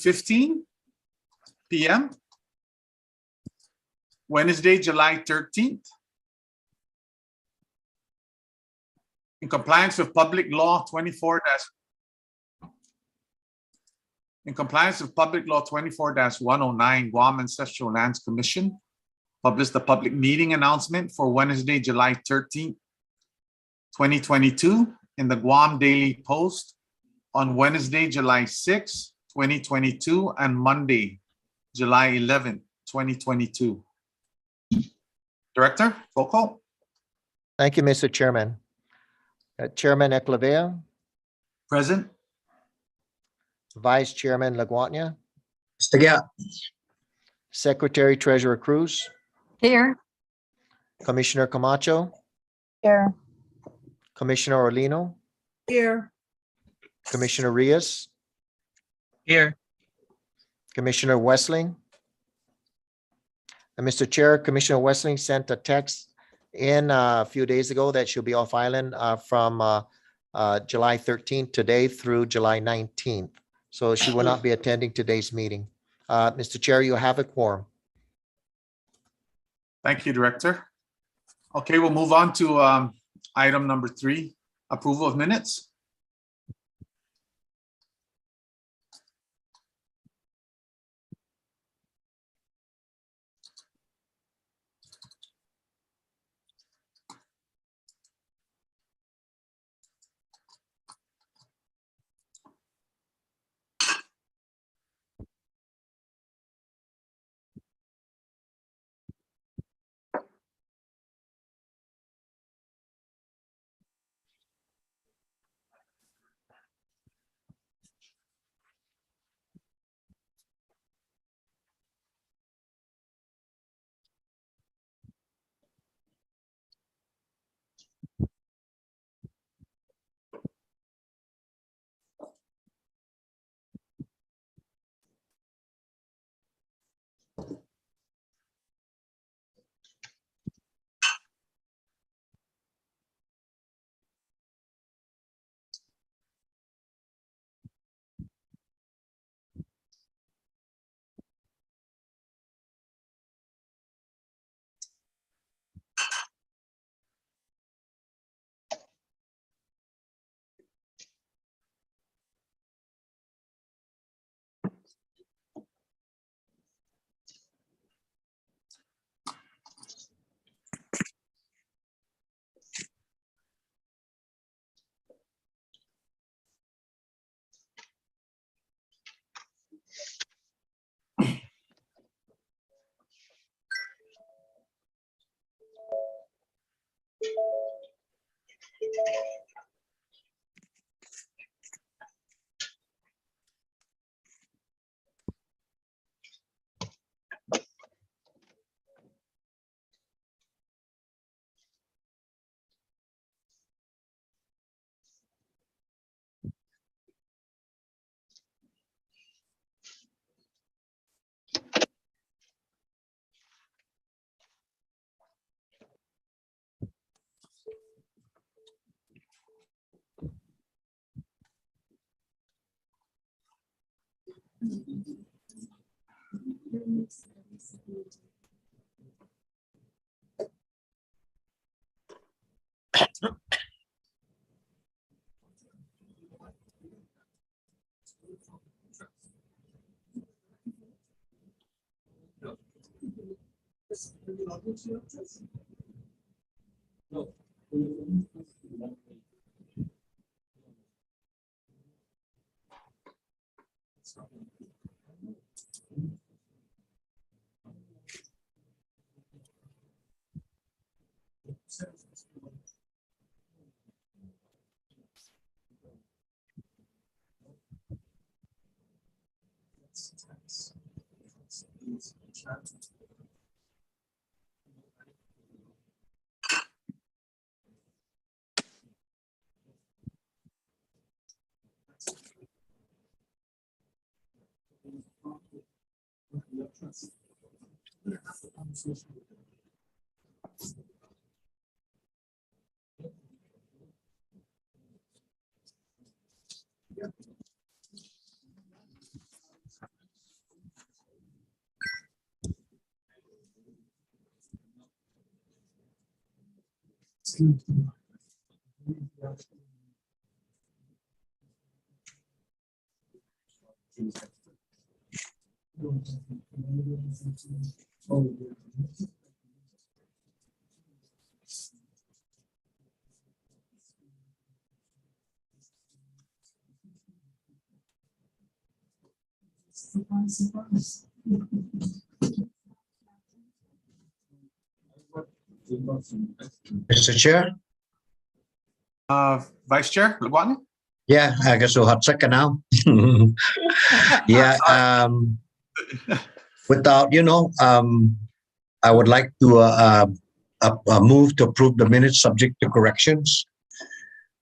2:15 p.m. Wednesday, July 13th. In compliance with Public Law 24-109, Guam Ancestral Lands Commission published the public meeting announcement for Wednesday, July 13th, 2022 in the Guam Daily Post on Wednesday, July 6, 2022 and Monday, July 11, 2022. Director, roll call. Thank you, Mr. Chairman. Chairman Eclavea, Present. Vice Chairman Laguatnia, Stigia. Secretary Treasurer Cruz, Here. Commissioner Camacho, Here. Commissioner Orlino, Here. Commissioner Rios, Here. Commissioner Wessling. And Mr. Chair, Commissioner Wessling sent a text in a few days ago that she'll be off island from July 13th today through July 19th. So she will not be attending today's meeting. Mr. Chair, you have a quorum. Thank you, Director. Okay, we'll move on to item number 3, approval of minutes. Mr. Chair? Vice Chair Laguan? Yeah, I guess we'll hot second now. Yeah, without, I would like to move to approve the minutes subject to corrections.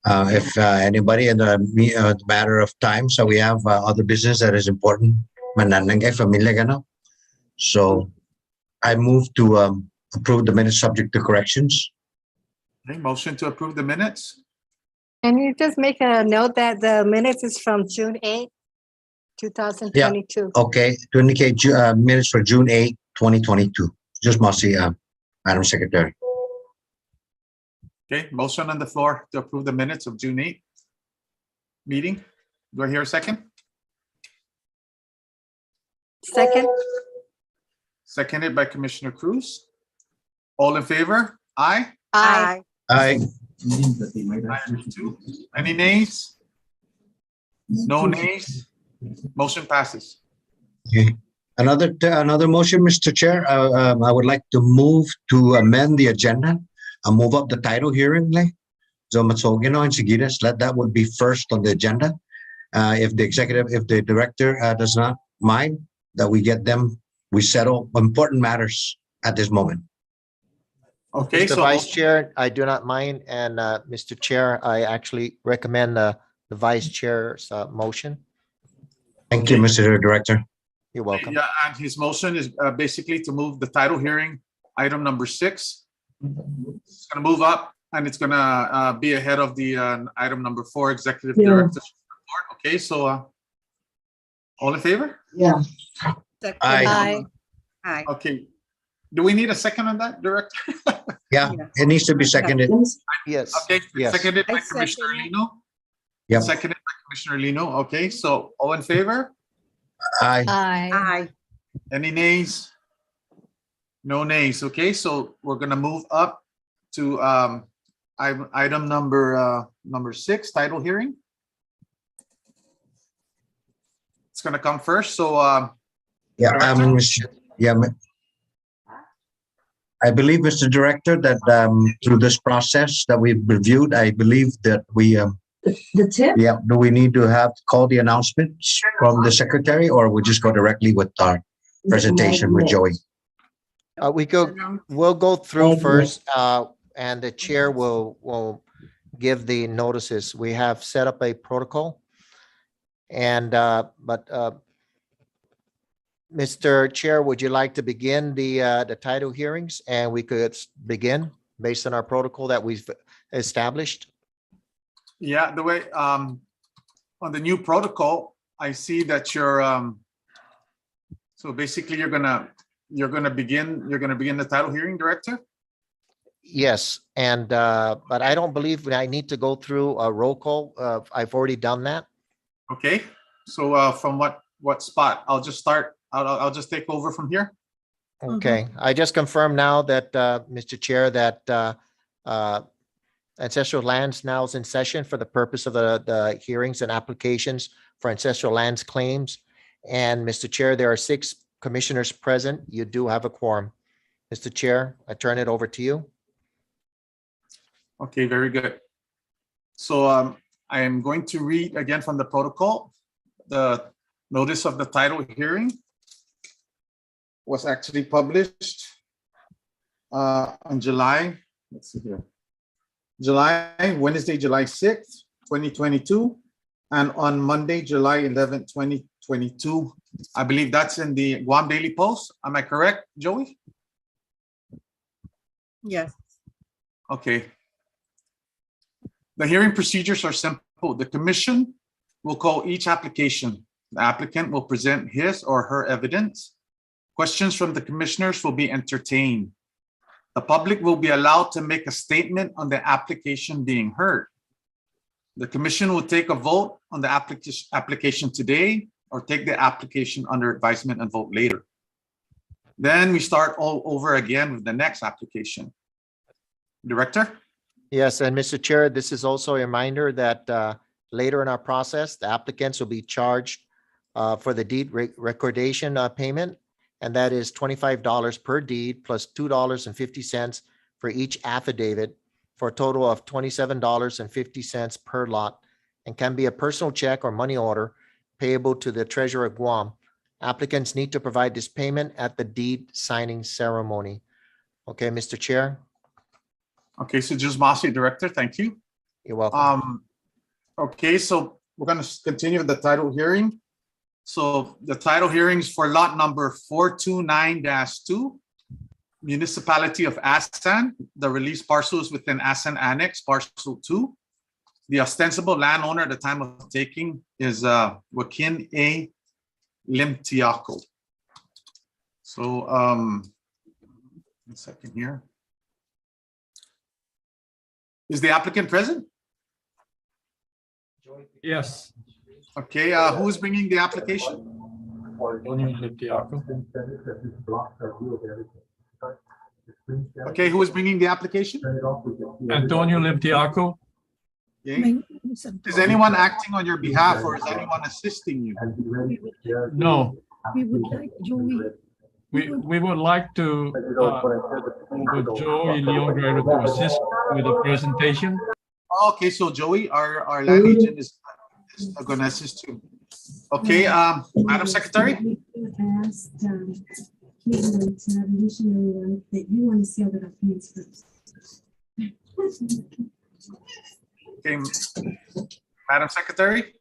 If anybody in the matter of time, so we have other business that is important. Mananangay, familia ka na. So I move to approve the minutes subject to corrections. Okay, motion to approve the minutes. Can you just make a note that the minutes is from June 8th, 2022? Okay, to indicate minutes for June 8, 2022. Just must see, Madam Secretary. Okay, motion on the floor to approve the minutes of June 8th meeting. Do I hear a second? Second? Seconded by Commissioner Cruz. All in favor? Aye. Aye. Aye. Two. Any nays? No nays? Motion passes. Okay. Another motion, Mr. Chair. I would like to move to amend the agenda. I'll move up the title hearing. So let that would be first on the agenda. If the director does not mind, that we get them, we settle important matters at this moment. Okay, Mr. so Vice Chair, I do not mind, and Mr. Chair, I actually recommend the Vice Chair's motion. Thank you, Mr. Director. You're welcome. yeah, and his motion is basically to move the title hearing, item number 6. It's gonna move up and it's gonna be ahead of the item number 4, Executive Yeah. Director's report. Okay, so all in favor? Yeah. Aye. Aye. Okay. Do we need a second on that, Director? Yeah, it needs to be seconded. Yes. Okay, Yes. seconded by I second Commissioner it. Lino. Yep. Seconded by Commissioner Lino. Okay, so all in favor? Aye. Aye. Any nays? No nays. Okay, so we're gonna move up to item number 6, title hearing. It's gonna come first. So Yeah, I believe, Mr. Director, that through this process that we've reviewed, I believe that we, The tip? yeah, do we need to have call the announcement from the secretary, or we just go directly with our presentation with Joey? We'll go through first, and the chair will give the notices. We have set up a protocol. And, Mr. Chair, would you like to begin the title hearings, and we could begin based on our protocol that we've established? yeah, the way on the new protocol, I see that you're so basically you're gonna begin the title hearing, Director. Yes, and, but I don't believe I need to go through a roll call. I've already done that. Okay, so from what spot? I'll just start. I'll just take over from here. Okay, I just confirm now that, Mr. Chair, that ancestral lands now is in session for the purpose of the hearings and applications for ancestral lands claims. And Mr. Chair, there are 6 commissioners present. You do have a quorum. Mr. Chair, I turn it over to you. Okay, very good. So I am going to read again from the protocol. The notice of the title hearing was actually published on Wednesday, July 6th, 2022, and on Monday, July 11th, 2022. I believe that's in the Guam Daily Post. Am I correct, Joey? Yes. Okay. The hearing procedures are simple. The commission will call each application. The applicant will present his or her evidence. Questions from the commissioners will be entertained. The public will be allowed to make a statement on the application being heard. The commission will take a vote on the application today or take the application under advisement and vote later. Then we start all over again with the next application. Director? Yes, and Mr. Chair, this is also a reminder that later in our process, the applicants will be charged for the deed recordation payment, and that is $25 per deed plus $2.50 for each affidavit, for a total of $27.50 per lot, and can be a personal check or money order payable to the Treasurer of Guam. Applicants need to provide this payment at the deed signing ceremony. Okay, Mr. Chair, Okay, so just Masi, Director, thank you. you're welcome. Okay, so we're going to continue the title hearing. So the title hearings for lot number 429-2, Municipality of Asan. The release parcel is within Asan Annex, Parcel 2. The ostensible landowner at the time of taking is Joaquin A. Limtiaco. So, 1 second here. Is the applicant present? Yes. Okay, who is bringing the application? Antonio Letiaco. Okay, who is bringing the application? Antonio Letiaco. Okay. Is anyone acting on your behalf or is anyone assisting you? No, We would like Joey. we would like to with Joey Leon Guerrero to assist with the presentation. Okay, so Joey, our land agent is going to assist you. Okay, Madam Secretary? Asked Caitlin to have additional one that you want to seal the documents first. Okay, Madam Secretary?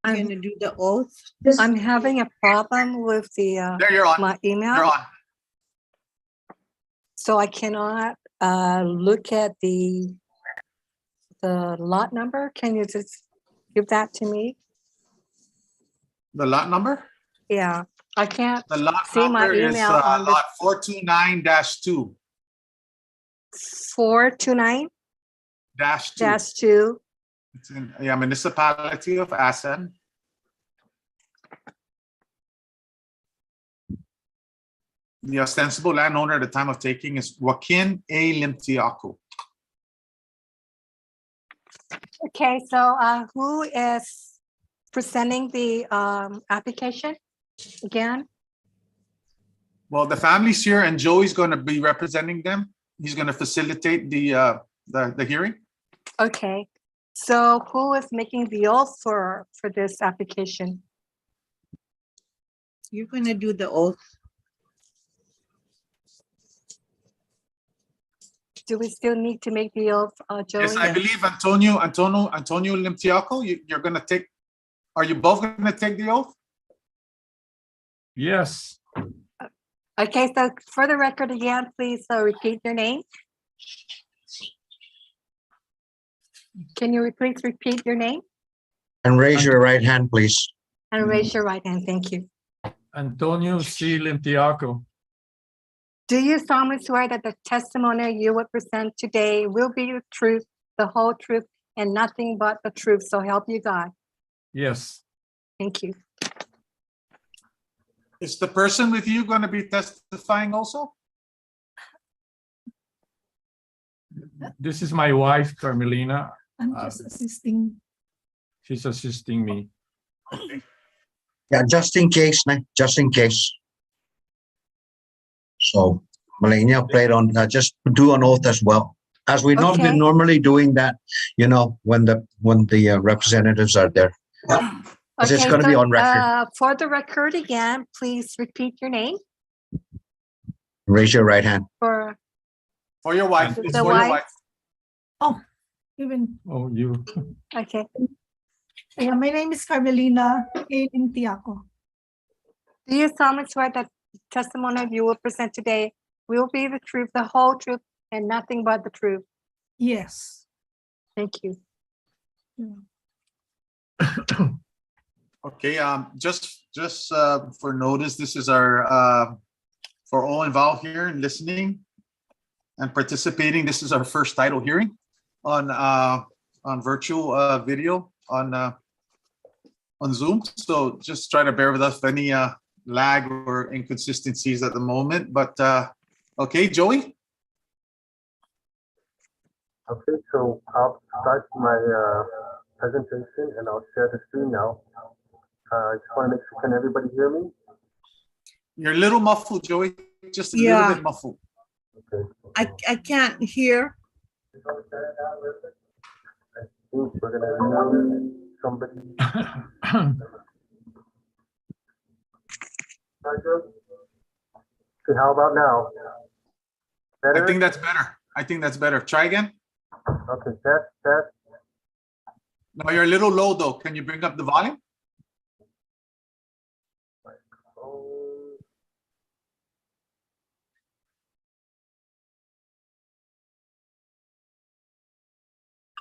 I'm gonna do the oath. I'm having a problem with the There, you're on. my You're email, on. so I cannot look at the lot number. Can you just give that to me? The lot number? Yeah, I can't The lot see my number is email on the lot 429-2. 429-2. It's in, yeah, Municipality of Asan. The ostensible landowner at the time of taking is Joaquin A. Limtiaco. Okay, so who is presenting the application again? Well, the family's here and Joey's going to be representing them. He's going to facilitate the hearing. Okay, so who is making the oath for this application? You're gonna do the oath. Do we still need to make the oath, Joey? Yes, I believe Antonio Limtiaco, you're going to take, are you both going to take the oath? Yes, Okay, so for the record again, please repeat your name. Can you please repeat your name And raise your right hand, please. and raise your right hand? Thank you. Antonio C. Letiaco. Do you solemnly swear that the testimony you will present today will be the truth, the whole truth, and nothing but the truth? So help you God. Yes, Thank you. Is the person with you going to be testifying also? this is my wife, Carmelina. I'm just assisting. She's assisting me. Yeah, just in case, just in case. So, Melania played on, just do an oath as well. As we not Okay. been normally doing that, you know, when the representatives are there. Because it's going to be on record. For the record again, please repeat your name Raise your right hand. for For your wife. The It's for your wife. wife. Even, Oh, you. okay. yeah, my name is Carmelina A. Limtiaco. Do you solemnly swear that the testimony you will present today will be the truth, the whole truth, and nothing but the truth? Yes. Thank you. Okay, just just for notice, this is our, for all involved here and listening and participating, this is our first title hearing on virtual video on Zoom. So just try to bear with us for any lag or inconsistencies at the moment. But okay, Joey? Okay, so I'll start my presentation and I'll share the screen now. I just want to make sure, can everybody hear me? You're a little muffled, Joey. Just a little Yeah. bit muffled. Okay. I can't hear. I think we're gonna need somebody. Okay, how about now? Better? I think that's better. I think that's better. Try again. Okay, test. No, you're a little low though. Can you bring up the volume? Oh.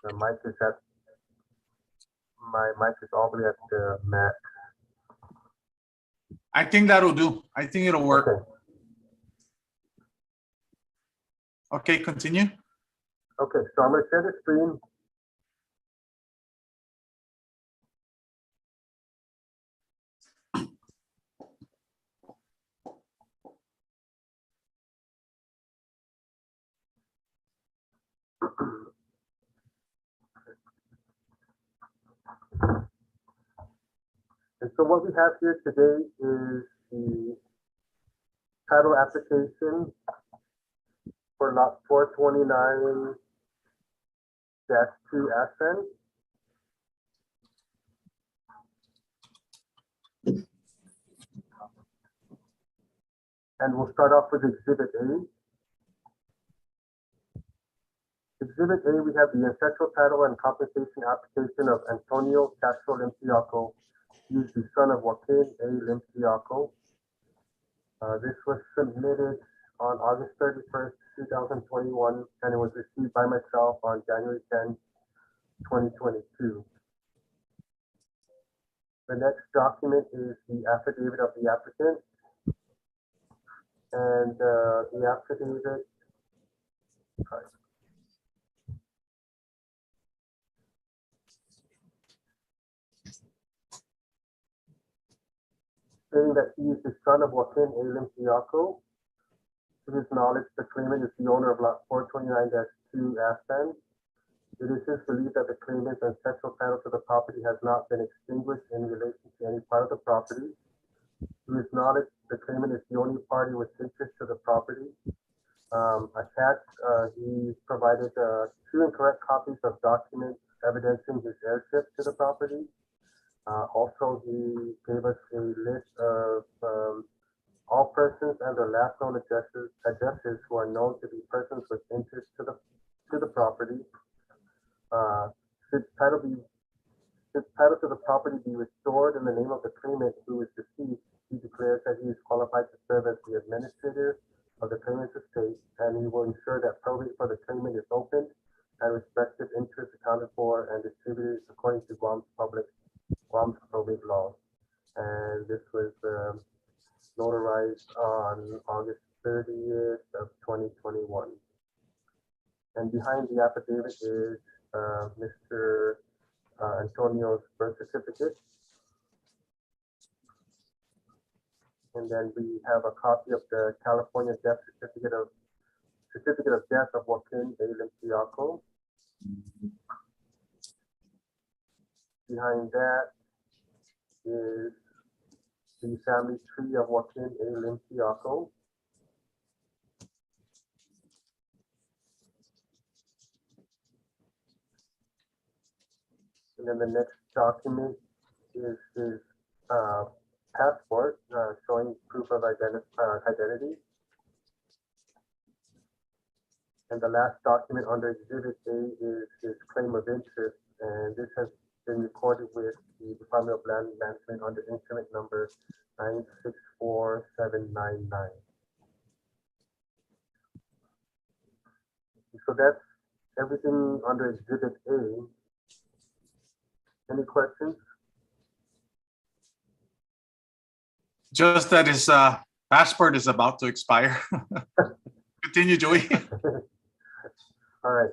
The mic is at, my mic is all the way at the max. I think that'll do. I think it'll work. Okay, Okay, continue. okay, so I'm gonna share the screen. And so what we have here today is the title application for lot 429-2 Ascend. And we'll start off with Exhibit A. Exhibit A, we have the ancestral title and compensation application of Antonio Castro Limpiaco, he is the son of Joaquin A. Limpiaco. This was submitted on August 31st, 2021, and it was received by myself on January 10, 2022. The next document is the affidavit of the applicant. And the affidavit, stating that he is the son of Joaquin A. Limpiaco. To his knowledge, the claimant is the owner of lot 429-2 Aspen. It is his belief that the claimant's ancestral title to the property has not been extinguished in relation to any part of the property. To his knowledge, the claimant is the only party with interest to the property. Attached, he provided 2 incorrect copies of documents evidencing his heirship to the property. Also, he gave us a list of all persons and their last known addresses who are known to be persons with interest to the property. Should title to the property be restored in the name of the claimant who is deceased, he declares that he is qualified to serve as the administrator of the claimant's estate, and he will ensure that probate for the claimant is opened and respective interests accounted for and distributed according to Guam's probate law. And this was notarized on August 30th of 2021. And behind the affidavit is Mr. Antonio's birth certificate. And then we have a copy of the California death certificate of death of Joaquin A. Limpiaco. Behind that is the family tree of Joaquin A. Limpiaco. And then the next document is his passport showing proof of identity. And the last document under Exhibit A is his claim of interest, and this has been recorded with the Department of Land Management under instrument number 964799. So that's everything under Exhibit A. Any questions? Just that his passport is about to expire. Continue, Joey. All right.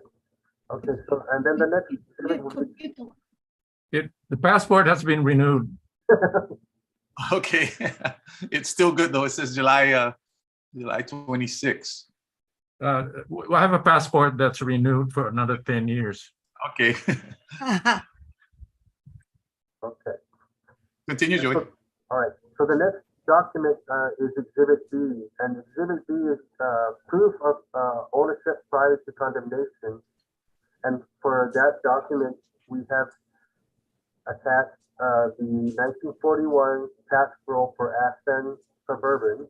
Okay, so, and then the next exhibit will be, The passport has been renewed. Okay. It's still good though. It says July 26. I have a passport that's renewed for another 10 years. Okay. okay. Continue, Joey. All right, so the next document is Exhibit B, and Exhibit B is proof of ownership prior to condemnation. And for that document, we have attached the 1941 tax roll for Aspen Suburban,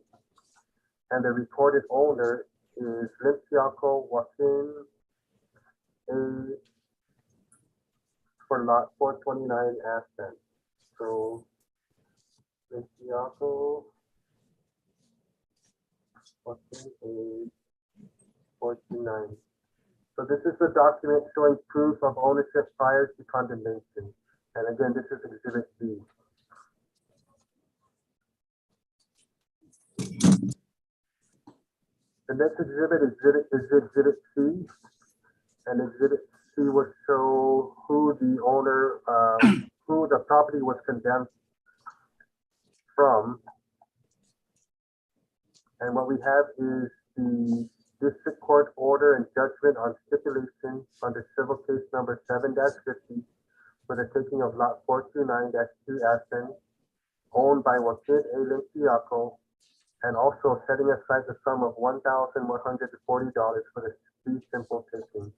and the recorded owner is Linciaco Joaquin A. for lot 429 Aspen. So Linciaco Joaquin A. 429. So this is the document showing proof of ownership prior to condemnation. And again, this is Exhibit B. The next exhibit is Exhibit C. And Exhibit C will show who the owner, who the property was condemned from. And what we have is the District Court order and judgment on stipulation under civil case number 7-50 for the taking of lot 429-2 Aspen, owned by Joaquin A. Linciaco, and also setting aside the sum of $1,140 for the fee simple taking.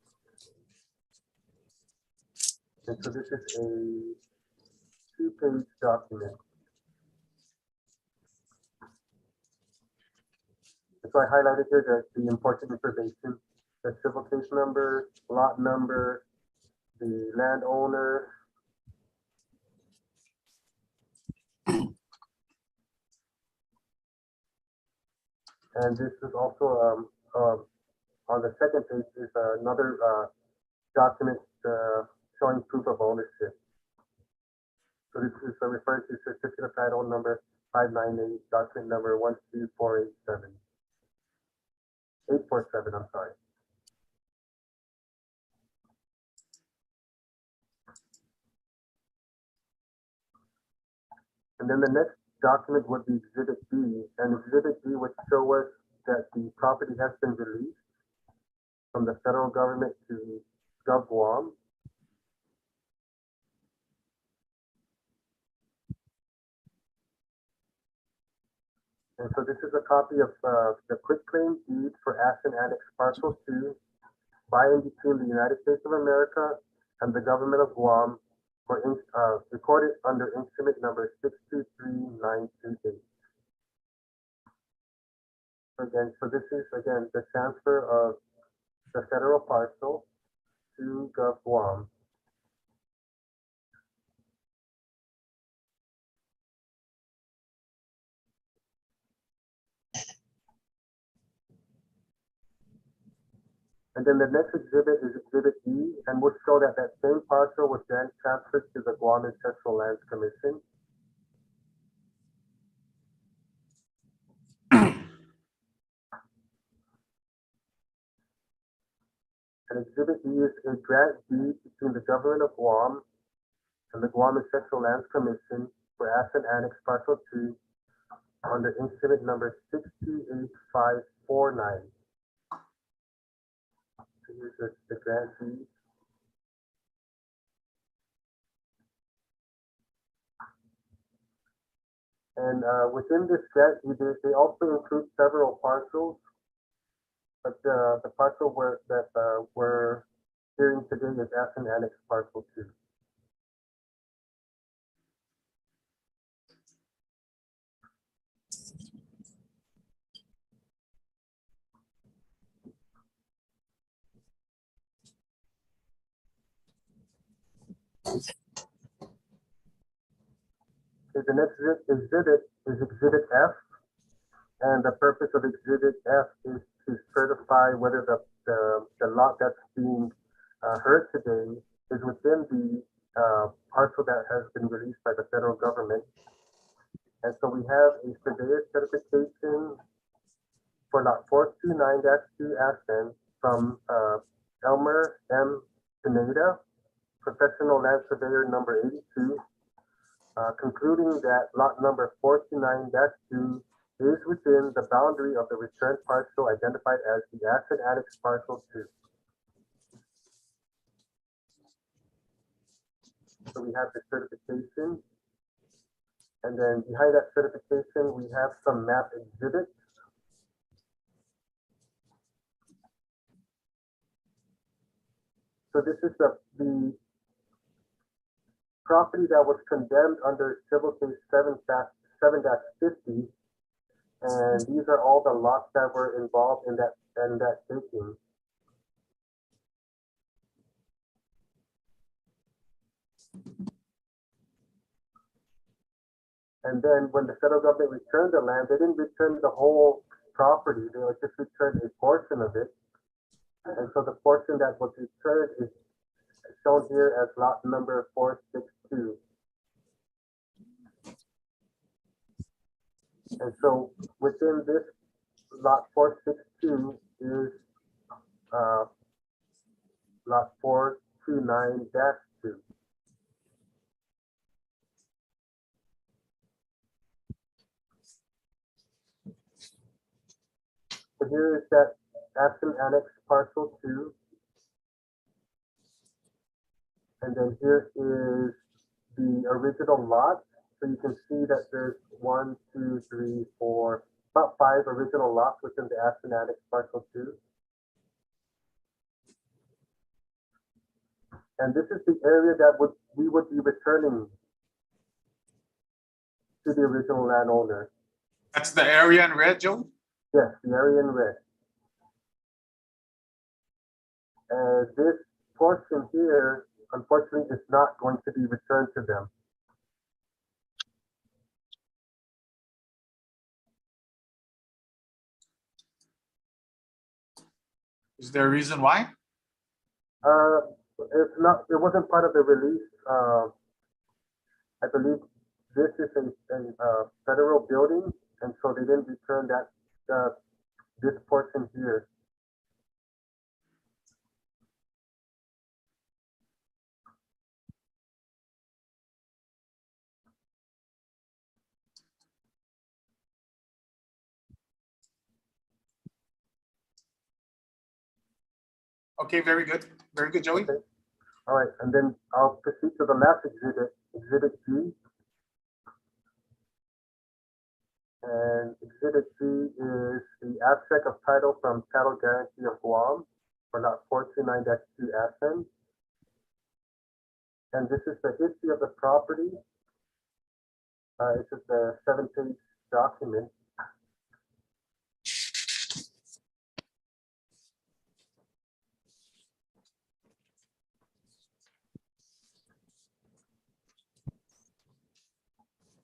And so this is a 2-page document. So I highlighted here the important information, the civil case number, lot number, the landowner, and this is also on the second page is another document showing proof of ownership. So this is referring to certificate of title number 598, document number 12487. 847, I'm sorry. And then the next document would be Exhibit B, and Exhibit B would show us that the property has been released from the federal government to Gov Guam. And so this is a copy of the quitclaim deed for Aspen Annex Parcel 2 by and between the United States of America and the government of Guam, for recorded under instrument number 623928. Again, so this is again the transfer of the federal parcel to Gov Guam. And then the next exhibit is Exhibit E, and we'll show that that same parcel was then transferred to the Guam Ancestral Lands Commission. And Exhibit E is a grant deed between the government of Guam and the Guam Ancestral Lands Commission for Aspen Annex Parcel 2 under instrument number 628549. So here's the grant deed. And within this grant deed, they also include several parcels. But the parcel that we're hearing today is Aspen Annex Parcel 2. Okay, the next exhibit is Exhibit F. And the purpose of Exhibit F is to certify whether the lot that's being heard today is within the parcel that has been released by the federal government. And so we have a surveyor certification for lot 429-2 Aspen from Elmer M. Pineda, professional land surveyor number 82, concluding that lot number 429-2 is within the boundary of the return parcel identified as the Aspen Annex Parcel 2. So we have the certification. And then behind that certification, we have some map exhibits. So this is the property that was condemned under Civil Case 7-50. And these are all the lots that were involved in that taking. And then when the federal government returned the land, they didn't return the whole property. They just returned a portion of it. And so the portion that was returned is shown here as lot number 462. And so within this lot 462 is lot 429-2. So here is that Aspen Annex Parcel 2. And then here is the original lot. So you can see that there's 1, 2, 3, 4, about 5 original lots within the Aspen Annex Parcel 2. And this is the area that we would be returning to the original landowner. That's the area in red, Joe? Yes, the area in red. And this portion here, unfortunately, is not going to be returned to them. Is there a reason why? It's not. It wasn't part of the release. I believe this is a federal building, and so they didn't return that this portion here. Okay, very good. Very good, Joey. Okay. All right, and then I'll proceed to the last exhibit, Exhibit G. And Exhibit G is the abstract of title from Cattle Guarantee of Guam for lot 429-2 Aspen. And this is the history of the property. It's just a 7-page document.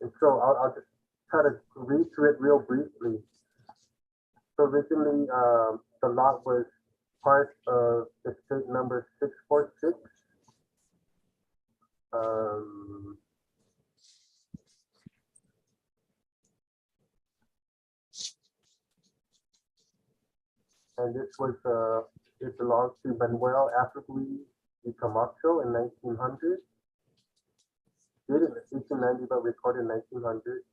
And so I'll just try to read through it real briefly. So originally, the lot was part of estate number 646. And this was, it belonged to Manuel Africui y Camacho in 1900. Dated in 1890, but recorded in 1900.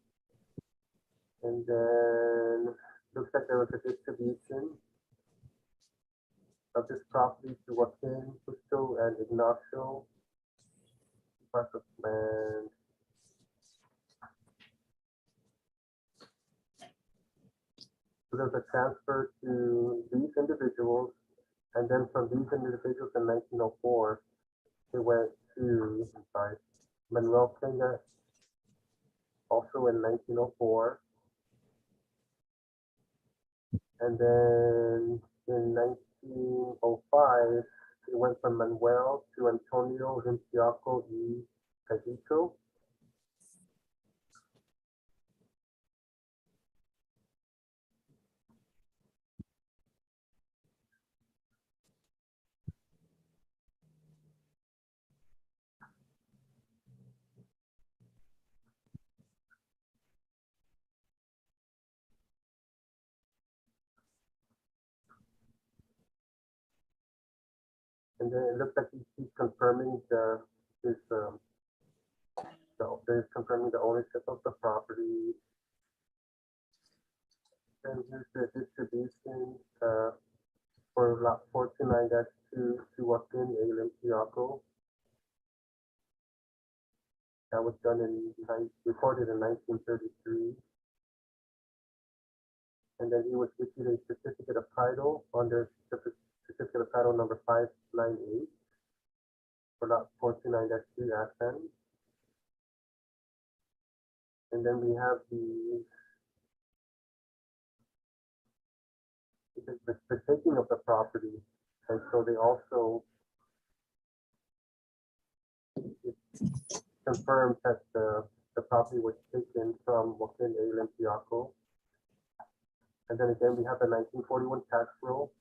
And then looks like there was a distribution of this property to Joaquin Justo and Ignacio. Parts of land. So there's a transfer to these individuals, and then from these individuals in 1904, it went to, I'm sorry, Manuel Pena, also in 1904. And then in 1905, it went from Manuel to Antonio Rinciaco y Cajito. And then it looks like he's confirming he's confirming the ownership of the property. And here's the distribution for lot 429-2 to Joaquin A. Limpiaco. That was done recorded in 1933. And then he was issued a certificate of title under certificate of title number 598 for lot 429-2 Aspen. And then we have the taking of the property. And so they also confirmed that the property was taken from Joaquin A. Limpiaco. And then again, we have the 1941 tax roll.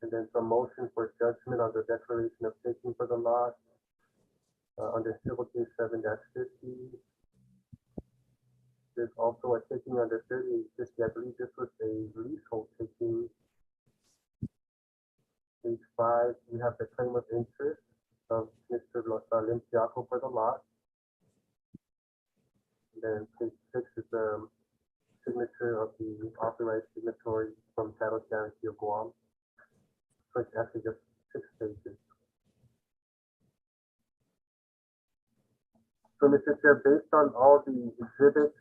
And then some motion for judgment on the declaration of taking for the lot under Civil Case 7-50. There's also a taking under 3850. I believe this was a leasehold taking. Page 5, we have the claim of interest of Mr. Limpiaco for the lot. And then page 6 is the signature of the authorized signatory from Title Guarantee of Guam. So it's actually just 6 pages. So, Mr. Chair, based on all the exhibits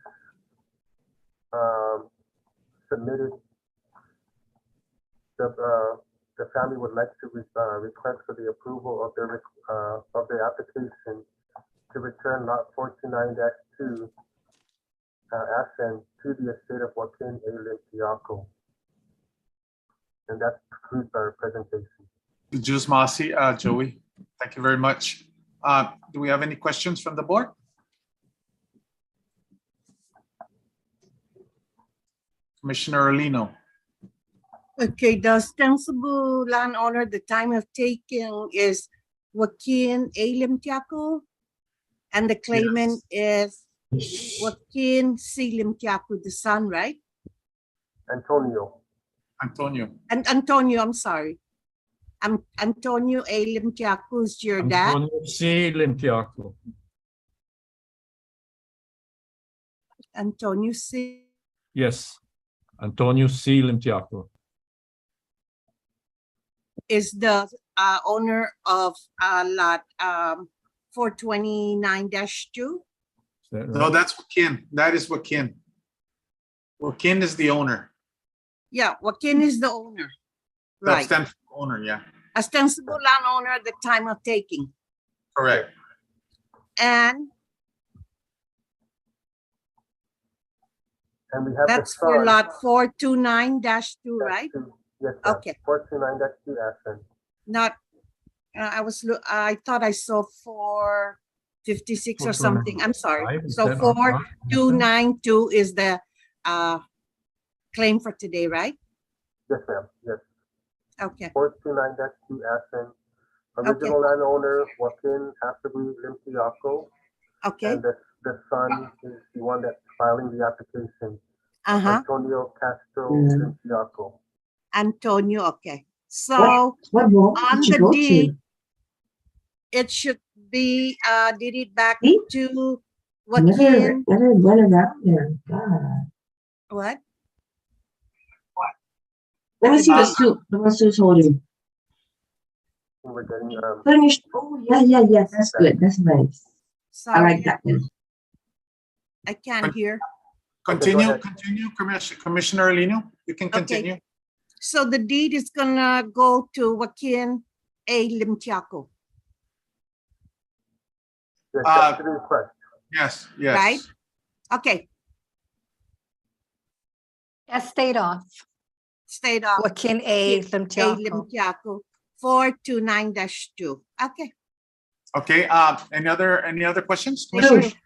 submitted, the family would like to request for the approval of their application to return lot 429-2 Aspen to the estate of Joaquin A. Limpiaco. And that concludes our presentation. Jus Masi, Joey, thank you very much. Do we have any questions from the board? Commissioner Orlino. Okay, the ostensible landowner, the time of taking is Joaquin A. Limpiaco, and the claimant is Joaquin C. Limpiaco, the son, right? Antonio. And Antonio, I'm sorry. Antonio A. Limpiaco is your dad? Antonio C. Limpiaco. Antonio C. Yes. Antonio C. Limpiaco. is the owner of lot 429-2. Is that right? No, that's Joaquin. That is Joaquin. Joaquin is the owner. Yeah, Joaquin is the owner. The Right. ostensible owner, yeah. Ostensible landowner at the time of taking. Correct. And We have that's the for son. lot 429-2, right? Yes, ma'am. Okay. 429-2 Aspen. Not, I thought I saw 456 or something. I'm sorry. 429. Is So that on top? 4292 is the claim for today, right? Yes, ma'am. Yes. Okay. 429-2 Aspen. Original landowner, Joaquin Asabri Limpiaco. Okay. And the son is the one that's filing the application. Uh-huh. Antonio Castro Limpiaco. Antonio, okay. So What mall on did you the go deed, to? it should be deeded back See? to Never, Joaquin. never went around there. God. What? Let me see the soup. The one Sue's holding. We're getting Finished. Oh, yeah. That's good. That's nice. I Sorry, like that one. I can't hear. Continue, ahead. continue, Commissioner Orlino. You can continue. So the deed is gonna go to Joaquin A. Limpiaco, yes, that's the request. Yes, yes. Right? Okay, That stayed off. stayed off. Joaquin A. A. Limpiaco. Limpiaco, 429-2. Okay. Okay, any other questions? Thank Commissioners? you.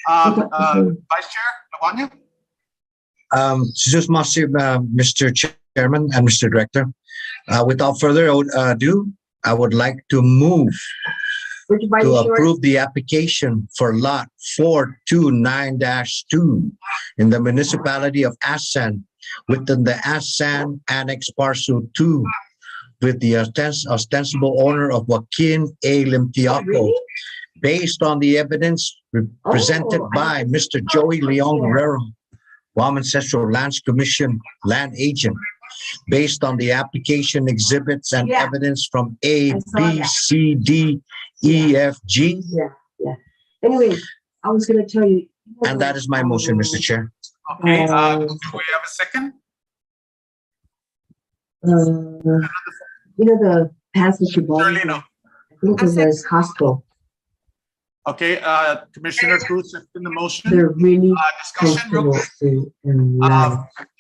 Vice Chair Lavanya? Just Mr. Chairman and Mr. Director, without further ado, I would like to move to approve the application for lot 429-2 in the municipality of Asan within the ASAN Annex Parcel 2 with the ostensible owner of Joaquin A. Limtiaco, based on the evidence presented by Mr. Joey Leon Guerrero, Guam Ancestral Lands Commission land agent, based on the application exhibits and evidence from A, B, C, D, E, F, G. Yeah. Anyway, I was gonna tell you. And that is my motion, Mr. Chair. Okay, do we have a second? You know the passage you bought? Surely no. I think it was Costco. Okay, Commissioner Cruz, in the motion. They're really Discussion real comfortable quick. and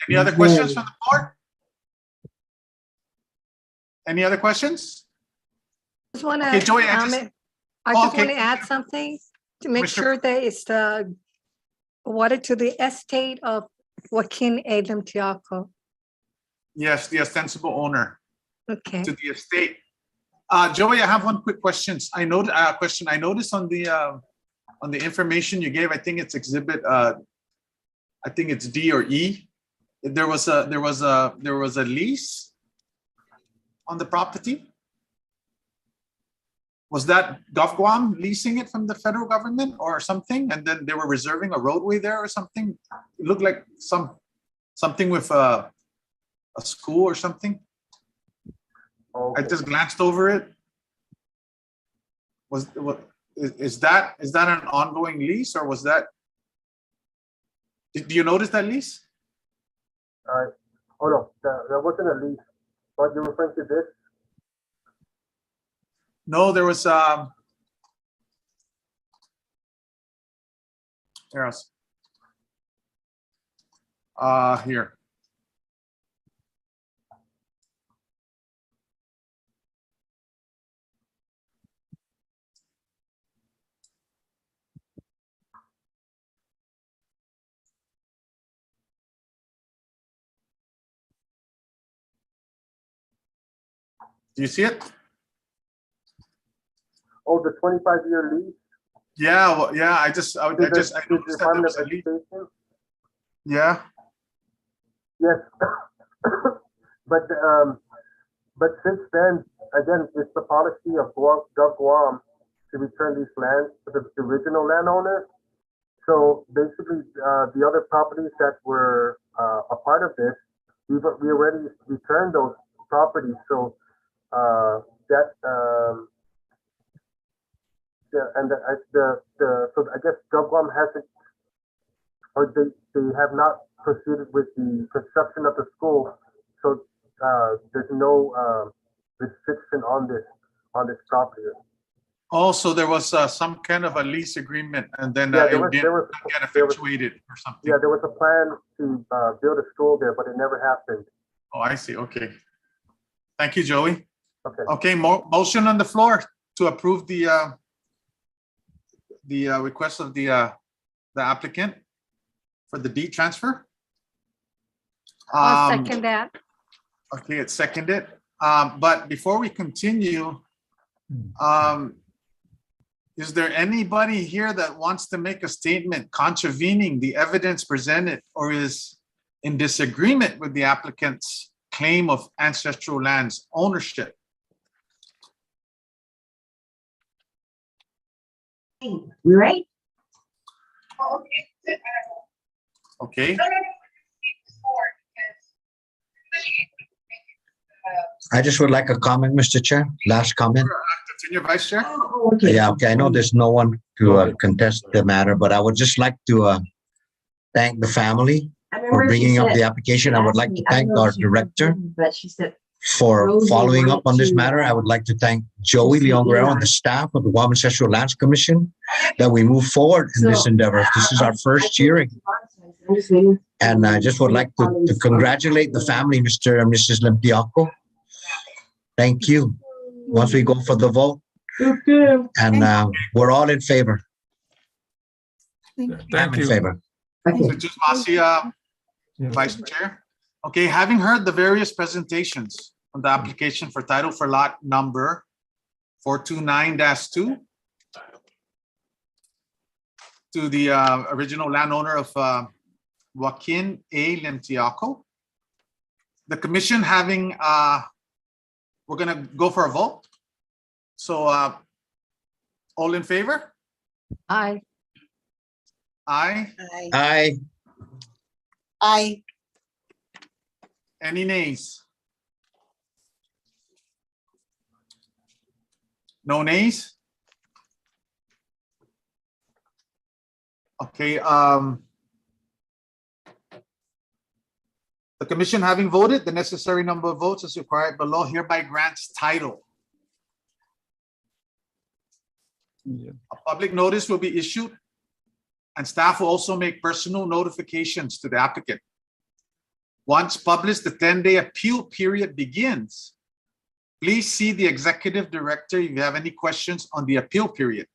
Any other questions from the board? Any other questions? Just want Okay, Joey, to I just- comment. I just okay. want to add something to make Commissioner- sure that it's awarded to the estate of Joaquin A. Limtiaco. Yes, the ostensible owner Okay. to the estate. Joey, I have one quick question. I noticed on the information you gave, I think it's exhibit, I think it's D or E. There was a lease on the property. Was that Gulf Guam leasing it from the federal government or something? And then they were reserving a roadway there or something? It looked like something with a school or something. I just glanced over it. Is that an ongoing lease, or was that? Did you notice that lease? Oh no, that wasn't a lease. But you're referring to this? No, there was where else? Here. Do you see it? Oh, the 25-year lease? Yeah, well, yeah. I noticed that there was a lease. Education? Yeah. Yes. But since then, again, it's the policy of Gulf Guam to return these lands to the original landowner. So basically, the other properties that were a part of this, we already returned those properties. So so I guess Gulf Guam hasn't, or they have not proceeded with the construction of the school. So there's no restriction on this property. Also, there was some kind of a lease agreement, and then Yeah, it didn't get effectuated or something. Yeah, there was a plan to build a school there, but it never happened. Oh, I see. Okay. Thank you, Joey. Okay. Okay, motion on the floor to approve the request of the applicant for the deed transfer. I'll second that. Okay, it's seconded. But before we continue, is there anybody here that wants to make a statement contravening the evidence presented or is in disagreement with the applicant's claim of ancestral lands ownership? We right? Okay, I just would like a comment, Mr. Chair. Last comment. continue, Vice Chair. Oh, okay. Yeah, okay. I know there's no one to contest the matter, but I would just like to thank the family I for remember she bringing up said- the application. I would like to I thank don't know our if she director confirmed, But she said, for Rosie following up wanted on this to, matter. I would like to thank Joey Leon Guerrero and the staff of the Guam Ancestral Lands Commission that we move forward in this So, endeavor. This is our first hearing. I'm just waiting. And I just would like to congratulate the family, Mr. and Mrs. Limtiaco. Thank you. Once we go for the vote, Okay. and we're all in favor. I'm Thank in you. favor. Okay. So just Masi, Vice Chair. Okay, having heard the various presentations on the application for title for lot number 429-2 to the original landowner of Joaquin A. Limtiaco, the commission having, we're gonna go for a vote. So all in favor? Aye. Aye. Aye. Aye. Any nays? No nays? Okay, the commission having voted, the necessary number of votes is required below hereby grants title. Yeah. A public notice will be issued and staff will also make personal notifications to the applicant. Once published, the 10-day appeal period begins. Please see the executive director if you have any questions on the appeal period.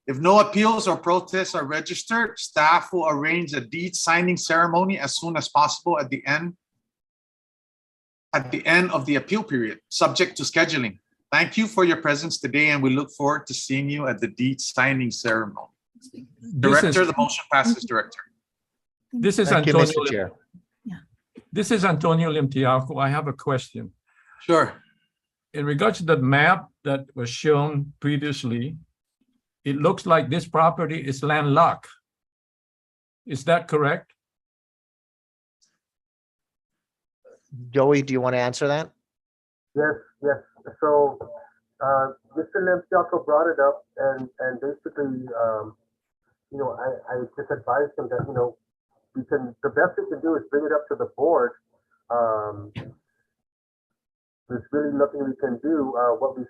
If no appeals or protests are registered, staff will arrange a deed signing ceremony as soon as possible at the end of the appeal period, subject to scheduling. Thank you for your presence today, and we look forward to seeing you at the deed signing ceremony. Director, the motion passes, Director. This is Thank you, Antonio. Mr. Chair. This is Antonio Limtiaco. I have a question. Sure. In regards to the map that was shown previously, it looks like this property is landlocked. Is that correct? Joey, do you want to answer that? Yes, yes. So, Mr. Lempiaco brought it up, and basically, I just advised him that, we can, the best we can do is bring it up to the board. There's really nothing we can do. What we've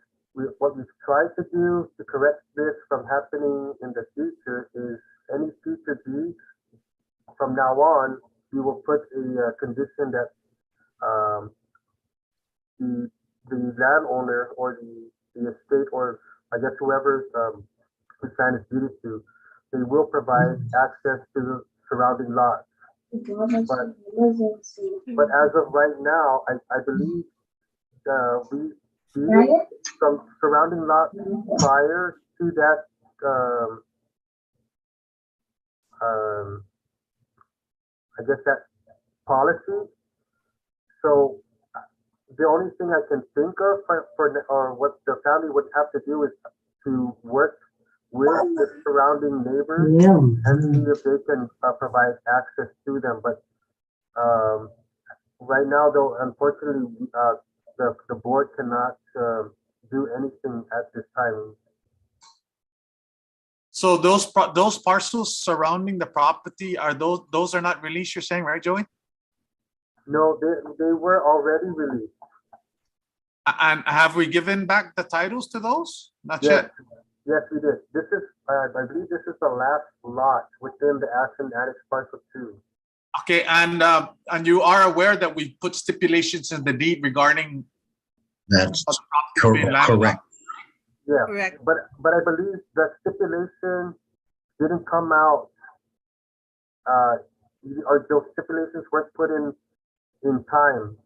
tried to do to correct this from happening in the future is any future deeds from now on, we will put a condition that the landowner or the estate, or I guess whoever whose land is deeded to, they will provide access to the surrounding lots. But as of right now, I believe we from surrounding lots prior to that I guess that policy. So the only thing I can think of or what the family would have to do is to work with the surrounding neighbors and see if they can provide access to them. But right now, though, unfortunately, the board cannot do anything at this time. So those parcels surrounding the property, are those are not released, you're saying, right, Joey? No, they were already released. And have we given back the titles to those? Not Yes. yet. Yes, we did. This is, I believe this is the last lot within the Ashland Annex Parcel 2. Okay, and you are aware that we put stipulations in the deed regarding That's other properties being landlocked? correct. Yeah, Correct. but I believe the stipulation didn't come out, or those stipulations weren't put in time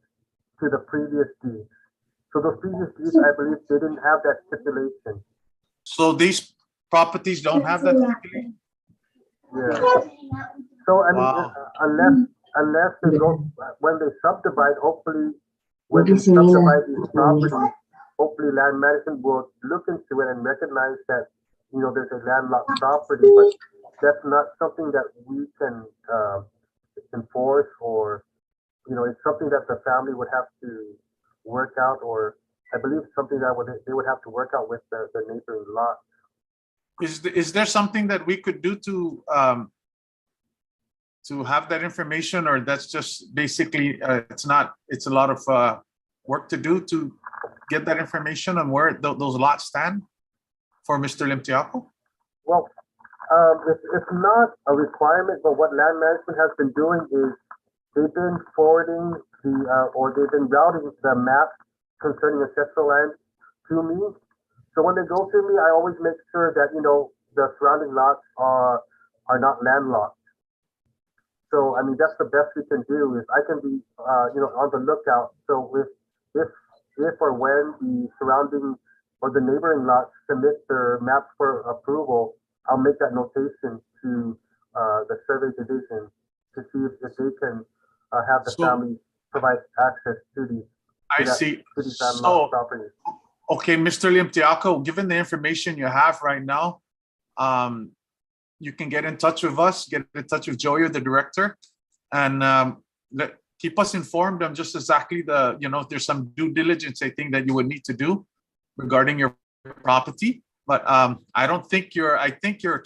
to the previous deeds. So those previous deeds, I believe, they didn't have that stipulation. So these properties don't have that stipulation? Yeah. So I mean, Wow. unless they go when they subdivide, hopefully when they subdivide these properties, hopefully land management will look into it and recognize that there's a landlocked property, but that's not something that we can enforce, or it's something that the family would have to work out, or I believe something that they would have to work out with the neighboring lot. Is there something that we could do to have that information, or that's just basically it's a lot of work to do to get that information on where those lots stand for Mr. Limtiaco? Well, it's not a requirement, but what land management has been doing is they've been forwarding or they've been routing the maps concerning ancestral land to me. So when they go to me, I always make sure that, the surrounding lots are not landlocked. So, I mean, that's the best we can do is I can be, on the lookout. So if or when the surrounding or the neighboring lots submit their maps for approval, I'll make that notation to the survey division to see if they can have the family provide access to these. I that- see. To these So, landlocked properties. okay, Mr. Limtiaco, given the information you have right now, you can get in touch with us, get in touch with Joey or the director, and keep us informed on just exactly if there's some due diligence I think that you would need to do regarding your property. But I don't think I think your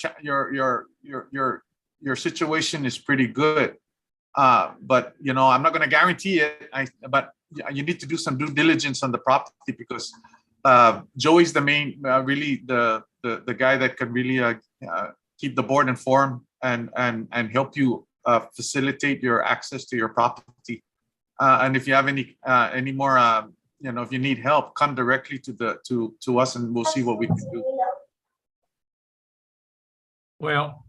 situation is pretty good. But I'm not going to guarantee it. But you need to do some due diligence on the property because Joey's the main, really the guy that can really keep the board informed and help you facilitate your access to your property. And if you have any more, if you need help, come directly to us, and we'll see what we can do. Well,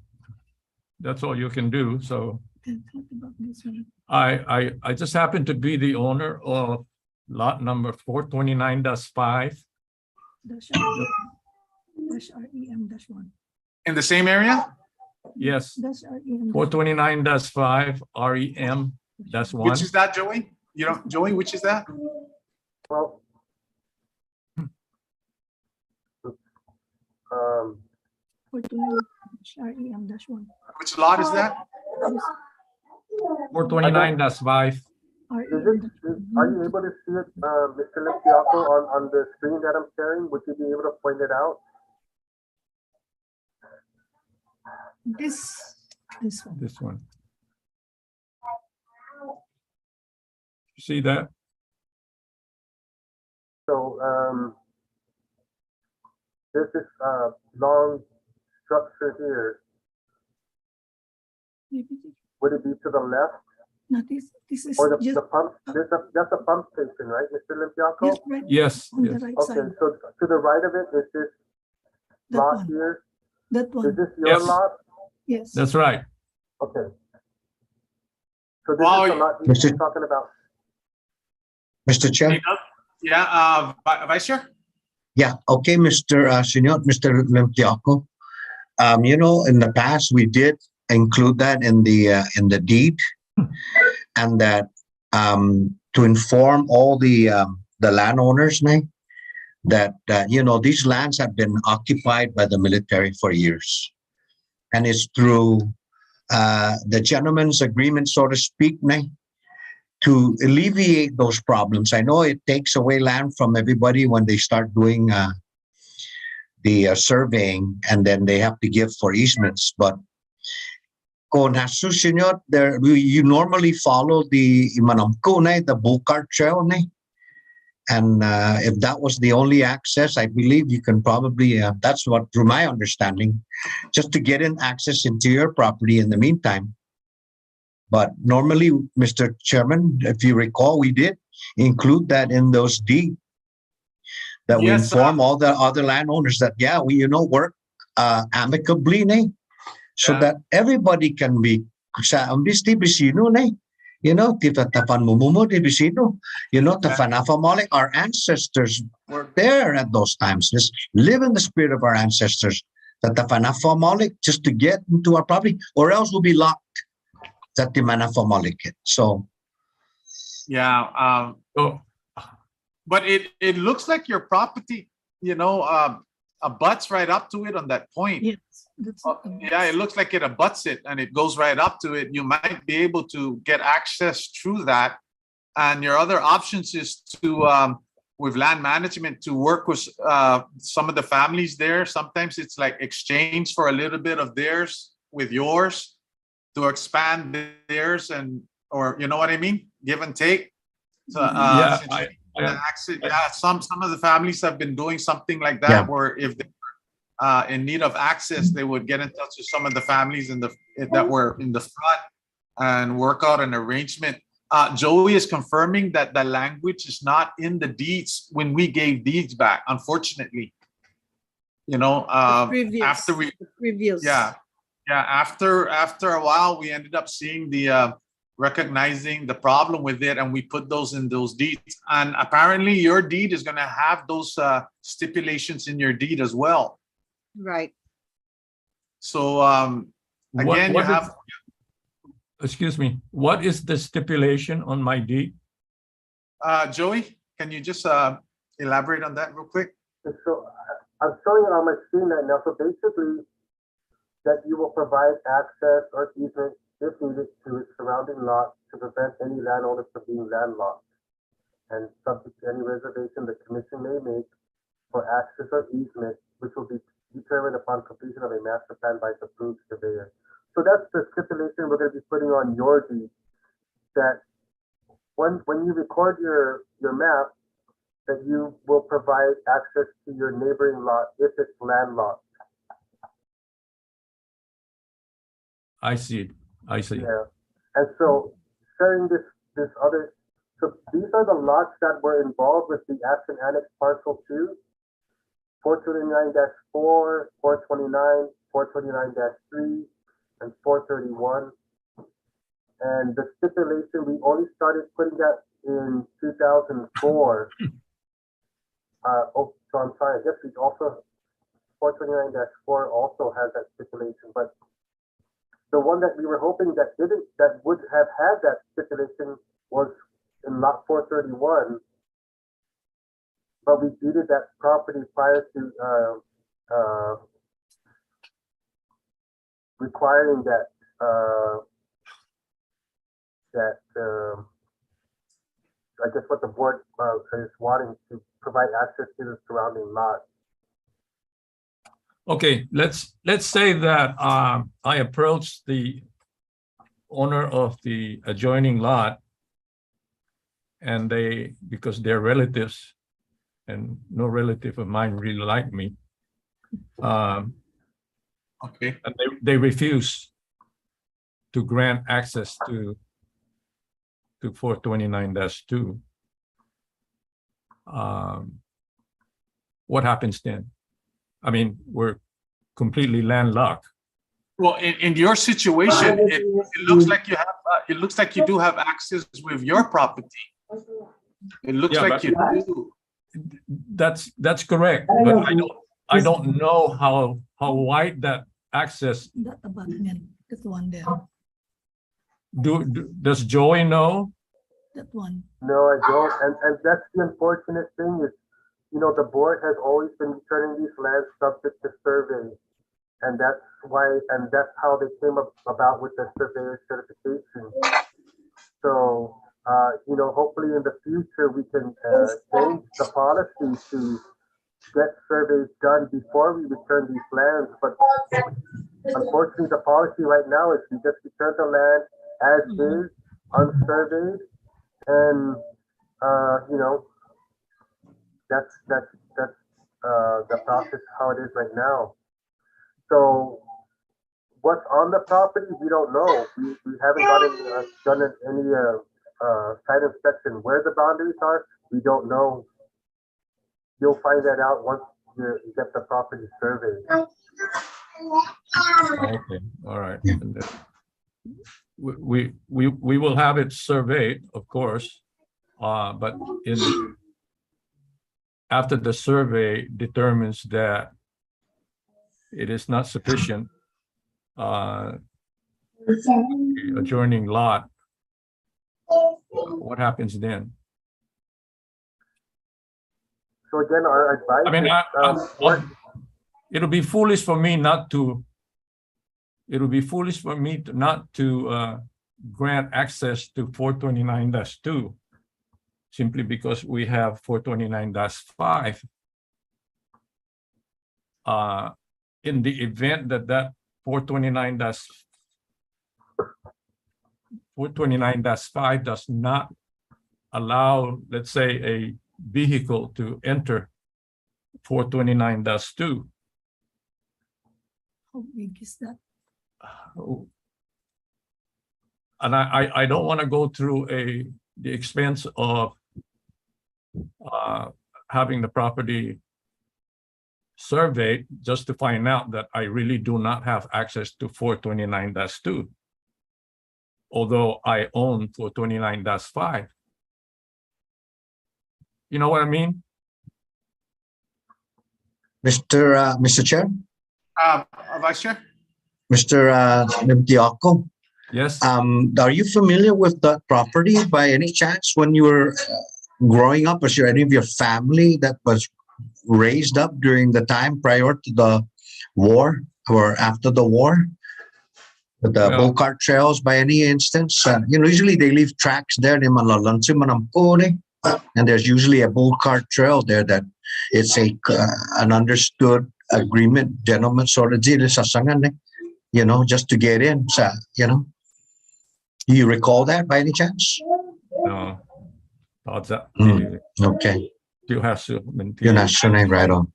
that's all you can do. So Then talk about this one. I just happen to be the owner of lot number 429-5. Dash REM dash one. In the same area, Yes, Dash REM. 429-5 REM. That's one. which is that, Joey? Joey, which is that? Well, REM dash one. Which lot is that? 429-5. are you able to see it, Mr. Limpiaco, on the screen that I'm sharing? Would you be able to point it out? This one. This one. See that? So, there's this long structure here. Would it be to the left No, this is or the just, pump? That's a pump station, right, Mr. Limpiaco? just right Yes, on the yes. right Okay, side. so to the right of it is this That lot one. here. That Is one. this your Yes. lot? Yes. That's right. Okay. So this Wow, is the lot Mr. you're talking about. Mr. Chair? Yeah, Vice Chair? Yeah, okay, Mr. Limpiaco. In the past, we did include that in the deed, and that to inform all the landowners now that these lands have been occupied by the military for years, and it's through the gentleman's agreement, so to speak, now, to alleviate those problems. I know it takes away land from everybody when they start doing the surveying, and then they have to give for easements. But kung nasusunod, you normally follow the Bukar Trail, and if that was the only access, I believe you can probably, that's what, through my understanding, just to get in access into your property in the meantime. But normally, Mr. Chairman, if you recall, we did include that in those deeds, that we Yes, inform all the other landowners that, we work amicably, so Yeah. that everybody can be sa ambisti bisino, tita tafan mumumo de bisino, tafanafamalik. Our ancestors were there at those times. Let's live in the spirit of our ancestors. Tafanafamalik, just to get into our property, or else we'll be locked. So Yeah. So But it looks like your property, abuts right up to it on that point. Yes. That's Yeah, it looks like it abuts it and it goes right up to it. You might be able to get access through that. And your other options is to, with land management, to work with some of the families there. Sometimes it's like exchange for a little bit of theirs with yours to expand theirs, or you know what I mean? Give and take. So, Yeah, since I- some of the families have been doing something like that, Yeah. where if they in need of access, they would get in touch with some of the families that were in the front and work out an arrangement. Joey is confirming that the language is not in the deeds when we gave deeds back, unfortunately. Previous. After we, Previous. yeah, after a while, we ended up seeing recognizing the problem with it, and we put those in those deeds. And apparently your deed is going to have those stipulations in your deed as well. Right. So what- again, you what is- have excuse me, what is the stipulation on my deed? Joey, can you just elaborate on that real quick? And so I'm showing it on my screen right now. So basically, that you will provide access or easement if needed to its surrounding lot to prevent any landowners from being landlocked. And subject to any reservation the commission may make for access or easement, which will be determined upon completion of a master plan by the approved surveyor. So that's the stipulation we're going to be putting on your deed, that when you record your map, that you will provide access to your neighboring lot if it's landlocked. I see. I see. Yeah. And so sharing this other, so these are the lots that were involved with the action annex parcel 2, 429-4, 429, 429-3, and 431. And the stipulation, we only started putting that in 2004. So I'm sorry, I guess we also, 429-4 also has that stipulation, but the one that we were hoping that would have had that stipulation was in lot 431, but we deeded that property prior to requiring that I guess what the board is wanting to provide access to the surrounding lot. Okay, let's say that I approached the owner of the adjoining lot, and because they're relatives, and no relative of mine really like me, Okay. and they refuse to grant access to 429-2. What happens then? I mean, we're completely landlocked. Well, in your situation, it looks like you have. It looks like you do have access with your property. It looks Yeah, like but- you do. That's correct, but I don't know how wide that access. That abutment, that one there, Does Joey know? that one. No, I don't. And that's the unfortunate thing is, you know, the board has always been returning these lands subject to survey. And that's why, and that's how they came about with the surveyor certification. So, you know, hopefully in the future, we can change the policy to get surveys done before we return these lands. But unfortunately, the policy right now is we just return the land as is, unsurveyed. And, you know, that's the process, how it is right now. So what's on the property, we don't know. We haven't done any site inspection. Where the boundaries are, we don't know. You'll find that out once you get the property surveyed. Okay, all right. And then we will have it surveyed, of course, but after the survey determines that it is not sufficient, adjoining lot, what happens then? So again, our advice I mean, is, it'll be foolish for me not to grant access to 429-2 simply because we have 429-5. In the event that 429-5 does not allow, let's say, a vehicle to enter 429-2. How big is that? And I don't want to go through the expense of having the property surveyed just to find out that I really do not have access to 429-2, although I own 429-5. You know what I mean? Mr. Chair, Vice Chair? Mr. Limtiaco, Yes. are you familiar with that property by any chance when you were growing up, was there any of your family that was raised up during the time prior to the war or after the war? With the Well- bull cart trails by any instance? Usually they leave tracks there. And there's usually a bull cart trail there that it's an understood agreement, gentlemen sort of deal sa sangan, just to get in. Do you recall that by any chance? No. Okay, Still has to maintain. you're not sure, right on.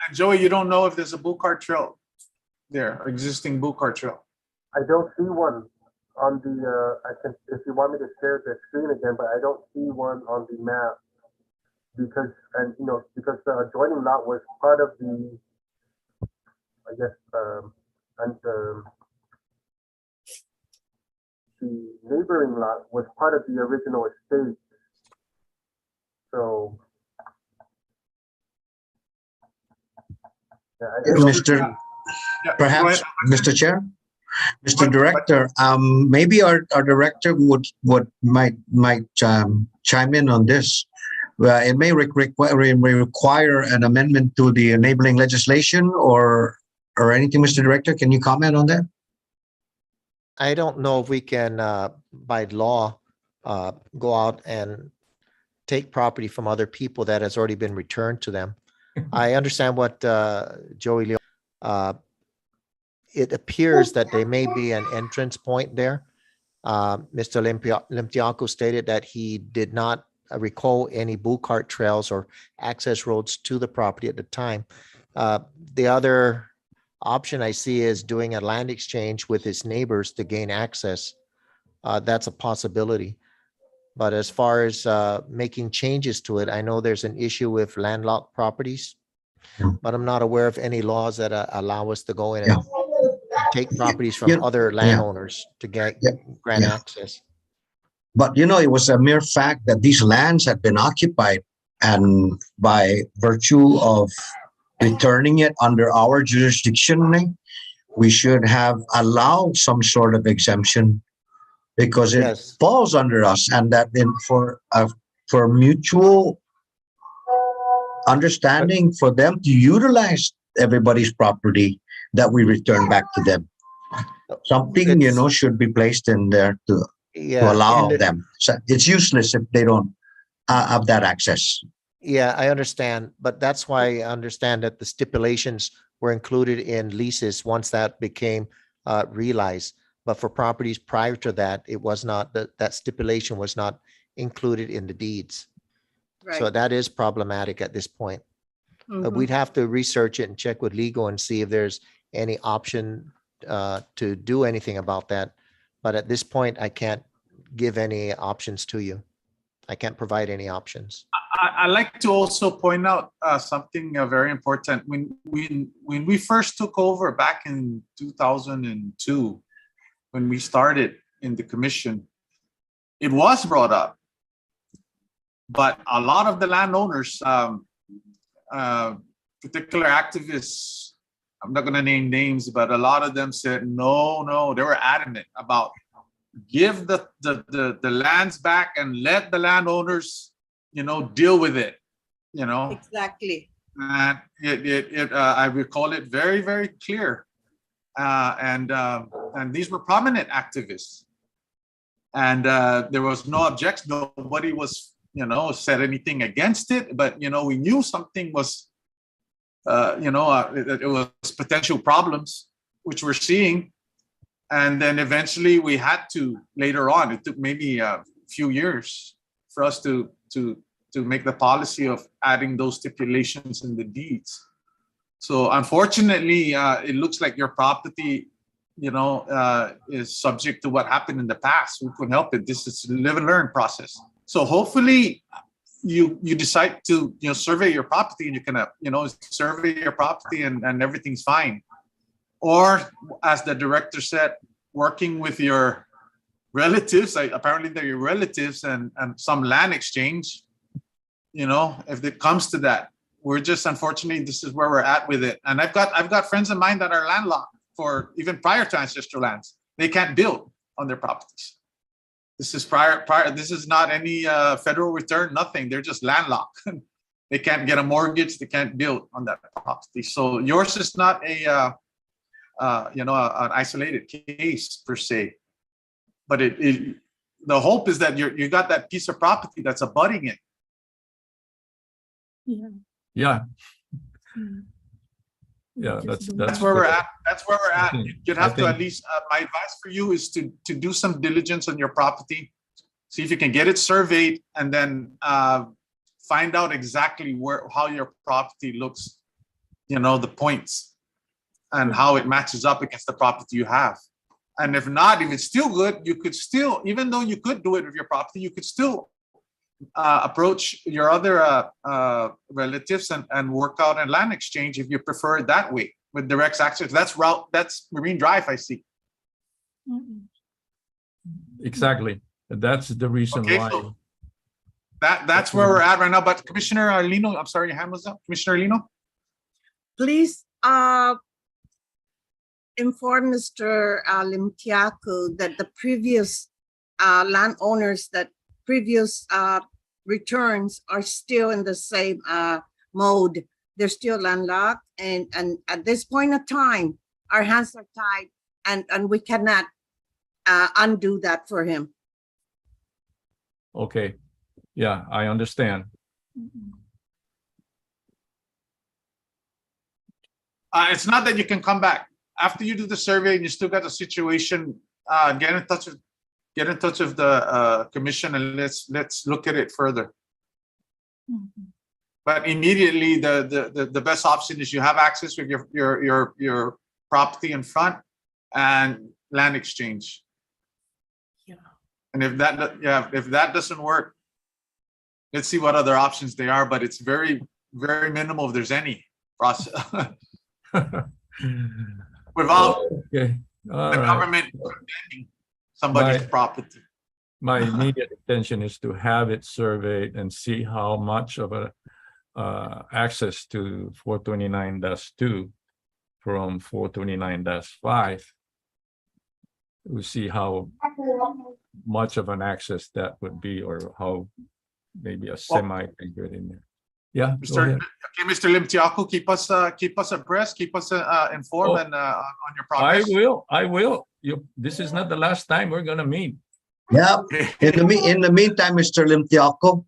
And Joey, you don't know if there's a bull cart trail there, existing bull cart trail. I don't see one on the, I can, if you want me to share the screen again, but I don't see one on the map. Because the adjoining lot was part of the, I guess, and the neighboring lot was part of the original estate. So. Yeah, I don't Mr. see- Yeah, Perhaps, go ahead. Mr. Chair, Mr. But- Director, maybe our director might chime in on this. It may require an amendment to the enabling legislation or anything, Mr. Director. Can you comment on that? I don't know if we can, by law, go out and take property from other people that has already been returned to them. I understand what Joey Leo. It appears that there may be an entrance point there. Mr. Limpiaco stated that he did not recall any bull cart trails or access roads to the property at the time. The other option I see is doing a land exchange with his neighbors to gain access. That's a possibility. But as far as making changes to it, I know there's an issue with landlocked properties, but I'm not aware of any laws that allow us to go in and take properties from other landowners to grant access. But it was a mere fact that these lands had been occupied, and by virtue of returning it under our jurisdiction, we should have allowed some sort of exemption because it Yes. falls under us, and that for mutual understanding for them to utilize everybody's property that we return back to them. Something, It's- should be placed in there to Yeah. allow and them. So it's useless if they don't have that access. Yeah, I understand, but that's why I understand that the stipulations were included in leases once that became realized. But for properties prior to that, it was not, that stipulation was not included in the deeds. So Right. that is problematic at this point. Mhm. We'd have to research it and check with legal and see if there's any option to do anything about that. But at this point, I can't give any options to you. I can't provide any options. I like to also point out something very important. When we first took over back in 2002, when we started in the commission, it was brought up, but a lot of the landowners, particular activists, I'm not going to name names, but a lot of them said no. They were adamant about give the lands back and let the landowners, deal with it, Exactly. and I recall it very, very clear. And these were prominent activists, and there was no objection. Nobody was, said anything against it, but we knew something was, it was potential problems which we're seeing. And then eventually we had to, later on, it took maybe a few years for us to make the policy of adding those stipulations in the deeds. So unfortunately, it looks like your property, is subject to what happened in the past. We couldn't help it. This is a live and learn process. So hopefully you decide to, survey your property, and you can, survey your property and everything's fine. Or, as the director said, working with your relatives, apparently they're your relatives, and some land exchange, if it comes to that. We're just, unfortunately, this is where we're at with it. And I've got friends of mine that are landlocked for even prior to ancestral lands. They can't build on their properties. This is prior. This is not any federal return, nothing. They're just landlocked. They can't get a mortgage. They can't build on that property. So yours is not a, an isolated case per se. But the hope is that you got that piece of property that's abutting it. Yeah. Mm. Yeah, Just that's That's where we're good. at. That's where we're at. think- You'd I have to at think- least, my advice for you is to do some diligence on your property. See if you can get it surveyed and then find out exactly how your property looks, the points and how it matches up against the property you have. And if not, if it's still good, you could still, even though you could do it with your property, you could still approach your other relatives and work out a land exchange if you prefer it that way with direct access. That's Marine Drive, I see. Mm-mm. Exactly. That's the reason Okay, why. so that's where we're at right now. But Commissioner Lino, I'm sorry, your hand was up. Commissioner Lino? Please inform Mr. Limtiaco that the previous landowners, that previous returns are still in the same mode. They're still landlocked, and at this point of time, our hands are tied, and we cannot undo that for him. Okay. Yeah, I understand. Mm-mm. It's not that you can come back after you do the survey and you still got the situation. Get in touch with the commission and let's look at it further. Mm-mm. But immediately, the best option is you have access with your property in front and land exchange. Yeah. And if that doesn't work, let's see what other options there are. But it's very, very minimal if there's any process without Okay. All the right. government condemning somebody's Right. property. My immediate intention is to have it surveyed and see how much of a access to 429-2 from 429-5. We see how much of an access that would be, or how maybe a semi can get in there. Yeah, go ahead. Mr. Limtiaco, keep us abreast, keep us informed Oh, and on your progress. I will. This is not the last time we're gonna meet. Yeah. In the meantime, Mr. Limtiaco,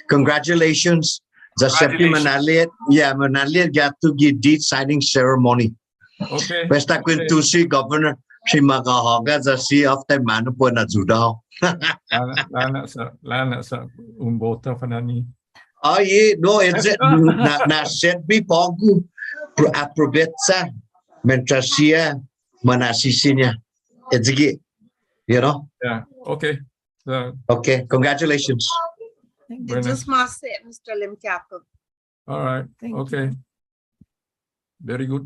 congratulations. Giuseppe Congratulations. Manaliat got to get deed signing ceremony. Okay. Basta okay. Quintusi Governor, si Magahoga, the sea of the Manapo na Judao. Lana sa umbota pa na ni. Oh, yeah, no, it's na set me pogu aprobetsa mentrasia manasisinya. It's Yeah. Okay. So, Okay, congratulations. Thank They you. Bueno. just must say, Mr. Limtiaco. all right. Thank Okay. Very good.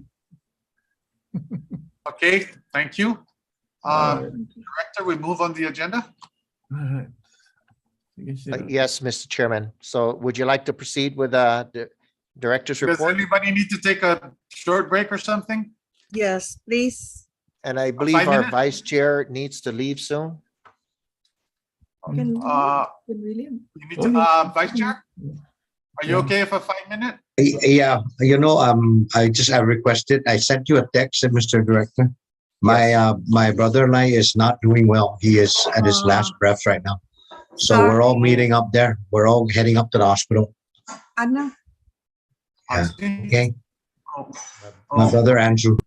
Okay, thank you. All right. Director, we move on the agenda. All right. Sige, sir. Yes, Mr. Chairman. So would you like to proceed with the director's Does report? anybody need to take a short break or something? Yes, please. And I believe 5 our minutes? vice chair needs to leave soon. Can Uh, William? you need to, Vice Chair? Are you Yeah. okay for 5 minutes? Yeah, I requested, I sent you a text, Mr. Director. My brother and I is not doing well. He is at his last breath right now. So we're all Sorry. meeting up there. We're all heading up to the hospital. Ano? Yeah. Okay, Oh, my brother Andrew.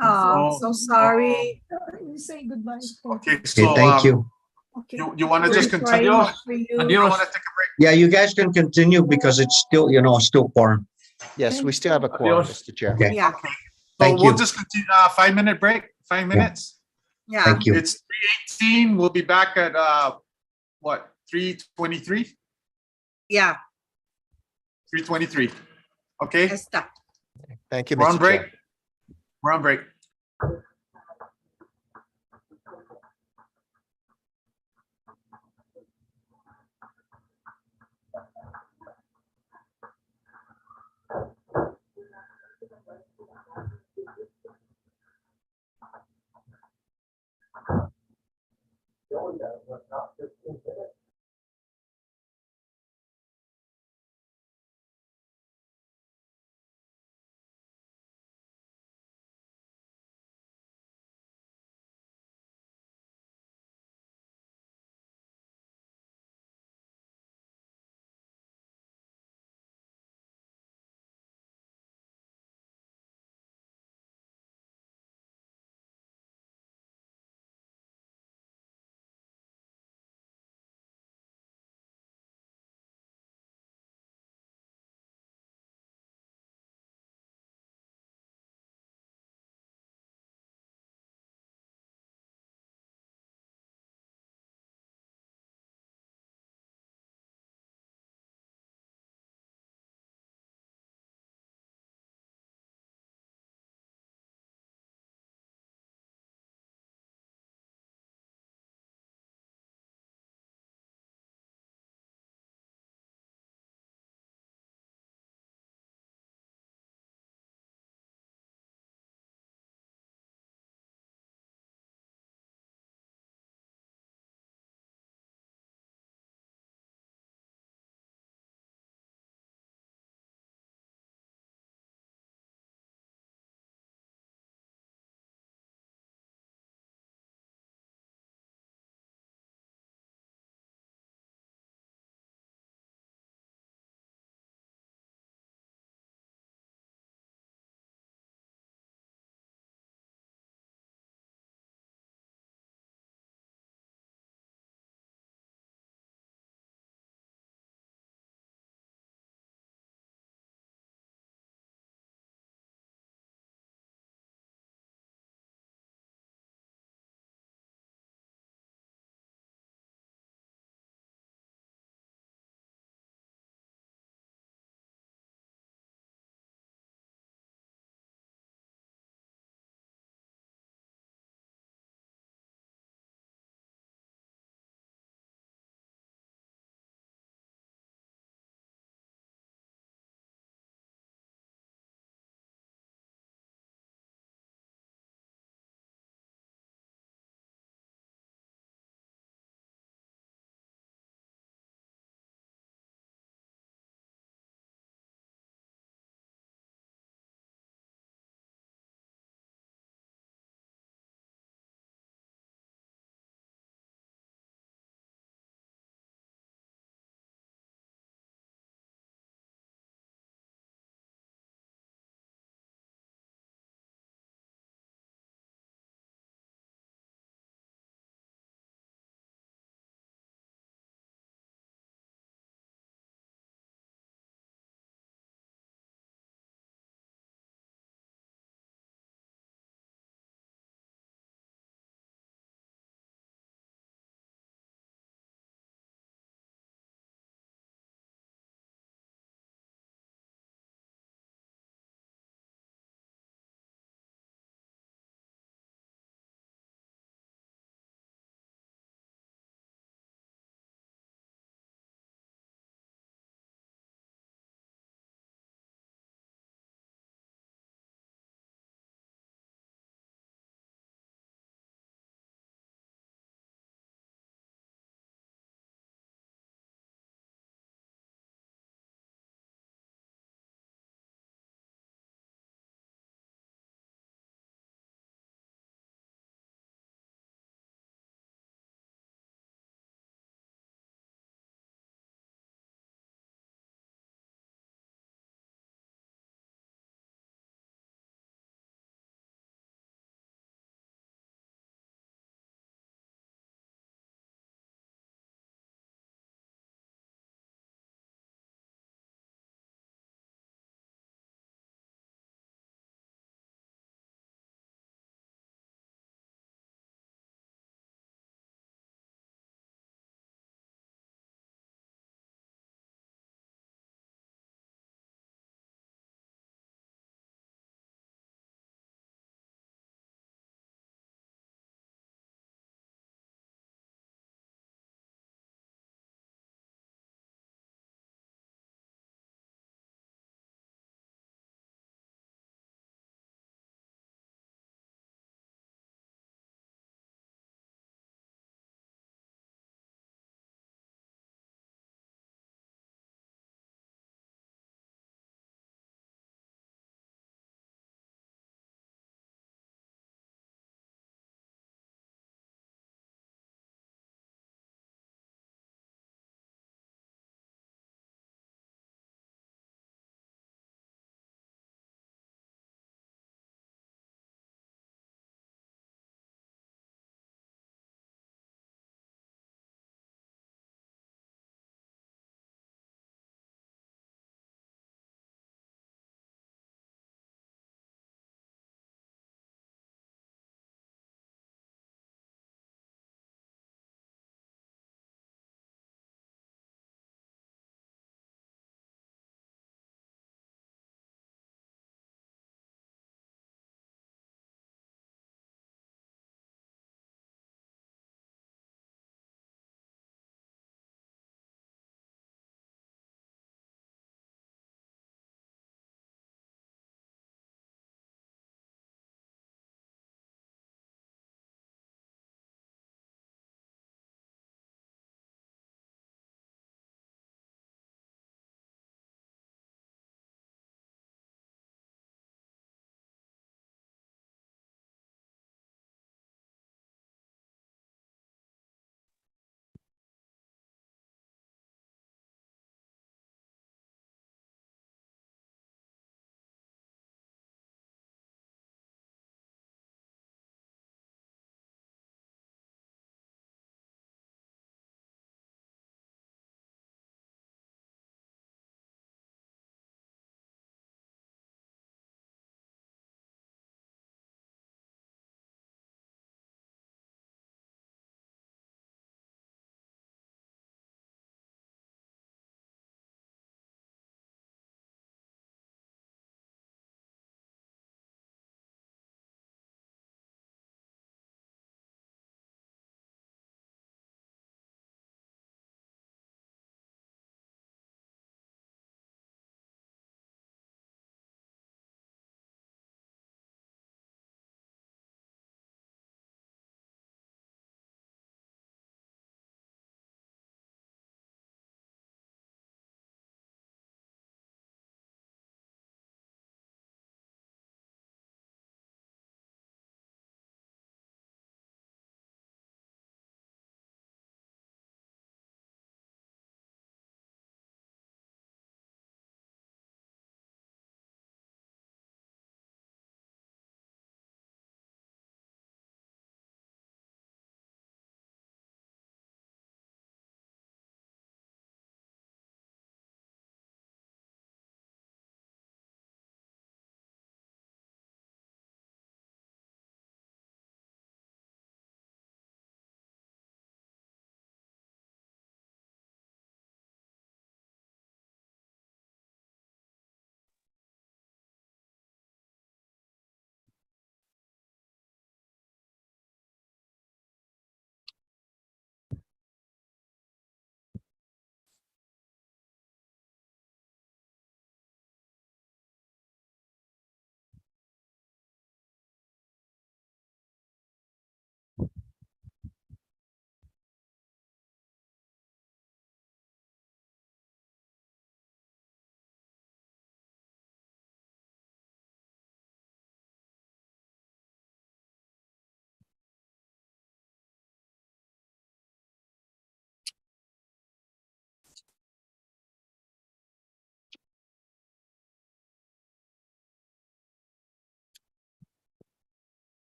Oh, so sorry. You say goodbye. Okay, Okay, so thank you. Okay. you want to just We're continue? praying You for you. Adios. want to take a break? Yeah, you guys can continue because it's still, still quorum. Yes, we Thank still have a quorum, Adios. Mr. Chair. Okay, Yeah, So Thank we'll you. just continue, 5-minute break, 5 minutes. yeah. Thank you. It's 3:18. We'll be back at, 3:23? Yeah, 3:23. Okay, está. Thank you, we're on Mr. break. Chair. We're on break. The only that was not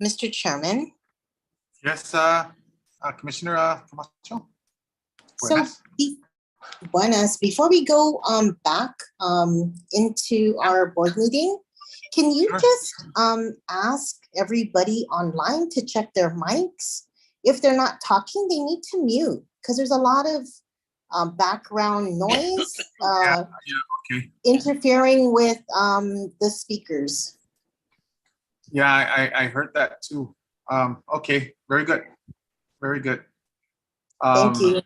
Mr. Chairman. Yes, Commissioner Camacho. So, Buenas. buenas, before we go back into our board meeting, can you Sure. just ask everybody online to check their mics? If they're not talking, they need to mute because there's a lot of background noise Okay. interfering with the speakers. Yeah, I heard that too. Okay, very good. Very good. Thank you.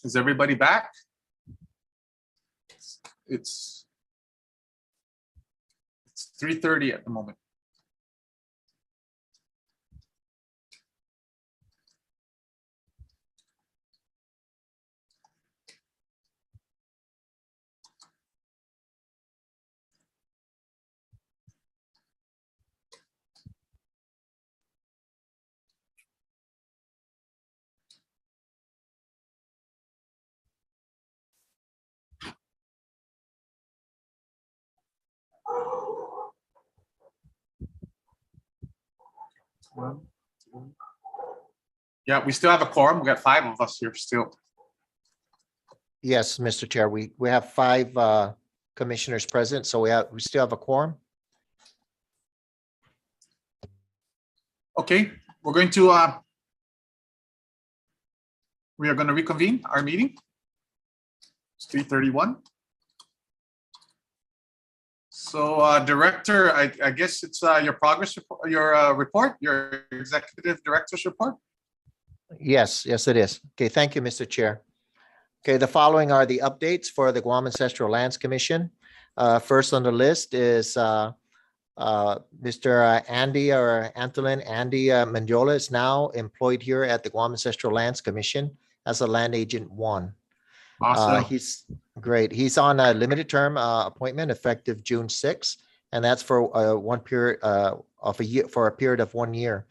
Is everybody back? It's 3:30 at the moment. Yeah, we still have a quorum. We got 5 of us here still. Yes, Mr. Chair, we have 5 commissioners present, so we still have a quorum. Okay, we are going to reconvene our meeting. It's 3:31. So, Director, I guess it's your progress report, your executive director's report. Yes, it is. Okay, thank you, Mr. Chair. Okay, the following are the updates for the Guam Ancestral Lands Commission. First on the list is Mr. Andy or Antolin Andy Mendiola is now employed here at the Guam Ancestral Lands Commission as a Land Agent 1. Awesome. He's great. He's on a limited term appointment effective June 6th, and that's for one period of a year, for a period of 1 year.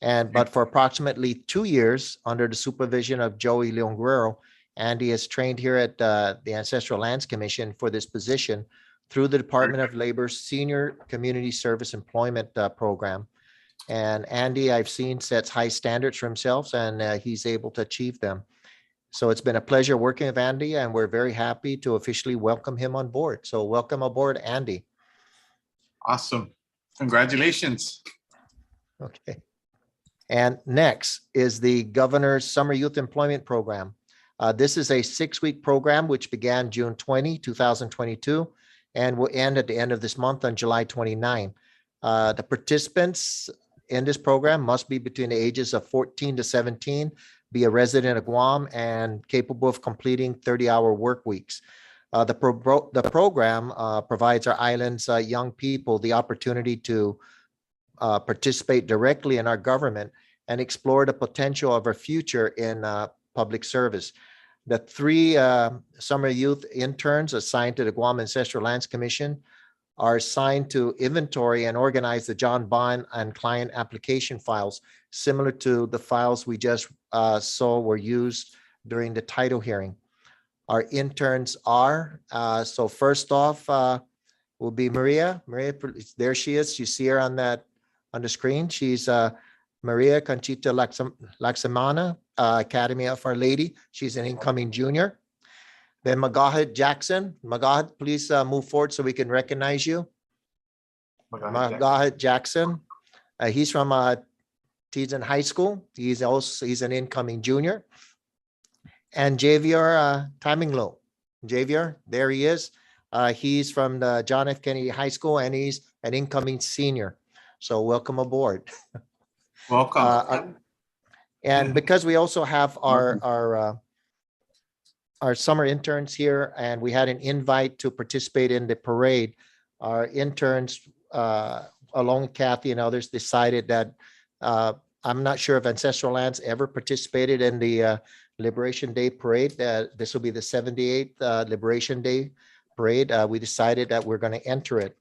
But for approximately 2 years under the supervision of Joey Leon Guerrero, Andy is trained here at the Ancestral Lands Commission for this position through the Department of Labor's Senior Community Service Employment Program. And Andy, I've seen, sets high standards for himself, and he's able to achieve them. So it's been a pleasure working with Andy, and we're very happy to officially welcome him on board. So welcome aboard, Andy. Awesome. Congratulations. Okay. And next is the Governor's Summer Youth Employment Program. This is a 6-week program which began June 20, 2022, and will end at the end of this month on July 29. The participants in this program must be between the ages of 14 to 17, be a resident of Guam, and capable of completing 30-hour work weeks. The program provides our island's young people the opportunity to participate directly in our government and explore the potential of our future in public service. The 3 summer youth interns assigned to the Guam Ancestral Lands Commission are assigned to inventory and organize the John Bond and client application files, similar to the files we just saw were used during the title hearing. Our interns are, so first off will be Maria. Maria, there she is. You see her on the screen. She's Maria Conchita Laksamana, Academy of Our Lady. She's an incoming junior. Then Magahid Jackson. Magahid, please move forward so we can recognize you. Magahid Jackson. He's from Teason High School. He's an incoming junior. And Javier Taminglo. Javier, there he is. He's from the John F. Kennedy High School, and he's an incoming senior. So welcome aboard. Welcome. And because we also have our summer interns here, and we had an invite to participate in the parade, our interns, along with Kathy and others, decided that I'm not sure if Ancestral Lands ever participated in the Liberation Day parade. This will be the 78th Liberation Day parade. We decided that we're going to enter it.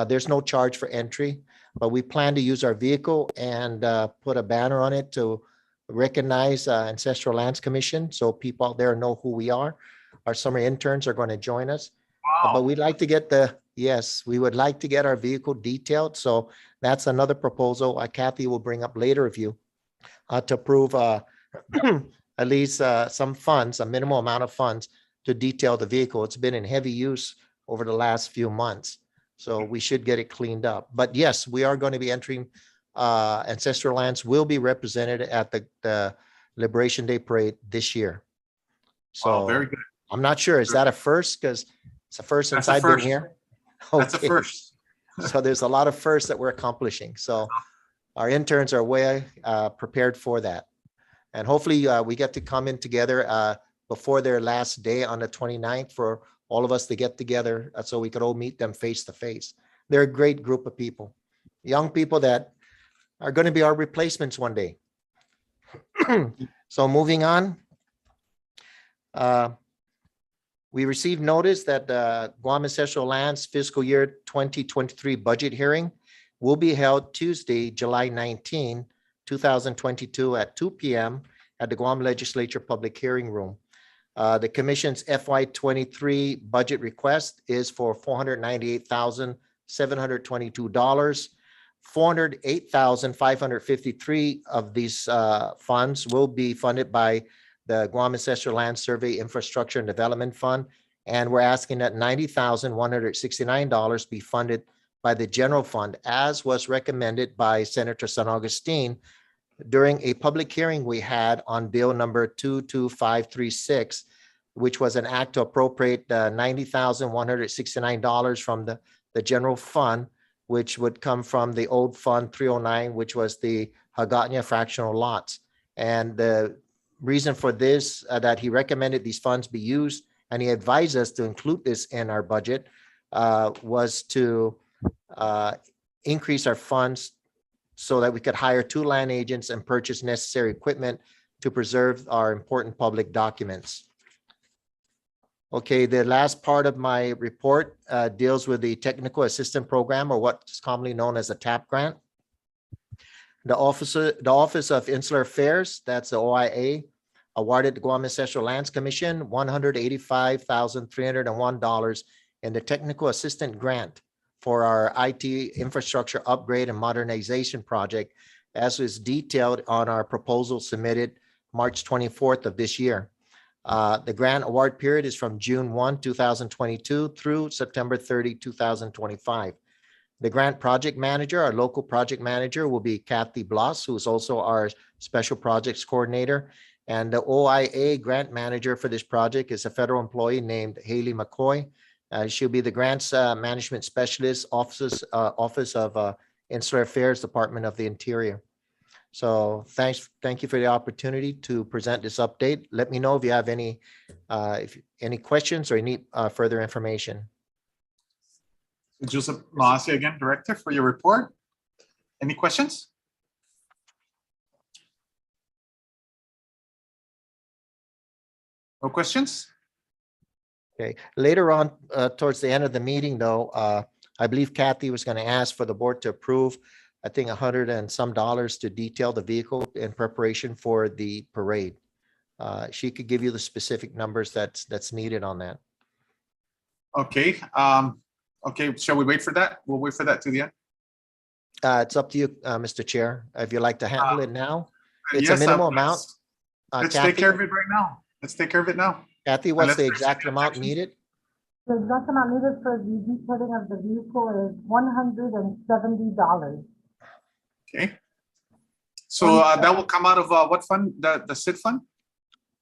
There's no charge for entry, but we plan to use our vehicle and put a banner on it to recognize Ancestral Lands Commission, so people out there know who we are. Our summer interns are going to join us. But Wow. we'd like to get we would like to get our vehicle detailed. So that's another proposal Kathy will bring up later of you to approve at least some funds, a minimal amount of funds to detail the vehicle. It's been in heavy use over the last few months. So we should get it cleaned up. But yes, we are going to be entering, Ancestral Lands will be represented at the Liberation Day Parade this year. Wow, So very good. I'm not sure, is that a first? Because it's a first since That's a I've been first. here. That's a Okay. first. So there's a lot of firsts that we're accomplishing. So our interns are way prepared for that. And hopefully we get to come in together before their last day on the 29th for all of us to get together so we could all meet them face to face. They're a great group of people, young people that are going to be our replacements one day. So moving on. We received notice that the Guam Ancestral Lands Fiscal Year 2023 budget hearing will be held Tuesday, July 19, 2022 at 2 p.m. at the Guam Legislature Public Hearing Room. The Commission's FY23 budget request is for $498,722. $408,553 of these funds will be funded by the Guam Ancestral Land Survey Infrastructure and Development Fund. And we're asking that $90,169 be funded by the general fund, as was recommended by Senator San Augustine during a public hearing we had on bill number 22536, which was an act to appropriate $90,169 from the general fund, which would come from the old Fund 309, which was the Hagatnya fractional lots. And the reason for this, that he recommended these funds be used, and he advised us to include this in our budget, was to increase our funds so that we could hire 2 land agents and purchase necessary equipment to preserve our important public documents. Okay, the last part of my report deals with the Technical Assistance Program, or what's commonly known as a TAP grant. The Office of Insular Affairs, that's the OIA, awarded the Guam Ancestral Lands Commission $185,301 in the Technical Assistance Grant for our IT infrastructure upgrade and modernization project, as is detailed on our proposal submitted March 24th of this year. The grant award period is from June 1, 2022 through September 30, 2025. The grant project manager, our local project manager, will be Kathy Bloss, who is also our special projects coordinator. And the OIA grant manager for this project is a federal employee named Haley McCoy. She'll be the grants management specialist, Office of Insular Affairs, Department of the Interior. So thank you for the opportunity to present this update. Let me know if you have any questions or need further information. Joseph Mahasia again, Director, for your report. Any questions? No questions? Okay, later on, towards the end of the meeting though, I believe Kathy was going to ask for the board to approve, I think $100 and some to detail the vehicle in preparation for the parade. She could give you the specific numbers that's needed on that. Okay. Okay, shall we wait for that? We'll wait for that to the end. It's up to you, Mr. Chair, if you'd like to handle it now. It's a Yes, minimal amount. Let's Kathy? take care of it right now. Let's take care of it now. Kathy, what's Unless the there's exact any amount objections. needed? The exact amount needed for the detailing of the vehicle is $170. Okay. So that will come out of what fund? The SID fund?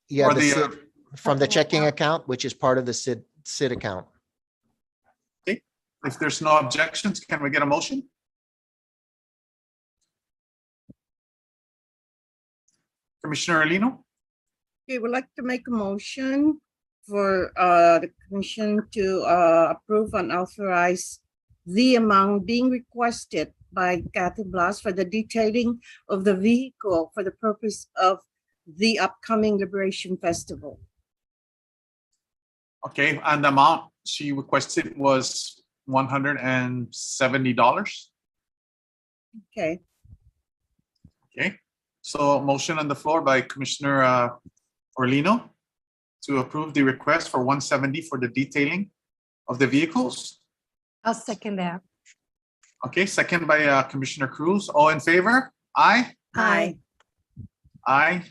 Yeah, Or the the, SID, from the checking account, which is part of the SID account. If there's no objections, can we get a motion? Commissioner Alino? Okay, we'd like to make a motion for the commission to approve and authorize the amount being requested by Kathy Blas for the detailing of the vehicle for the purpose of the upcoming Liberation Festival. Okay, and the amount she requested was $170. Okay, Okay, so a motion on the floor by Commissioner Orlino to approve the request for 170 for the detailing of the vehicles. I'll second that. Okay, second by Commissioner Cruz. All in favor? Aye. aye. Aye.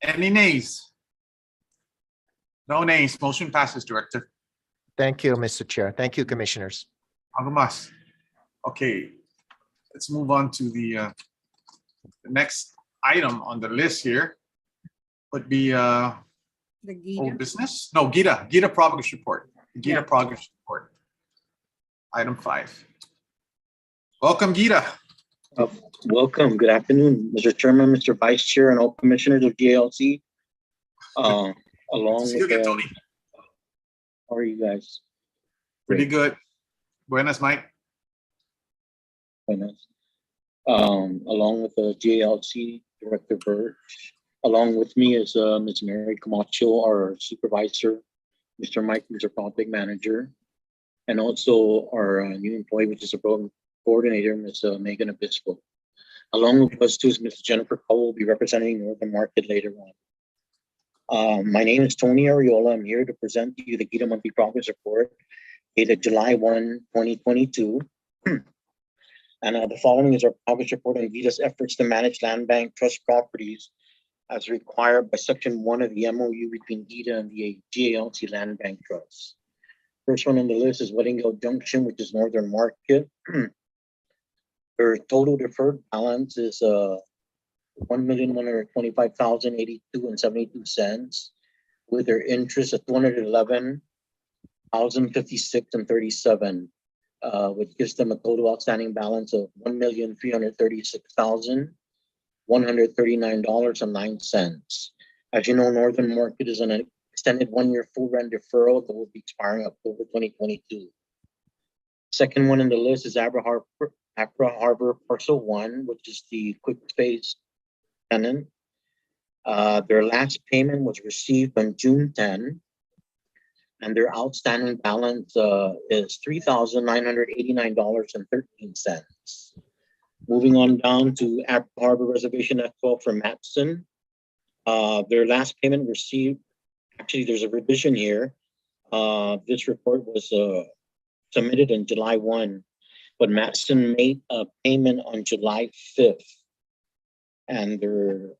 Any nays? No nays. Motion passes, Director. Thank you, Mr. Chair. Thank you, commissioners. Agamas. Okay, let's move on to the next item on the list here. Would be The old Gita. business? No, Gita progress report. Gita Yeah. progress report. Item 5. Welcome, Gita. Welcome. Good afternoon, Mr. Chairman, Mr. Vice Chair, and all commissioners of GALC. Along See you with, again, Tony. how are you guys? Pretty good. Buenas, Mike. Buenas. Along with the GALC Director Birch. Along with me is Ms. Mary Camacho, our supervisor, Mr. Mike, who's our project manager, and also our new employee, which is a program coordinator, Ms. Megan Obispo. Along with us too is Ms. Jennifer Cole, will be representing Northern Market later on. My name is Tony Ariola. I'm here to present to you the Gita Monthly Progress Report dated July 1, 2022. And the following is our progress report on Gita's efforts to manage land bank trust properties as required by Section 1 of the MOU between Gita and the GALC Land Bank Trust. First one on the list is Weddingale Junction, which is Northern Market. Their total deferred balance is $1,125,082.72, with their interest at $211,056.37, which gives them a total outstanding balance of $1,336,139.09. As you know, Northern Market is an extended 1-year full rent deferral that will be expiring October 2022. Second one on the list is Abra Harbor Parcel 1, which is the quick space tenant. Their last payment was received on June 10, and their outstanding balance is $3,989.13. Moving on down to Abra Harbor Reservation F12 for Matson. Their last payment received, actually there's a revision here. This report was submitted on July 1. But Matson made a payment on July 5th, and their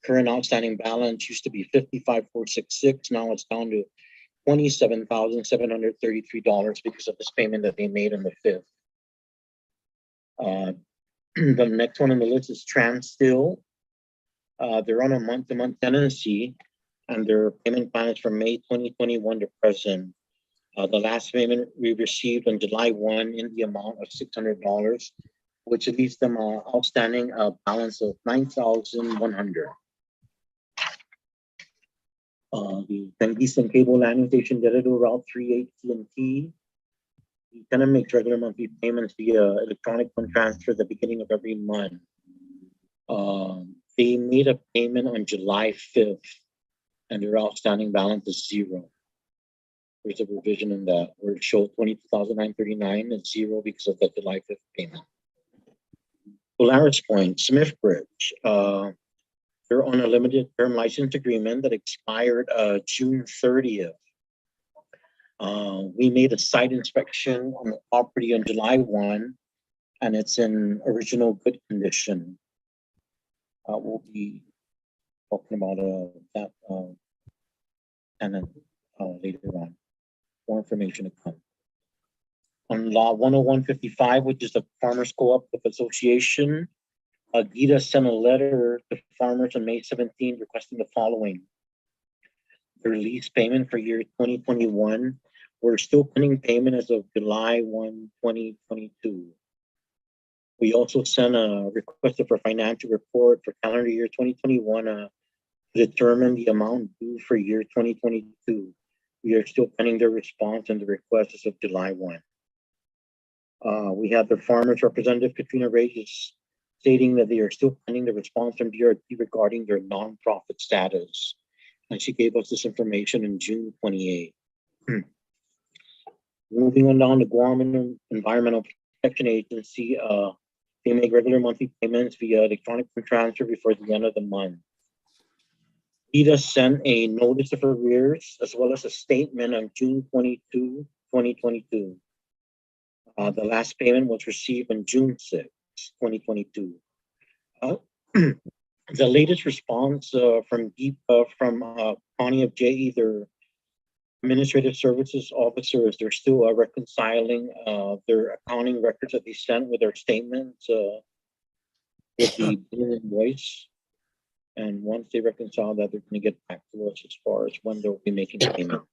current outstanding balance used to be $55,466. Now it's down to $27,733 because of this payment that they made on the 5th. The next one on the list is Transsteel. They're on a month-to-month tenancy, and their payment plan is from May 2021 to present. The last payment we received on July 1 in the amount of $600, which leaves them outstanding balance of $9,100. The Tanguistan Cable Landing Station Digital Route 3 AT&T. The tenant makes regular monthly payments via electronic fund transfer at the beginning of every month. They made a payment on July 5th, and their outstanding balance is $0. There's a revision in that where it showed $22,939 and $0 because of the July 5th payment. Polaris Point, Smith Bridge. They're on a limited term license agreement that expired June 30th. We made a site inspection on the property on July 1, and it's in original good condition. We'll be talking about that tenant later on. More information to come. On Law 10155, which is the Farmers Cooperative Association, Gita sent a letter to farmers on May 17 requesting the following. Their lease payment for year 2021. We're still pending payment as of July 1, 2022. We also sent a request for financial report for calendar year 2021 to determine the amount due for year 2022. We are still pending their response and the request as of July 1. We have the farmers representative, Katrina Reyes, stating that they are still pending the response from DRT regarding their nonprofit status. And she gave us this information in June 28. Moving on down to Guam Environmental Protection Agency, they make regular monthly payments via electronic fund transfer before the end of the month. EDA sent a notice of arrears as well as a statement on June 22, 2022. The last payment was received on June 6, 2022. The latest response from Connie of JE, their administrative services officers, they're still reconciling their accounting records that they sent with their statements with the bill invoice. And once they reconcile that, they're going to get back to us as far as when they'll be making payments.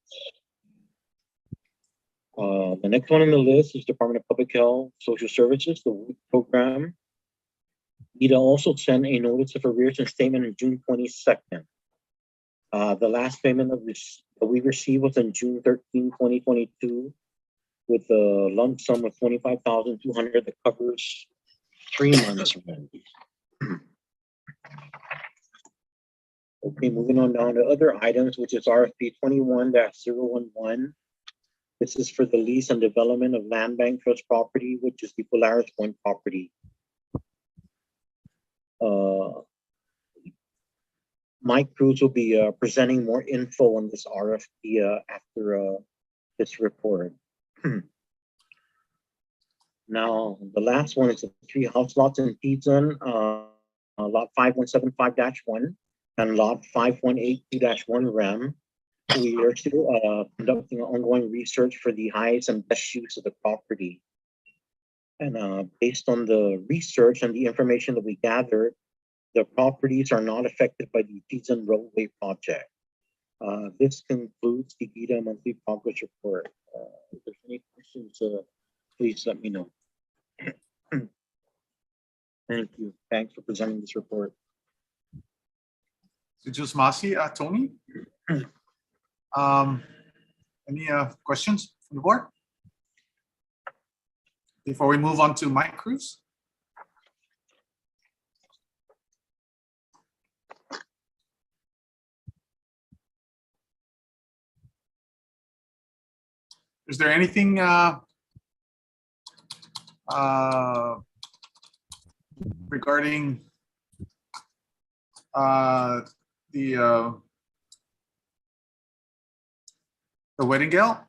The next one on the list is Department of Public Health, Social Services, the WIC program. EDA also sent a notice of arrears and statement on June 22nd. The last payment that we received was on June 13, 2022, with a lump sum of $25,200 that covers 3 months rent. Okay, moving on down to other items, which is RFP 21-011. This is for the lease and development of Land Bank Trust property, which is the Polaris Point property. Mike Cruz will be presenting more info on this RFP after this report. Now, the last one is the 3 house lots in Pizan, lot 5175-1 and lot 5182-1 REM. We are still conducting ongoing research for the highest and best use of the property. And based on the research and the information that we gathered, the properties are not affected by the Pizan roadway project. This concludes the EDA monthly progress report. If there's any questions, please let me know. Thank you. Thanks for presenting this report. So just Masi, Tony. Any questions from the board before we move on to Mike Cruz? Is there anything regarding the wedding gale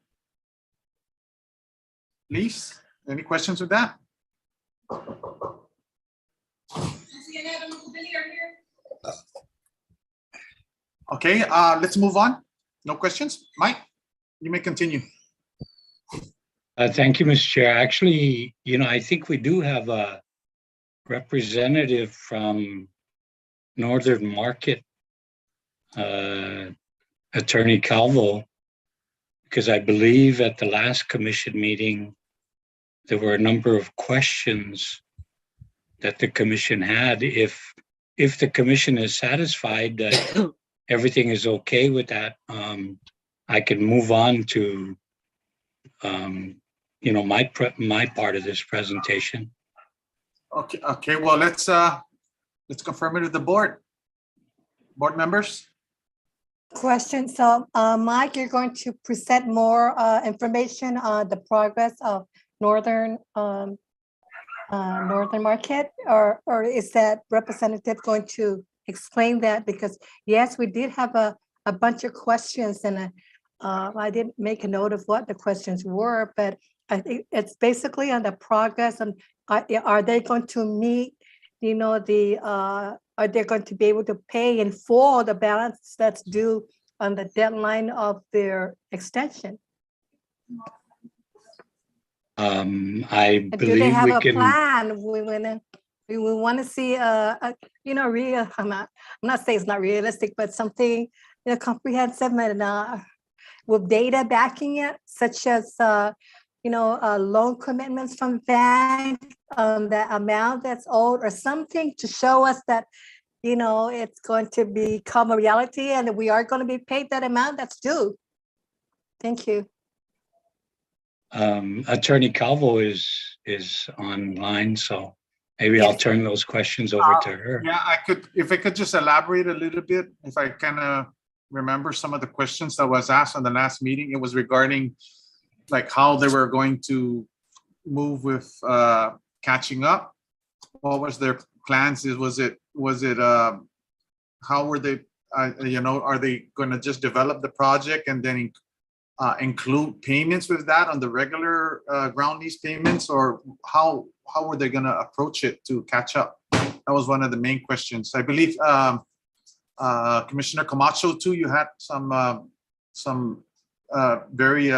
lease? Any questions with that? Okay, let's move on. No questions? Mike, you may continue. Thank you, Mr. Chair. Actually, I think we do have a representative from Northern Market, Attorney Calvo, because I believe at the last commission meeting, there were a number of questions that the commission had. If the commission is satisfied that everything is okay with that, I can move on to my part of this presentation. Okay. Well, let's confirm it with the board members. Question. So, Mike, you're going to present more information on the progress of Northern Market, or is that representative going to explain that? Because yes, we did have a bunch of questions, and I didn't make a note of what the questions were, but I think it's basically on the progress. And are they going to meet, are they going to be able to pay in full the balance that's due on the deadline of their extension? I And do they believe have we a can. plan? We want to see real. I'm not saying it's not realistic, but something comprehensive and with data backing it, such as loan commitments from bank, the amount that's owed, or something to show us that it's going to become a reality and we are going to be paid that amount that's due. Thank you. Attorney Calvo is online, so maybe I'll turn those questions over to her. Yeah, if I could just elaborate a little bit, if I kind of remember some of the questions that was asked on the last meeting. It was regarding like how they were going to move with catching up? What was their plans? How were they, are they going to just develop the project and then include payments with that on the regular ground lease payments, or how were they going to approach it to catch up? That was one of the main questions. I believe Commissioner Camacho too, you had some very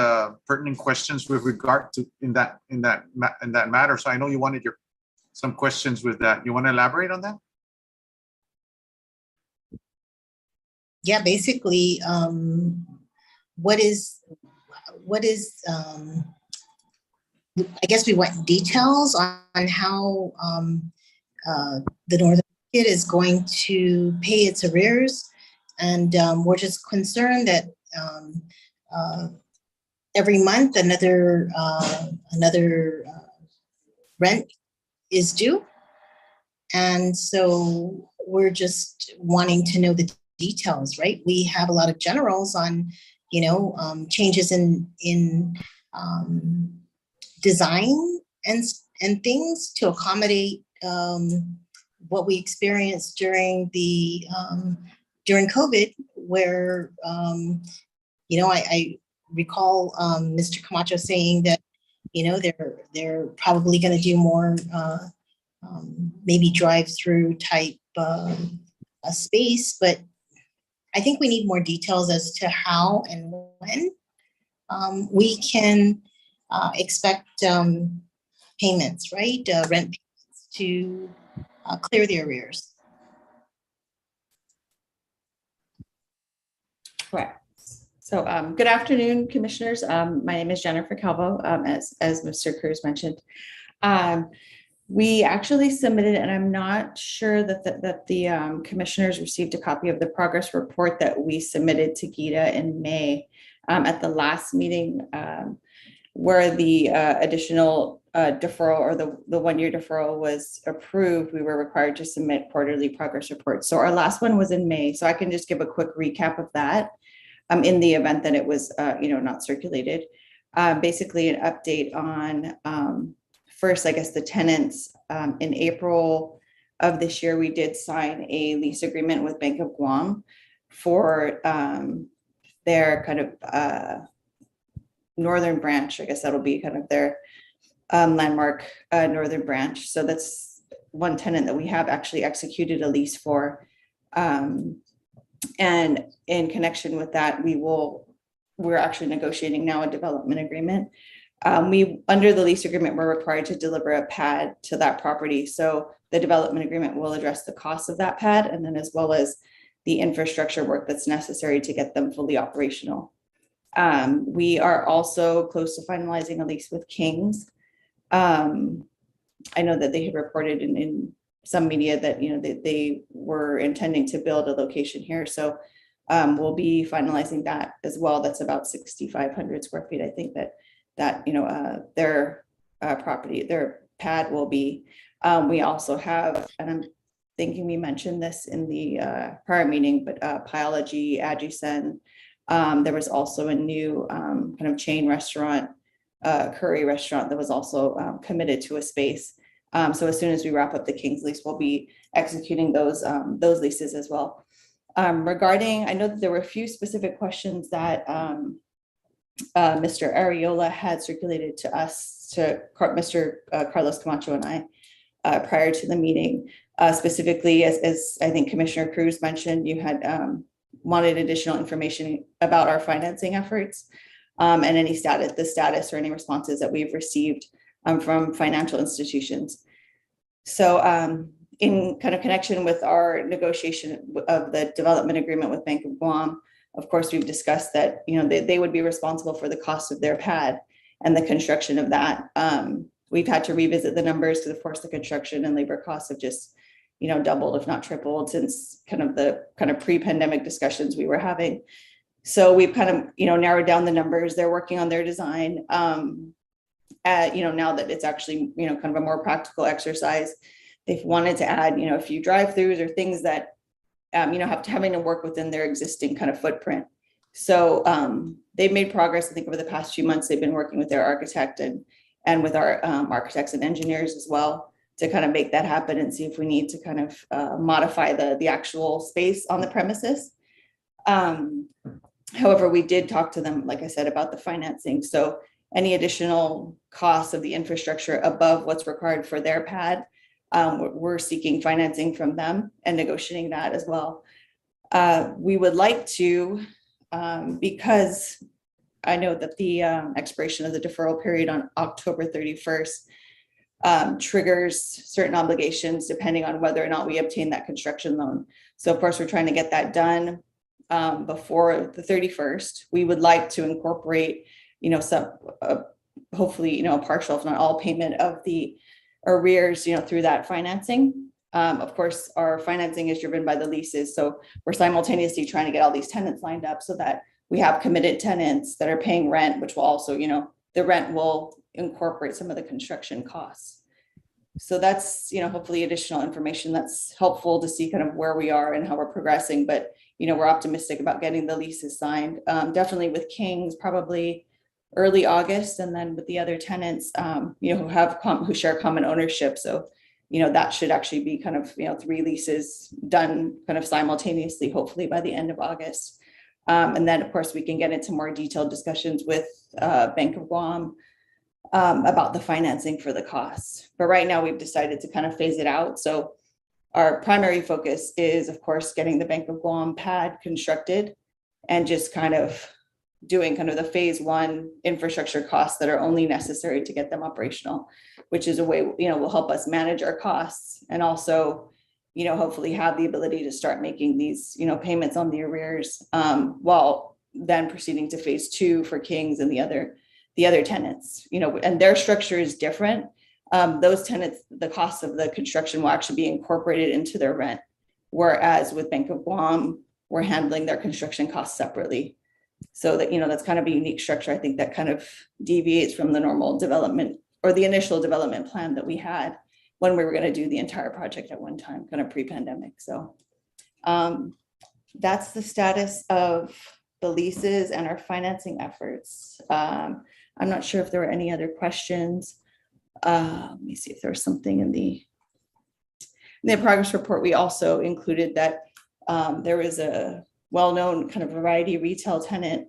pertinent questions with regard to in that matter. So I know you wanted some questions with that. You want to elaborate on that? Yeah, basically, what is I guess we want details on how the Northern Market is going to pay its arrears, and we're just concerned that every month another rent is due, and so we're just wanting to know the details, right? We have a lot of generals on, changes in design and things to accommodate what we experienced during COVID, where I recall Mr. Camacho saying that they're probably going to do more maybe drive-through type a space, but I think we need more details as to how and when we can expect payments, right? Rent payments to clear the arrears. Correct. So good afternoon, commissioners. My name is Jennifer Calvo, as Mr. Cruz mentioned. We actually submitted, and I'm not sure that the commissioners received a copy of the progress report that we submitted to GITA in May at the last meeting, where the additional deferral, or the 1-year deferral, was approved. We were required to submit quarterly progress reports. So our last one was in May. So I can just give a quick recap of that in the event that it was not circulated. Basically an update on first, I guess, the tenants. In April of this year, we did sign a lease agreement with Bank of Guam for their kind of northern branch. I guess that'll be kind of their landmark northern branch. So that's one tenant that we have actually executed a lease for. And in connection with that, we're actually negotiating now a development agreement. Under the lease agreement, we're required to deliver a pad to that property. So the development agreement will address the cost of that pad, and then as well as the infrastructure work that's necessary to get them fully operational. We are also close to finalizing a lease with Kings. I know that they had reported in some media that they were intending to build a location here. So we'll be finalizing that as well. That's about 6,500 square feet. I think that their property, their pad will be. We also have, and I'm thinking we mentioned this in the prior meeting, but Pyology, Adjusen. There was also a new kind of chain restaurant, curry restaurant, that was also committed to a space. So as soon as we wrap up the King's lease, we'll be executing those leases as well. Regarding, I know that there were a few specific questions that Mr. Ariola had circulated to us, to Mr. Carlos Camacho and I, prior to the meeting. Specifically, as I think Commissioner Cruz mentioned, you had wanted additional information about our financing efforts and any status or any responses that we've received from financial institutions. So in kind of connection with our negotiation of the development agreement with Bank of Guam, of course, we've discussed that they would be responsible for the cost of their pad and the construction of that. We've had to revisit the numbers because, of course, the construction and labor costs have just doubled, if not tripled, since the pre-pandemic discussions we were having. So we've kind of narrowed down the numbers. They're working on their design. Now that it's actually kind of a more practical exercise, they've wanted to add a few drive-throughs or things that having to work within their existing kind of footprint. So they've made progress. I think over the past few months, they've been working with their architect and with our architects and engineers as well to kind of make that happen and see if we need to kind of modify the actual space on the premises. However, we did talk to them, like I said, about the financing. So any additional costs of the infrastructure above what's required for their pad, we're seeking financing from them and negotiating that as well. We would like to, because I know that the expiration of the deferral period on October 31st triggers certain obligations depending on whether or not we obtain that construction loan. So of course, we're trying to get that done before the 31st. We would like to incorporate, some, hopefully, a partial, if not all payment of the arrears, through that financing. Of course, our financing is driven by the leases. So we're simultaneously trying to get all these tenants lined up so that we have committed tenants that are paying rent, which will also, the rent will incorporate some of the construction costs. So that's, hopefully additional information that's helpful to see kind of where we are and how we're progressing. But, we're optimistic about getting the leases signed. Definitely with King's, probably early August, and then with the other tenants, who share common ownership. So, that should actually be kind of, 3 leases done kind of simultaneously, hopefully by the end of August. And then, of course, we can get into more detailed discussions with Bank of Guam about the financing for the costs. But right now we've decided to kind of phase it out. So our primary focus is, of course, getting the Bank of Guam pad constructed and just kind of doing kind of the phase 1 infrastructure costs that are only necessary to get them operational, which is a way, will help us manage our costs and also, hopefully have the ability to start making these, payments on the arrears while then proceeding to phase 2 for Kings and the other tenants, and their structure is different. Those tenants, the cost of the construction will actually be incorporated into their rent. Whereas with Bank of Guam, we're handling their construction costs separately. So that, that's kind of a unique structure. I think that kind of deviates from the normal development or the initial development plan that we had when we were going to do the entire project at one time, kind of pre-pandemic. So that's the status of the leases and our financing efforts. I'm not sure if there were any other questions. Let me see if there was something in the progress report. We also included that there was a well-known kind of variety retail tenant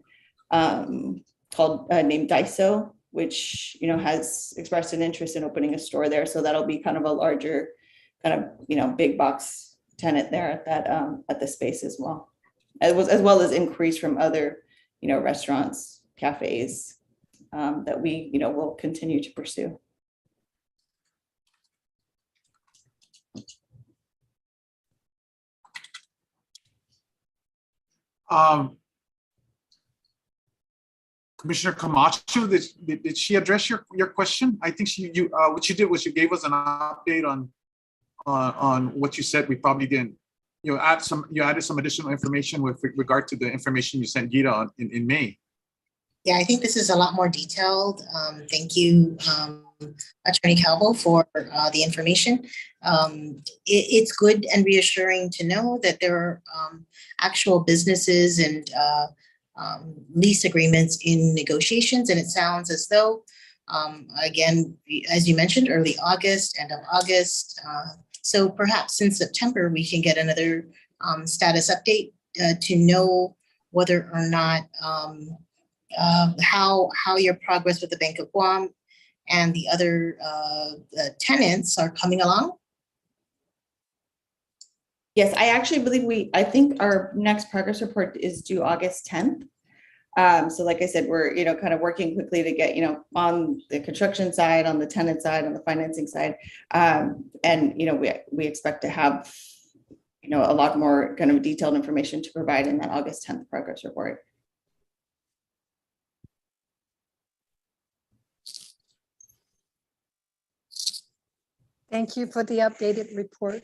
called named Daiso, which has expressed an interest in opening a store there. So that'll be kind of a larger kind of big box tenant there at that at the space as well, as well as inquiries from other restaurants, cafes that we will continue to pursue. Commissioner Camacho, did she address your question? I think what you did was you gave us an update on what you said. We probably didn't. You added some additional information with regard to the information you sent Gita in May. Yeah, I think this is a lot more detailed. Thank you, Attorney Calvo, for the information. It's good and reassuring to know that there are actual businesses and lease agreements in negotiations, and it sounds as though, again, as you mentioned, early August, end of August. So perhaps in September, we can get another status update to know whether or not how your progress with the Bank of Guam and the other tenants are coming along. Yes, I actually believe I think our next progress report is due August 10th. So like I said, we're, kind of working quickly to get, on the construction side, on the tenant side, on the financing side. And, we expect to have, a lot more kind of detailed information to provide in that August 10th progress report. Thank you for the updated report.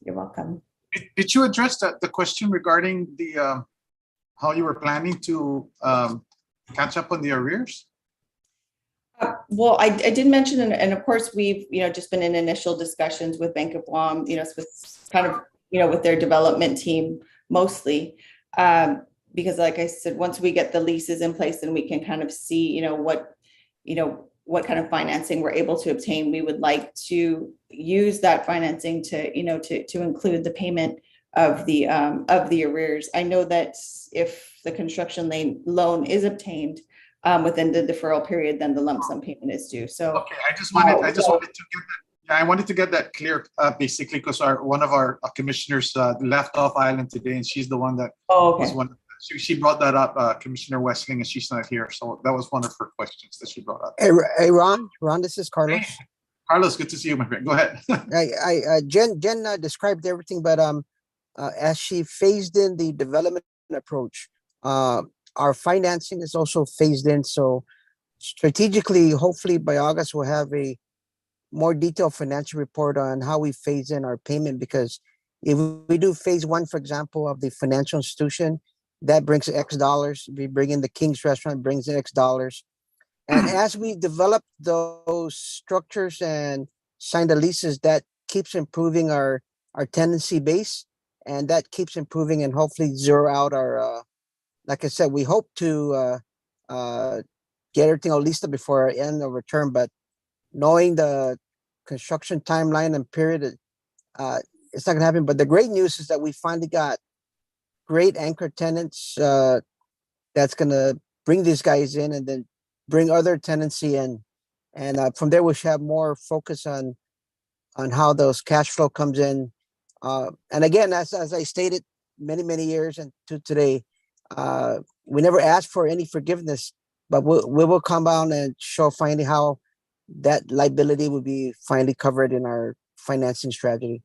You're welcome. Did you address the question regarding the how you were planning to catch up on the arrears? Well, I did mention, and of course, we've just been in initial discussions with Bank of Guam, with kind of with their development team mostly. because like I said, once we get the leases in place, then we can kind of see, what kind of financing we're able to obtain. We would like to use that financing to, to include the payment of the arrears. I know that if the construction loan is obtained within the deferral period, then the lump sum payment is due. So Okay, I just wanted to get that. Yeah, I wanted to get that clear, basically, because one of our commissioners left off island today, and she's the one that was one. She brought that up, Commissioner Westling, and she's not here, so that was one of her questions that she brought up. Hey, Ron, this is Carlos. Hey, Carlos, good to see you, my friend. Go ahead. Jen described everything, but as she phased in the development approach, our financing is also phased in. So strategically, hopefully by August, we'll have a more detailed financial report on how we phase in our payment, because if we do phase one, for example, of the financial institution, that brings X dollars. We bring in the King's Restaurant, brings in X dollars. And as we develop those structures and sign the leases, that keeps improving our tenancy base, and that keeps improving and hopefully zero out our, like I said, we hope to get everything all leased up before our end of our term, but knowing the construction timeline and period, it's not gonna happen. But the great news is that we finally got great anchor tenants that's gonna bring these guys in and then bring other tenancy in. And from there, we should have more focus on how those cash flow comes in. And again, as I stated many years and to today, we never asked for any forgiveness, but we will come out and show finally how that liability will be finally covered in our financing strategy.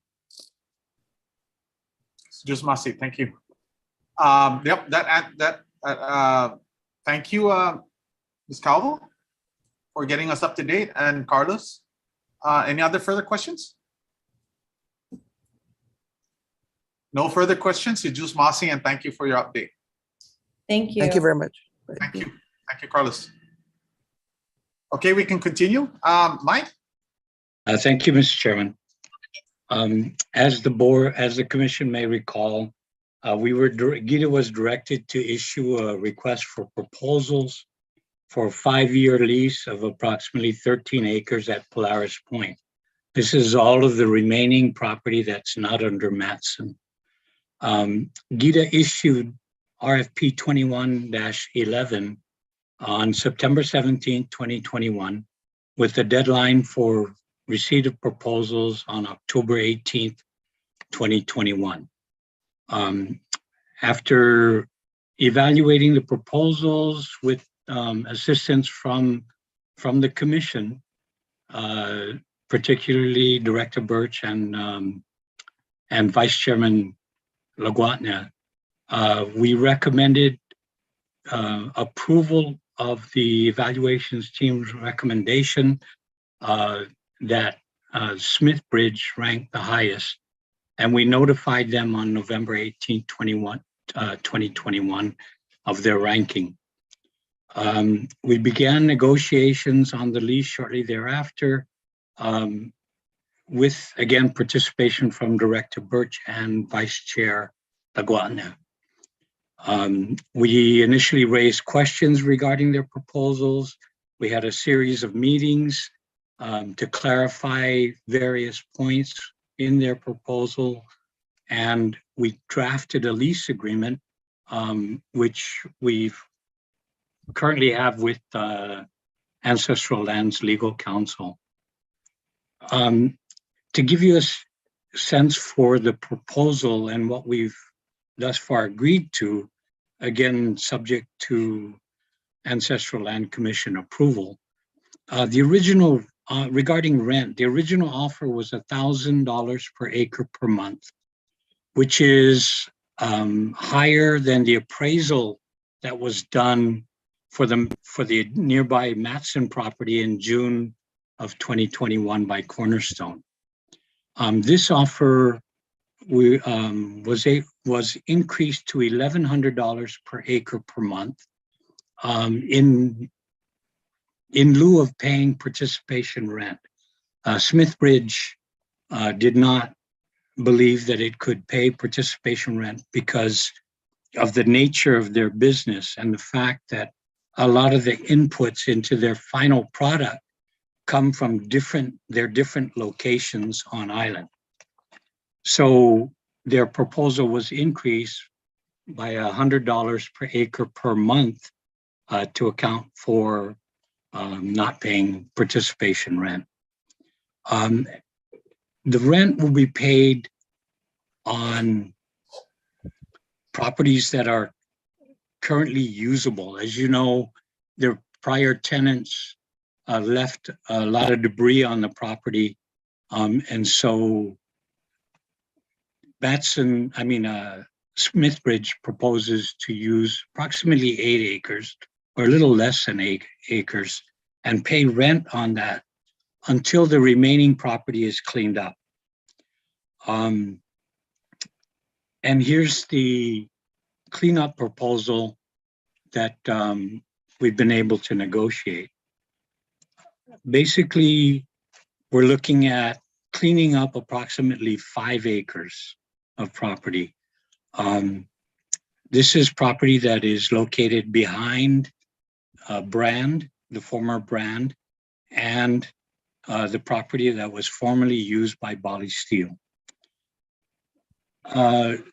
Just Masi, thank you. Yep, thank you, Ms. Calvo, for getting us up to date, and Carlos. Any other further questions? No further questions. Just Masi, and thank you for your update. thank you. Thank you very much. Thank you. Thank you, Carlos. Okay, we can continue. Mike? Thank you, Mr. Chairman. As the commission may recall, GIDA was directed to issue a request for proposals for a 5-year lease of approximately 13 acres at Polaris Point. This is all of the remaining property that's not under Matson. GIDA issued RFP 21-11 on September 17, 2021, with the deadline for receipt of proposals on October 18th, 2021. After evaluating the proposals with assistance from the commission, particularly Director Birch and Vice Chairman Laguatna, we recommended approval of the evaluations team's recommendation that Smith Bridge ranked the highest, and we notified them on November 18, 2021 of their ranking. We began negotiations on the lease shortly thereafter with, again, participation from Director Birch and Vice Chair Laguatna. We initially raised questions regarding their proposals. We had a series of meetings to clarify various points in their proposal, and we drafted a lease agreement, which we currently have with Ancestral Lands Legal Counsel. To give you a sense for the proposal and what we've thus far agreed to, again, subject to Ancestral Land Commission approval, the original, regarding rent, the original offer was $1,000 per acre per month, which is higher than the appraisal that was done for the nearby Matson property in June of 2021 by Cornerstone. This offer was increased to $1,100 per acre per month in lieu of paying participation rent. Smith Bridge did not believe that it could pay participation rent because of the nature of their business and the fact that a lot of the inputs into their final product come from their different locations on island. So their proposal was increased by $100 per acre per month to account for not paying participation rent. The rent will be paid on properties that are currently usable. As you know, their prior tenants left a lot of debris on the property. And so Smithbridge proposes to use approximately 8 acres or a little less than 8 acres and pay rent on that until the remaining property is cleaned up. And here's the cleanup proposal that we've been able to negotiate. Basically, we're looking at cleaning up approximately 5 acres of property. This is property that is located behind Brand, the former Brand, and the property that was formerly used by Bali Steel. The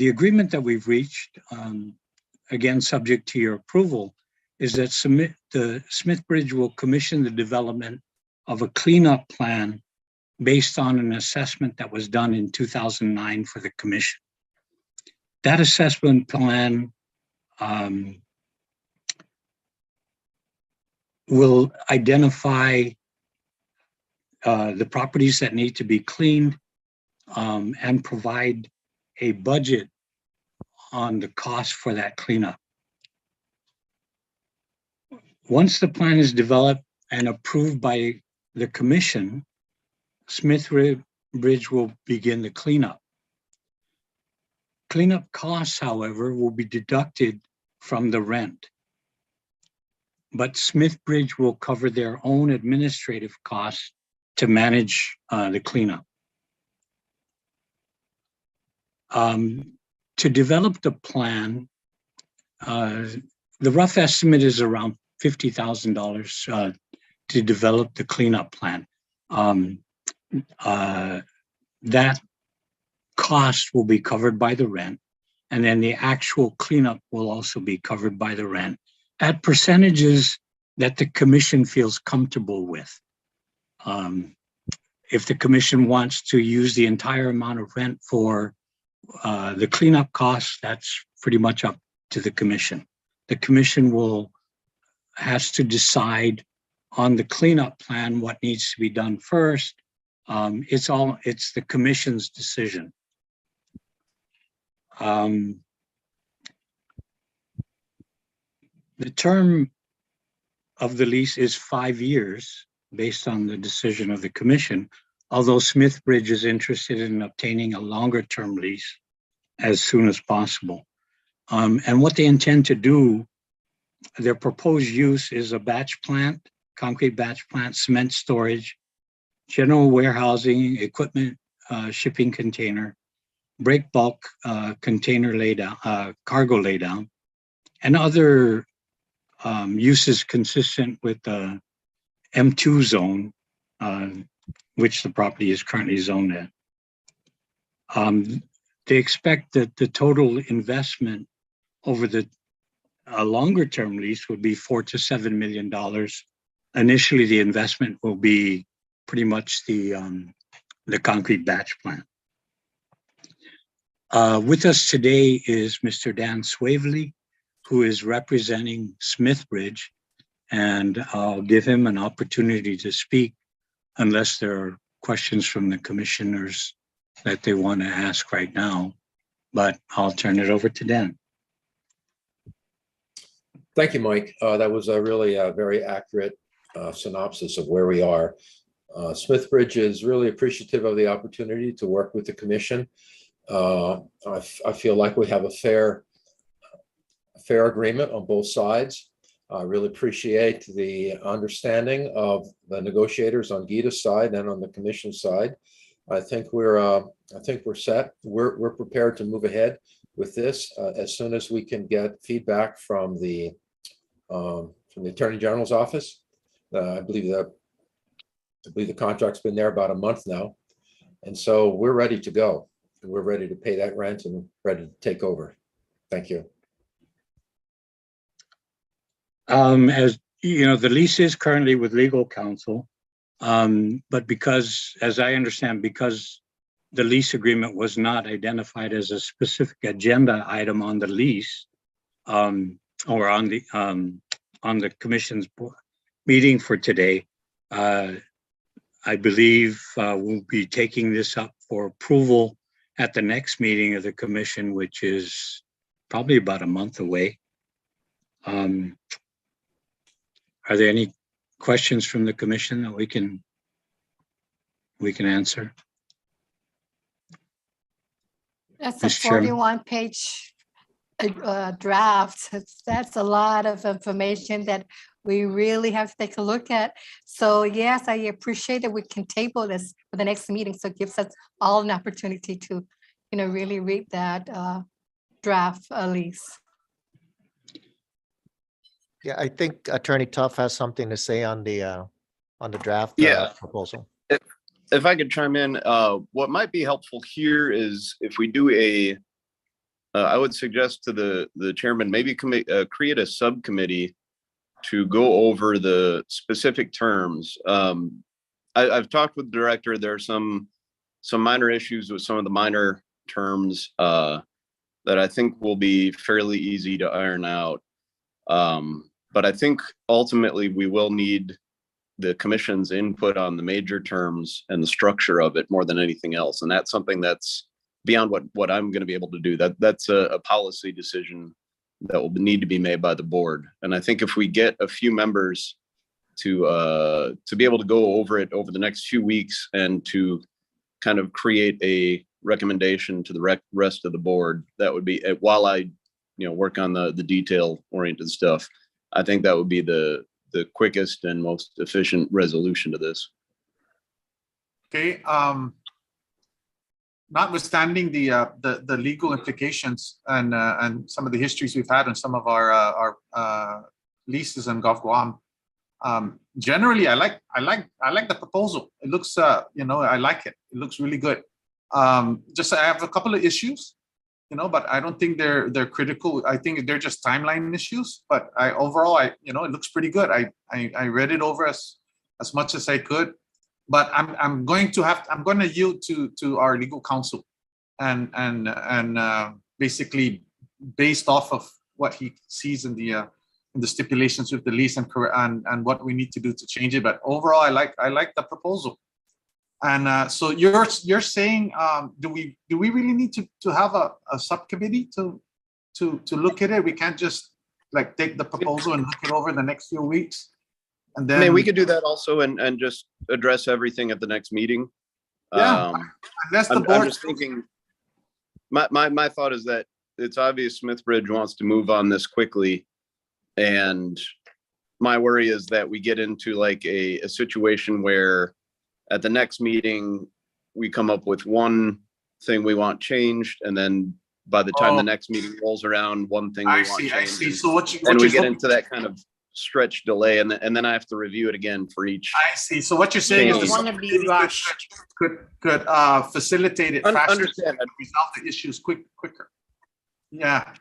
agreement that we've reached, again, subject to your approval, is that the Smithbridge will commission the development of a cleanup plan based on an assessment that was done in 2009 for the commission. That assessment plan will identify the properties that need to be cleaned and provide a budget on the cost for that cleanup. Once the plan is developed and approved by the commission, Smithbridge will begin the cleanup. Cleanup costs, however, will be deducted from the rent, but Smithbridge will cover their own administrative costs to manage the cleanup. To develop the plan, the rough estimate is around $50,000 to develop the cleanup plan. That cost will be covered by the rent, and then the actual cleanup will also be covered by the rent at percentages that the commission feels comfortable with. If the commission wants to use the entire amount of rent for the cleanup costs, that's pretty much up to the commission. The commission has to decide on the cleanup plan what needs to be done first. It's the commission's decision. The term of the lease is 5 years based on the decision of the commission, although Smithbridge is interested in obtaining a longer term lease as soon as possible. And what they intend to do, their proposed use is a batch plant, concrete batch plant, cement storage, general warehousing, equipment, shipping container, break bulk container laydown, cargo laydown, and other uses consistent with the M2 zone, which the property is currently zoned at. They expect that the total investment over the longer term lease would be $4 to $7 million. Initially, the investment will be pretty much the concrete batch plant. With us today is Mr. Dan Swavely, who is representing Smithbridge, and I'll give him an opportunity to speak unless there are questions from the commissioners that they want to ask right now, but I'll turn it over to Dan. Thank you, Mike. That was a really very accurate synopsis of where we are. Smithbridge is really appreciative of the opportunity to work with the commission. I feel like we have a fair agreement on both sides. I really appreciate the understanding of the negotiators on Gita's side and on the commission side. I think we're set. We're prepared to move ahead with this. As soon as we can get feedback from the Attorney General's office. I believe the contract's been there about a month now. And so we're ready to go. We're ready to pay that rent and ready to take over. Thank you. As you know, the lease is currently with legal counsel. But because, as I understand, because the lease agreement was not identified as a specific agenda item on the lease, or on the commission's meeting for today, I believe we'll be taking this up for approval at the next meeting of the commission, which is probably about a month away. Are there any questions from the commission that we can answer? That's a Mr. Chairman. 41-page draft. That's a lot of information that we really have to take a look at. So yes, I appreciate that we can table this for the next meeting. So it gives us all an opportunity to, really read that draft lease. Yeah, I think Attorney Tuff has something to say on the draft Yeah. proposal. If I could chime in, what might be helpful here is if we do I would suggest to the chairman, maybe create a subcommittee to go over the specific terms. I've talked with the director. There are some minor issues with some of the minor terms that I think will be fairly easy to iron out. But I think ultimately we will need the commission's input on the major terms and the structure of it more than anything else. And that's something that's beyond what I'm going to be able to do. That's a policy decision that will need to be made by the board. And I think if we get a few members to be able to go over it over the next few weeks and to kind of create a recommendation to the rest of the board, that would be, while I work on the detail oriented stuff, I think that would be the quickest and most efficient resolution to this. Okay. Notwithstanding the legal implications and some of the histories we've had on some of our leases in Gulf Guam, generally I like the proposal. It looks I like it. It looks really good. Just I have a couple of issues, but I don't think they're critical. I think they're just timeline issues. But overall, it looks pretty good. I read it over as much as I could. But I'm going to yield to our legal counsel, and basically based off of what he sees in the stipulations with the lease and what we need to do to change it. But overall, I like the proposal. And so you're saying, do we really need to have a subcommittee to look at it? We can't just take the proposal and look it over the next few weeks. And then, I mean, we could do that also and just address everything at the next meeting. Yeah, unless the I'm board. just thinking, my thought is that it's obvious Smithbridge wants to move on this quickly. And my worry is that we get into a situation where at the next meeting, we come up with one thing we want changed. And then by the time the next meeting rolls around, one thing we want changed. I see. So what and we you're get into that kind of stretch delay, and then I have to review it again for each. I see. So what you're saying is, want to be rushed. could facilitate it faster, Understand that. Resolve the issues quicker. Yeah.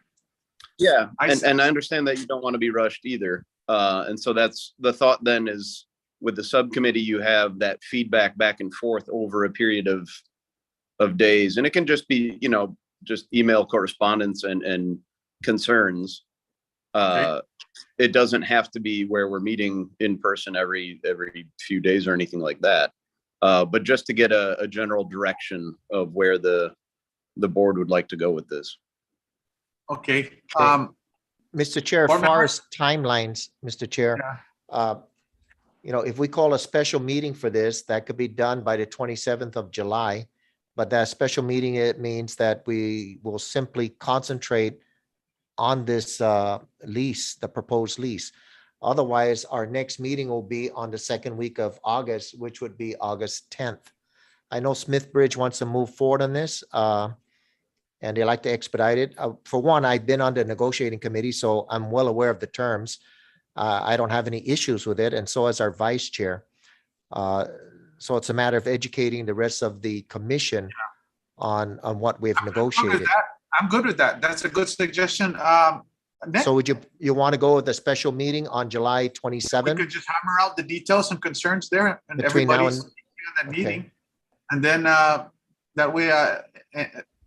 Yeah, I see. and I understand that you don't want to be rushed either. And so that's the thought then is with the subcommittee, you have that feedback back and forth over a period of days. And it can just be, just email correspondence and concerns. Okay. It doesn't have to be where we're meeting in person every few days or anything like that. But just to get a general direction of where the board would like to go with this. Okay. Mr. Chair, as Board far members? as timelines, Mr. Chair, Yeah. if we call a special meeting for this, that could be done by the 27th of July. But that special meeting, it means that we will simply concentrate on this lease, the proposed lease. Otherwise, our next meeting will be on the second week of August, which would be August 10th. I know Smithbridge wants to move forward on this. and they like to expedite it. For one, I've been on the negotiating committee, so I'm well aware of the terms. I don't have any issues with it, and so has our vice chair. So it's a matter of educating the rest of the commission on what we've I'm good with negotiated. that. I'm good with that. That's a good suggestion. Nick, So would you want to go with the special meeting on July we 27? could just hammer out the details and concerns there, and Between now everybody's and- in that okay. meeting. And then that way,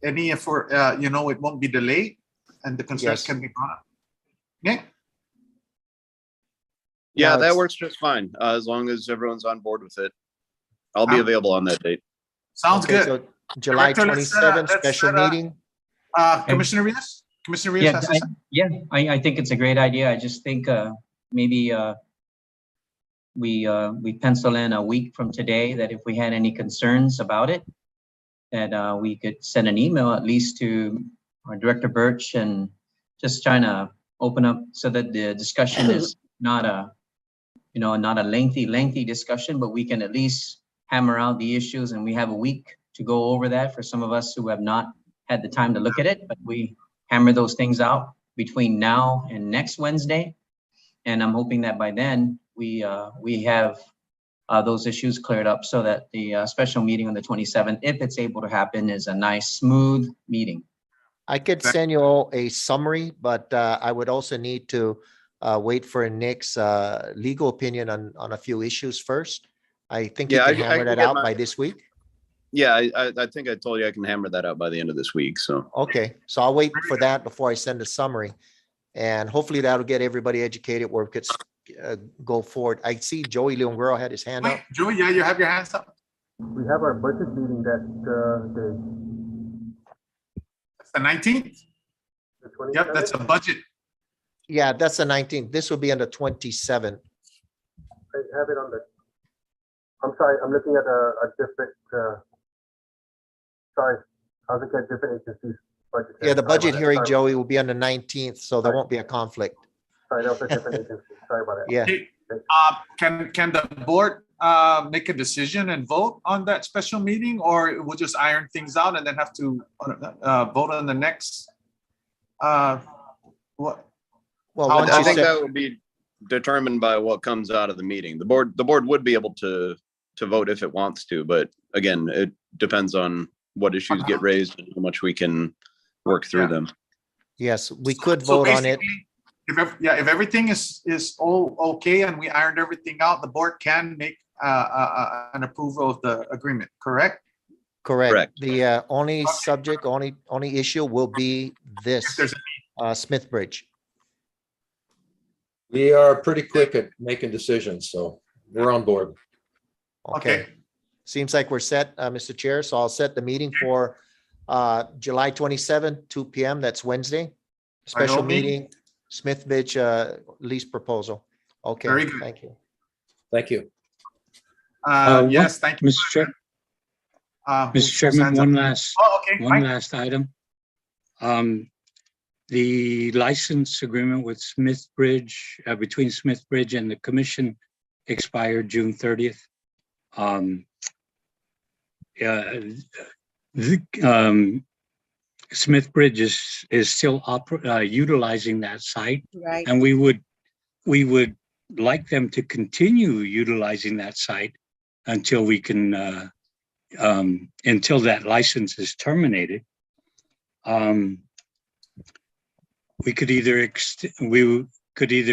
any for it won't be delayed, and the concerns Yes. can be brought up. Nick, Yeah, Now that it's- works just fine, as long as everyone's on board with it. I'll be Um, available on that date. sounds Okay, good. so July Director, let's set a- 27, let's special set a- meeting. Commissioner Reyes? Commissioner Reyes Yeah, has to I, say- yeah, I think it's a great idea. I just think maybe we pencil in a week from today that if we had any concerns about it, that we could send an email at least to our Director Birch and just trying to open up so that the discussion is not a, not a lengthy discussion, but we can at least hammer out the issues, and we have a week to go over that for some of us who have not had the time to look at it, but we hammer those things out between now and next Wednesday. And I'm hoping that by then we have those issues cleared up so that the special meeting on the 27th, if it's able to happen, is a nice, smooth meeting. I could send you all a summary, but I would also need to wait for Nick's legal opinion on a few issues first. I think you Yeah, can I hammer can that get out my- by this week. Yeah, I think I told you I can hammer that out by the end of this week, so. Okay, so I'll wait for that before I send a summary. And hopefully that'll get everybody educated where we could go forward. I see Joey Leonguero had his hand up. Wait, Joey, yeah, you have your hands up. We have our budget meeting that day, That's the 19th. the Yep, that's 27th. a budget. Yeah, that's the 19th. This will be on the 27th. I have it on the, I'm sorry, I'm looking at a different, sorry, I was looking at different agencies' budget. Yeah, the Sorry about budget that. hearing, Sorry. Joey, will be on the 19th, so there won't be a conflict. Sorry, that was a different agency. Sorry about that. Yeah. Okay, can the board make a decision and vote on that special meeting, or we'll just iron things out and then have to vote on the next? What? Well, I once I you think set, that would be determined by what comes out of the meeting. The board would be able to vote if it wants to, but again, it depends on what issues get raised and how much we can work through Yeah. them. yes, we could So vote on it. basically, if everything is all okay and we ironed everything out, the board can make an approval of the agreement, correct? Correct. Correct. The only subject, only issue will be If this, there's Smith Bridge. We are pretty quick at making decisions, so we're on board. Okay. Seems like we're set, Mr. Chair, so I'll set the meeting for July 27, 2 p.m. That's Wednesday. Special me. meeting, Smith Bridge lease proposal. Okay, Very good. thank you. Thank you. Yes, thank you. Mr. Chair, Mr. Mr. Chairman, one last Mike. last item. The license agreement with Smith Bridge, between Smith Bridge and the commission expired June 30th. Smith Bridge is still utilizing that site, Right. and we would like them to continue utilizing that site until we can, until that license is terminated. We could either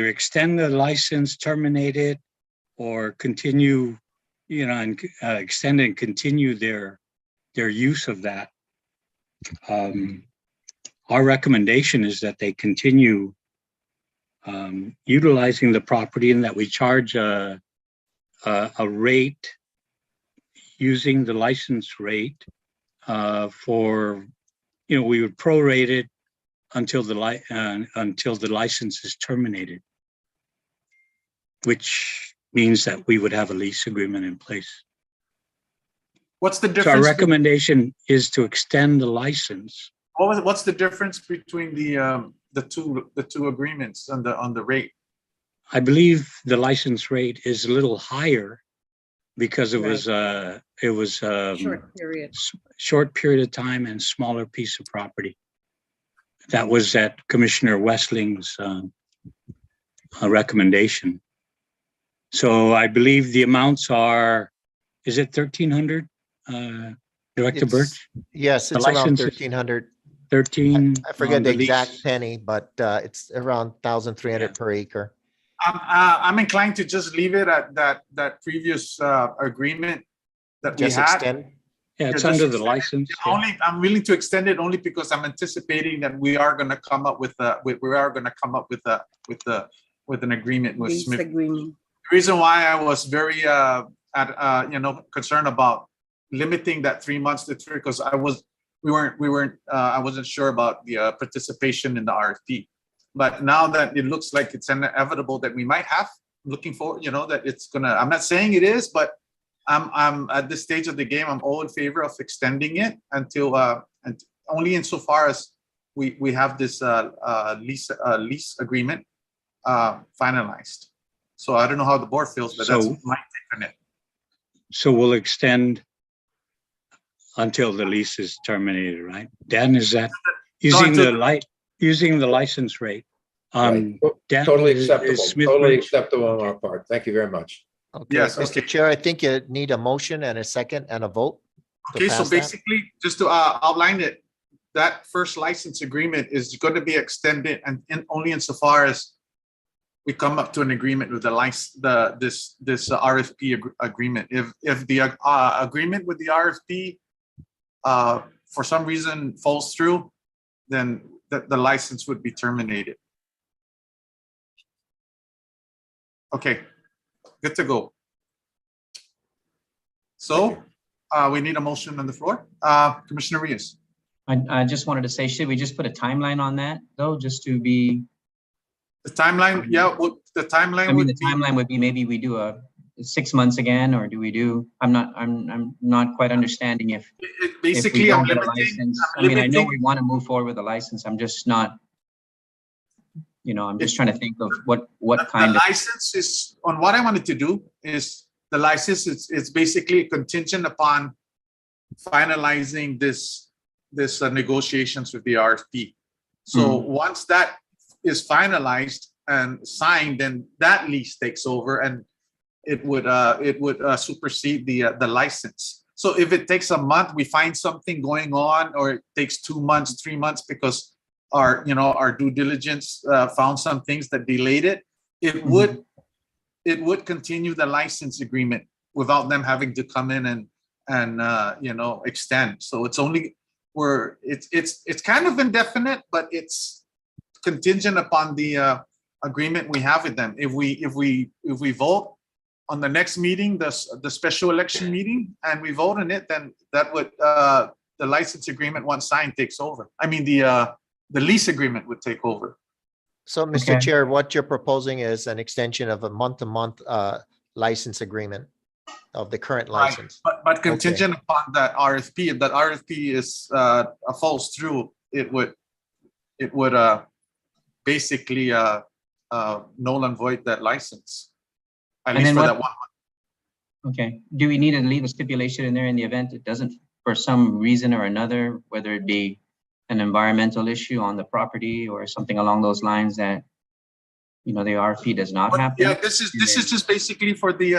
extend the license, terminate it, or continue, and extend and continue their use of that. Our recommendation is that they continue utilizing the property, and that we charge a rate using the license rate for, we would prorate it until the license is terminated, which means that we would have a lease agreement in place. What's the So our difference? recommendation is to extend the license. What's the difference between the two agreements on the rate? I believe the license rate is a little higher because it was Short period. short period of time and smaller piece of property. That was at Commissioner Westling's recommendation. So I believe the amounts are, is it 1,300, Director It's- Birch? Yes, The it's around license is 1,300. 13. I forget on the lease. exact penny, but it's around 1,300 per acre. I'm inclined to just leave it at that previous agreement that we Just had. extend. Yeah, it's just under the extend it. license. Yeah, only, I'm willing to extend it only because I'm anticipating that we are gonna come up with an agreement with Lease Smith. agreement. The reason why I was very concerned about limiting that 3 months to 3, because I wasn't sure about the participation in the RFP. But now that it looks like it's inevitable that we might have, looking forward, that it's gonna, I'm not saying it is, but I'm at this stage of the game, I'm all in favor of extending it until and only insofar as we have this lease agreement finalized. So I don't know how the board feels, but that's So- my take on it. So we'll extend until the lease is terminated, right? Dan, is that using the license rate? Right. Dan, Totally is acceptable, Smith totally Ridge- acceptable on our part. Thank you very much. Okay, Yes, Mr. Chair, I think you need a motion and a second and a vote. to Okay, so pass that. basically, just to outline it, that first license agreement is going to be extended and only insofar as we come up to an agreement with this RFP agreement. If the agreement with the RFP for some reason falls through, then the license would be terminated. Okay, good to go. So we need a motion on the floor. Commissioner Reyes. I just wanted to say, should we just put a timeline on that though, just to be, The timeline, yeah, the timeline I mean, would the be, timeline would be maybe we do a 6 months again, or do we do, I'm not quite understanding if we basically, don't I'm get a limiting. license. I'm I mean, I know limiting- we want to move forward with a license. I'm just not, I'm just trying to think of what The kind of, license is, on what I wanted to do is, the license is basically contingent upon finalizing this negotiations with the RFP. So once that is finalized and signed, then that lease takes over and it would supersede the license. So if it takes a month, we find something going on, or it takes 2 months, 3 months because our due diligence found some things that delayed it, it would continue the license agreement without them having to come in and extend. So it's only it's kind of indefinite, but it's contingent upon the agreement we have with them. If we vote on the next meeting, the special election meeting, and we vote on it, then that would the license agreement once signed takes over. I mean the lease agreement would take over. So, Mr. Chair, what you're proposing is an extension of a month-to-month license agreement of the current Right, license. but contingent upon that RFP. If that RFP is falls through, it would basically null and void that license, at And least then for what- that 1 month. okay. Do we need to leave a stipulation in there in the event it doesn't, for some reason or another, whether it be an environmental issue on the property or something along those lines that, the RFP does not But happen? yeah, this is just basically for the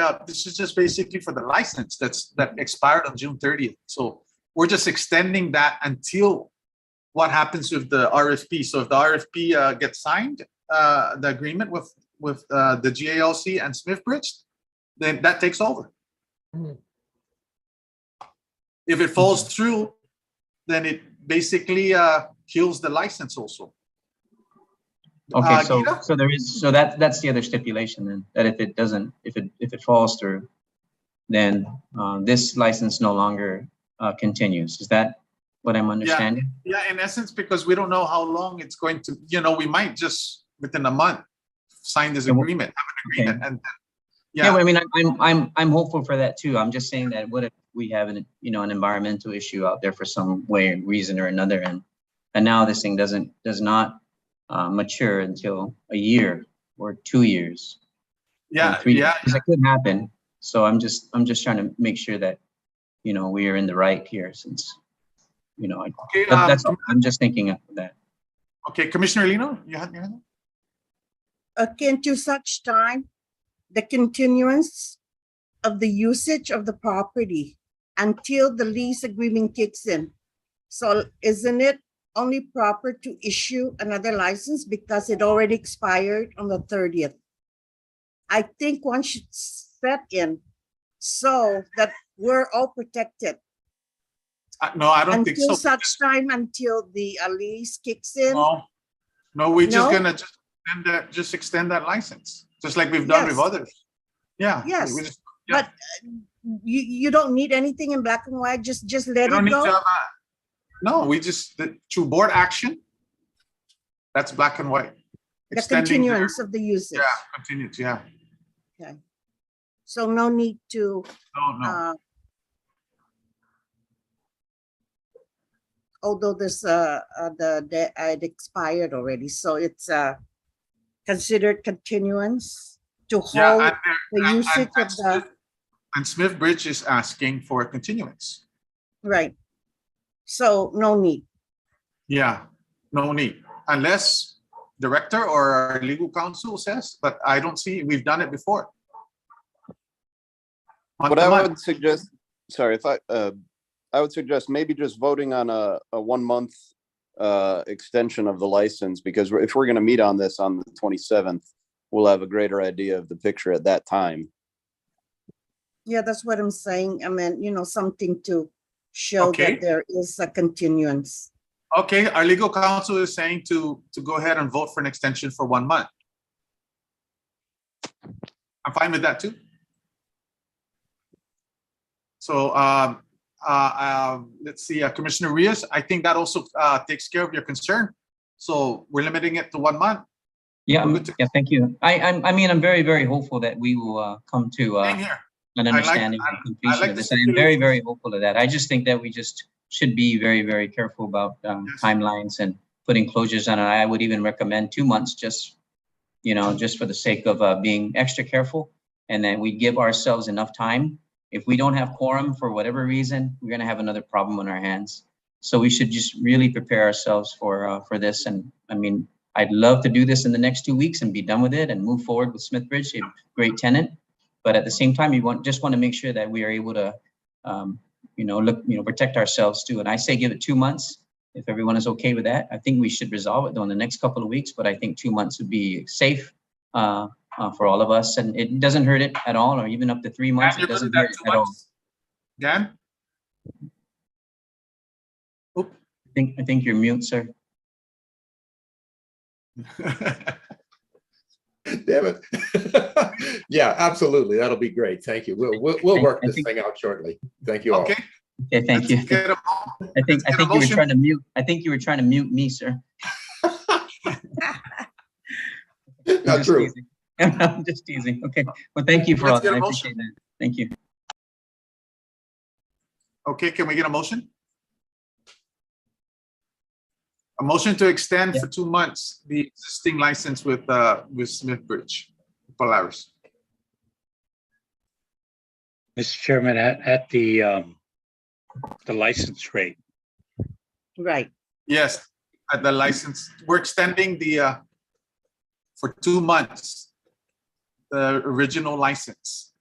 license that expired on June 30th. So we're just extending that until what happens with the RFP. So if the RFP gets signed, the agreement with the GALC and Smith Bridge, then that takes over. If it falls through, then it basically kills the license also. Okay, Gita? so that's the other stipulation then, that if it falls through, then this license no longer continues. Is that what I'm understanding? Yeah, in essence, because we don't know how long it's going to, we might just within a month sign this agreement, have an agreement, and Yeah, but I mean, I'm hopeful for that too. I'm just saying that what if we have an environmental issue out there for some reason or another, and now this thing does not mature until a year or 2 years. yeah, 3 years, yeah. 'cause it could happen. So I'm just trying to make sure that, you know, we are in the right here since, you know, Okay, that's all. I'm just thinking of that. okay, Commissioner Lino, you had your hand up? Akin to such time, the continuance of the usage of the property until the lease agreement kicks in. So isn't it only proper to issue another license because it already expired on the 30th? I think one should set in so that we're all protected No, I don't think so. until such time until the lease kicks in. No, we're just No? gonna just extend that license, just like we've done with Yes. others. Yeah. Yes, we just- yeah. but you don't need anything in black and white, just let You don't it need to go. have no, we just, through board action, that's black and white. The Extending continuance of the usage. Yeah, continues, yeah. Okay. So no need to, No. although this, it expired already, so it's considered continuance to Yeah, hold and the usage of the, and Smith Bridge is asking for a continuance. right. So no need. Yeah, no need, unless director or our legal counsel says, but I don't see, we've done it before. What I would suggest, sorry, if I would suggest maybe just voting on a 1 month extension of the license, because if we're going to meet on this on the 27th, we'll have a greater idea of the picture at that time. Yeah, that's what I'm saying. I mean, you know, something to show Okay. that there is a continuance. Okay, our legal counsel is saying to go ahead and vote for an extension for 1 month. I'm fine with that too. So let's see, Commissioner Rios, I think that also takes care of your concern. So we're limiting it to 1 month. Yeah, yeah, thank you. I mean, I'm very, very hopeful that we will come to Same here. an understanding and completion of this. I'm very, very hopeful of that. I just think that we just should be very, very careful about timelines and putting closures on it. I would even recommend 2 months, just, you know, just for the sake of being extra careful. And then we give ourselves enough time. If we don't have quorum for whatever reason, we're going to have another problem on our hands. So we should just really prepare ourselves for this. And I mean, I'd love to do this in the next 2 weeks and be done with it and move forward with Smith Bridge, a great tenant. But at the same time, you just want to make sure that we are able to, protect ourselves too. And I say give it 2 months. If everyone is okay with that, I think we should resolve it though in the next couple of weeks. But I think 2 months would be safe for all of us, and it doesn't hurt it at all, or even up to 3 months. It doesn't hurt at all. Dan? I think you're mute, sir. Damn it. Yeah, absolutely. That'll be great. Thank you. We'll work this thing out shortly. Thank you all. Okay. Okay, thank you. I think you were trying to mute. I think you were trying to mute me, sir. Not true. I'm just teasing. Okay. Well, thank you for all that. I appreciate that. Thank you. Okay, can we get a motion? A motion to extend for 2 months the existing license with Smith Bridge, Polaris. Mr. Chairman, at the license rate. Right. Yes, at the license, we're extending the for 2 months the original license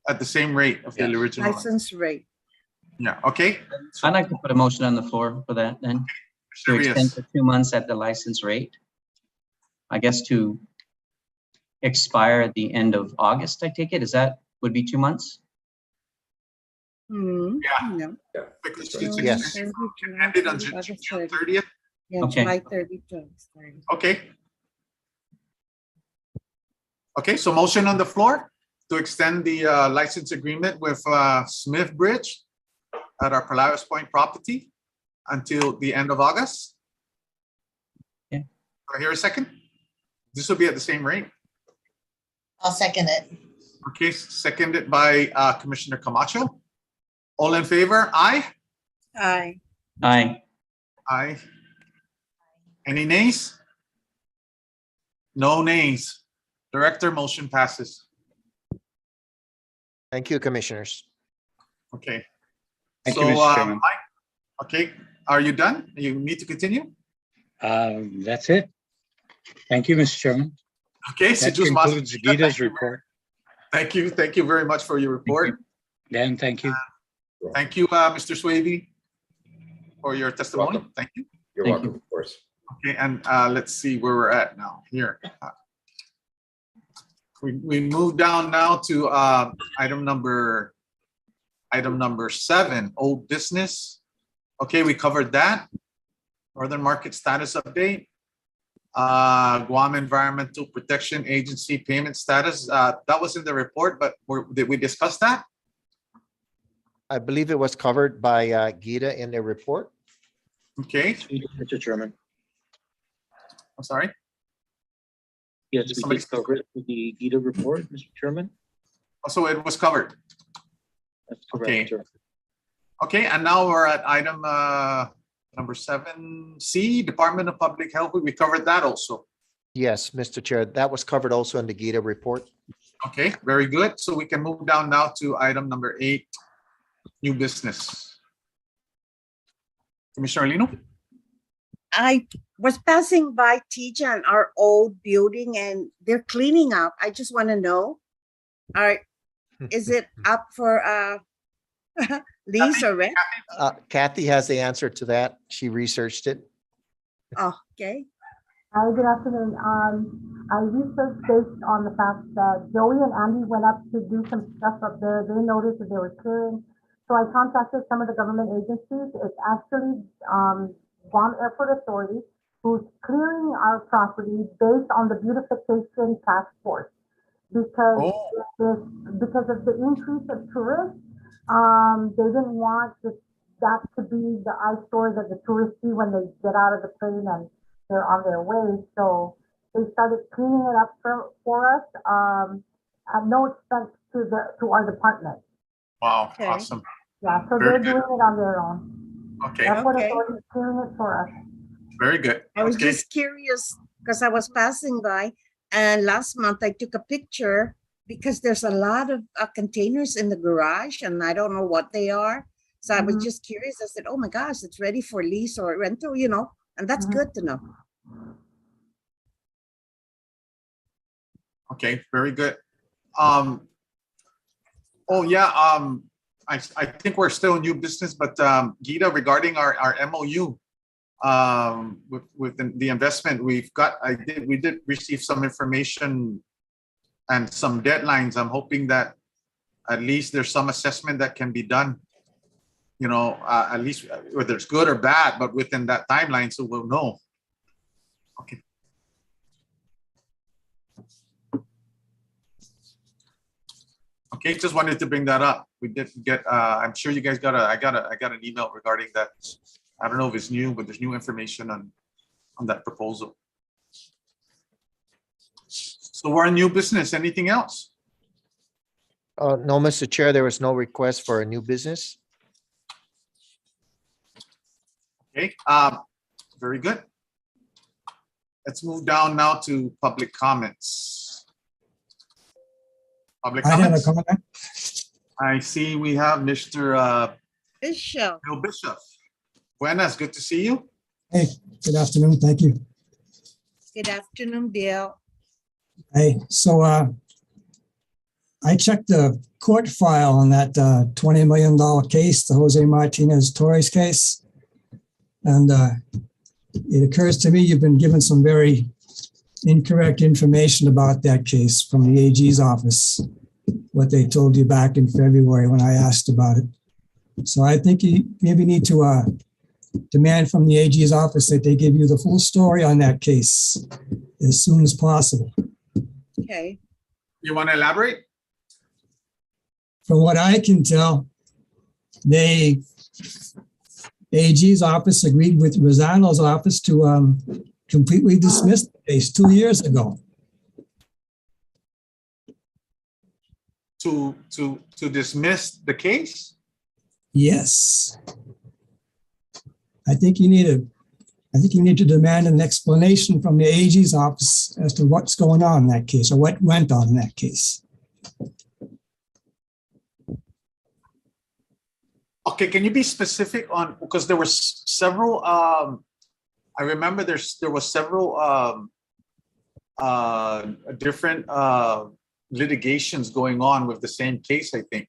at the same rate of the original License rate. Yeah. Okay. I'd like to put a motion on the floor for that then. To extend for 2 months at the license rate. I guess to expire at the end of August, I take it. Would be 2 months? Yeah. Because it's ended on June 30th. Yeah, Okay. July 30th. Okay. Okay, so motion on the floor to extend the license agreement with Smith Bridge at our Polaris Point property until the end of August. Yeah. Do I hear a second? This will be at the same rate. I'll second it. Okay, seconded by Commissioner Camacho. All in favor? Aye? Aye. Aye. Aye. Any nays? No nays. Director, motion passes. Thank you, commissioners. Okay. Thank So, you, Mr. Chairman. Mike, okay, are you done? You need to continue? That's it. Thank you, Mr. Chairman. Okay, so That just concludes Gita's report. Thank you very much for your report. Dan, thank you. Thank you, Mr. Swavey, for your testimony. Welcome. Thank you. You're Thank welcome, of course. Okay, and let's see where we're at now. Here. We move down now to item number 7, old business. Okay, we covered that. Northern Market status update. Guam Environmental Protection Agency payment status. That was in the report, but did we discuss that? I believe it was covered by Gita in their report. Okay, Mr. Chairman. I'm sorry. Yes, Did we somebody- did cover it with the GITA report, Mr. Chairman. So it was covered. That's Okay. correct, sir. Okay, and now we're at item number 7C, Department of Public Health. We covered that also. Yes, Mr. Chair, that was covered also in the Gita report. Okay, very good. So we can move down now to item number 8, new business. Commissioner Lino? I was passing by Tijan, our old building, and they're cleaning up. I just want to know, is it up for lease or rent? Kathy has the answer to that. She researched it. Oh, okay. Hi, good afternoon. I researched based on the fact that Joey and Andy went up to do some stuff up there. They noticed that they were clearing. So I contacted some of the government agencies. It's actually Guam Airport Authority who's clearing our property based on the beautification task force. Because of the increase of tourists, they didn't want that to be the eyesore that the tourists see when they get out of the plane and they're on their way. So they started cleaning it up for us at no expense to our department. Wow, Okay. awesome. Yeah, so Very they're good. doing it on their own. Okay, Airport Okay. Authority is clearing it for us. very good. I was Okay. just curious because I was passing by, and last month I took a picture because there's a lot of containers in the garage and I don't know what they are. So I was Mhm. just curious. I said, oh my gosh, it's ready for lease or rental, and that's Mhm. good to know. Okay, very good. Oh yeah, I think we're still in new business, but Gita, regarding our MOU with the investment, we did receive some information and some deadlines. I'm hoping that at least there's some assessment that can be done, at least whether it's good or bad, but within that timeline, so we'll know. Okay. Okay, just wanted to bring that up. We did get, I'm sure you guys I got an email regarding that. I don't know if it's new, but there's new information on that proposal. So we're in new business. Anything else? No, Mr. Chair, there was no request for a new business. Okay, very good. Let's move down now to public comments. Public I have a comments. comment. I see we have Mr. Bishop. Bill Bishop. Buenas, good to see you. Hey, good afternoon. Thank you. Good afternoon, Bill. Hey, so I checked the court file on that $20 million case, the Jose Martinez Torres case. And it occurs to me you've been given some very incorrect information about that case from the AG's office, what they told you back in February when I asked about it. So I think you maybe need to demand from the AG's office that they give you the full story on that case as soon as possible. Okay. You want to elaborate? From what I can tell, AG's office agreed with Rosano's office to completely dismiss the case 2 years ago. To dismiss the case? Yes. I think you need to demand an explanation from the AG's office as to what's going on in that case or what went on in that case. Okay, can you be specific on, because there were several, I remember there was several different litigations going on with the same case, I think.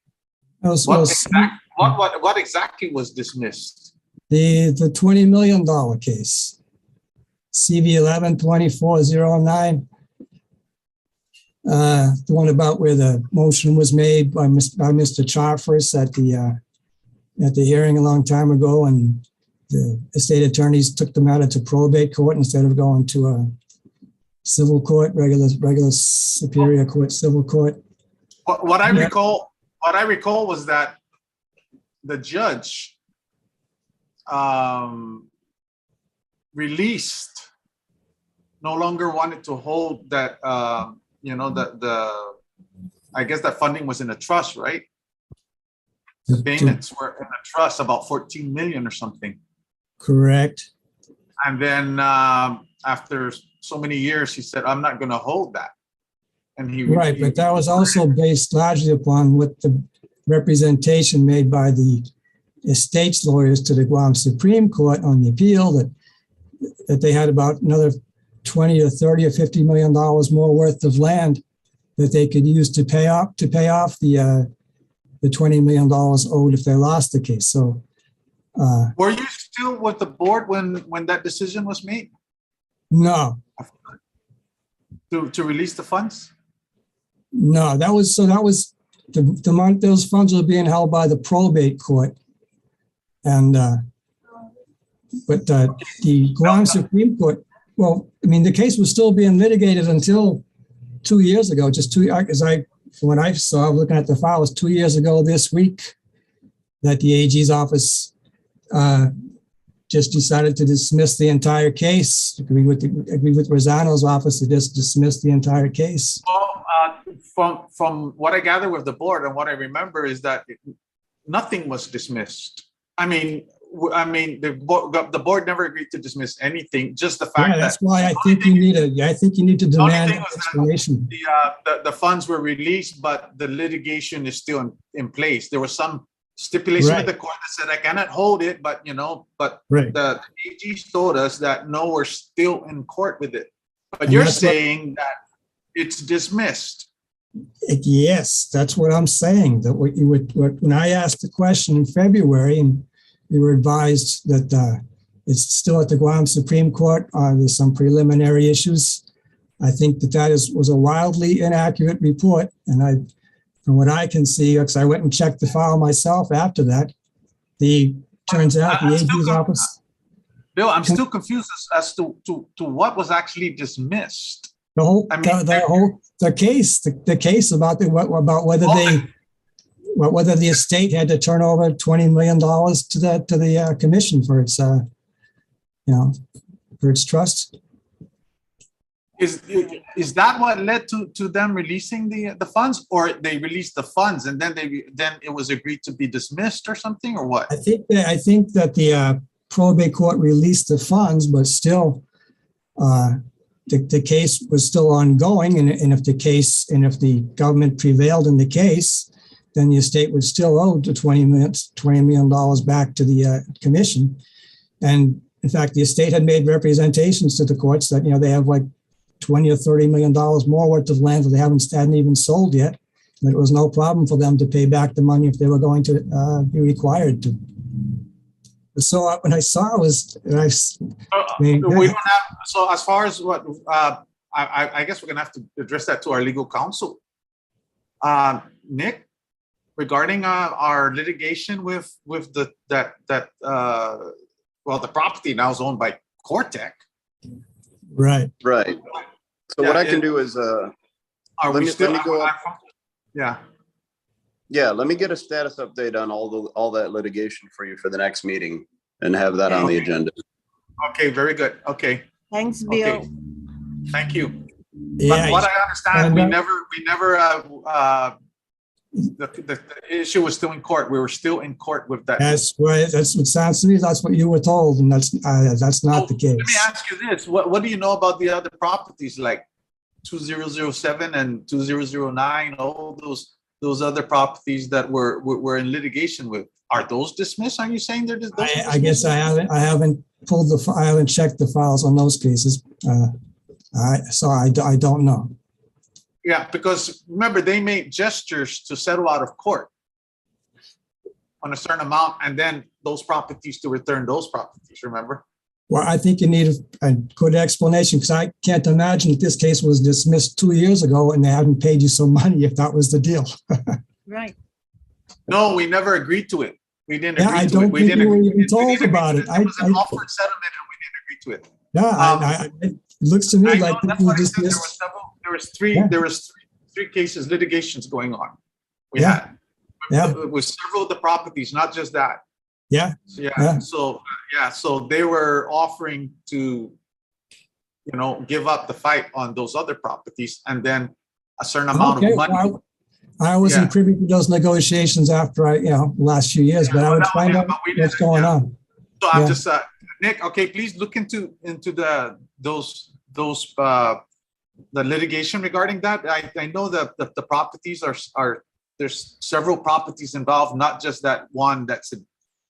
What exactly was dismissed? The $20 million case, CV 11-2409. The one about where the motion was made by Mr. Charfers at the hearing a long time ago, and the estate attorneys took the matter to probate court instead of going to a civil court, regular superior court, civil court. What I recall was that the judge released, no longer wanted to hold that, I guess that funding was in a trust, right? The payments were in a trust, about 14 million or something. Correct. And then after so many years, he said, I'm not going to hold that. And Right, but that was also based largely upon what the representation made by the estate's lawyers to the Guam Supreme Court on the appeal that they had about another 20 or 30 or 50 million dollars more worth of land that they could use to pay off the $20 million owed if they lost the case. So were you still with the board when that decision was made? No. To release the funds? No, that was the month those funds were being held by the probate court. And but the Guam Supreme Court, well, I mean, the case was still being litigated until 2 years ago, from what I saw, looking at the file, it was 2 years ago this week that the AG's office just decided to dismiss the entire case. Agree with Rosano's office to just dismiss the entire case. Well, from what I gather with the board and what I remember is that nothing was dismissed. I mean, the board never agreed to dismiss anything. Just the fact that's why I think you need to demand an explanation. The funds were released, but the litigation is still in place. There was some stipulation with the court that said I cannot hold it, but the AG told us that no, we're still in court with it. But and you're saying that it's dismissed. Yes, that's what I'm saying. That when I asked the question in February, and we were advised that it's still at the Guam Supreme Court. There's some preliminary issues. I think that was a wildly inaccurate report. And from what I can see, because I went and checked the file myself after that, turns out the AG's office. Bill, I'm still confused as to what was actually dismissed. The case about whether the estate had to turn over $20 million to the commission for its for its trust. Is that what led to them releasing the funds, or they released the funds and then it was agreed to be dismissed or something, or what? I think that the probate court released the funds, but still the case was still ongoing, and if the government prevailed in the case, then the estate would still owe the $20 million back to the commission. And in fact, the estate had made representations to the courts that they have like $20 or $30 million more worth of land that they hadn't even sold yet. But it was no problem for them to pay back the money if they were going to be required to. So when I saw it was, we don't have. So as far as what I guess we're gonna have to address that to our legal counsel, Nick, regarding our litigation with the property now is owned by Cortec. Right. So what I can do is let me go up. Yeah, let me get a status update on all that litigation for you for the next meeting and have that on the agenda. Okay, very good. Okay. Thanks, Bill. Okay. Thank you. Yeah, but what I understand, we never the issue was still in court. We were still in court with that. That's right. That's what sounds to me. That's what you were told, and that's not the case. Let me ask you this: what do you know about the other properties like 2007 and 2009? All those those other properties that we're in litigation with. Are those dismissed? Are you saying they're just? I guess I haven't pulled I haven't checked the files on those cases. So I don't know. Yeah, because remember, they made gestures to settle out of court on a certain amount, and then those properties to return those properties, remember? Well, I think you need a good explanation, because I can't imagine that this case was dismissed 2 years ago and they hadn't paid you some money if that was the deal. Right. No, we never agreed to it. We didn't Yeah, agree I to don't it. We think didn't you were agree. even told about it. It was an offered settlement and we didn't agree to it. Yeah, it looks to me I know, like that's it what was I said. dismissed. There was three cases, litigations going on. We Yeah. had. Yeah. With several of the properties, not just that. Yeah. Yeah. So they were offering to, give up the fight on those other properties, and then a certain amount Okay, of money. well, I wasn't privy to those negotiations after last few years, but I would find out what's going on. So I'm just Nick. Okay, please look into those the litigation regarding that. I know that the properties are there's several properties involved, not just that one that's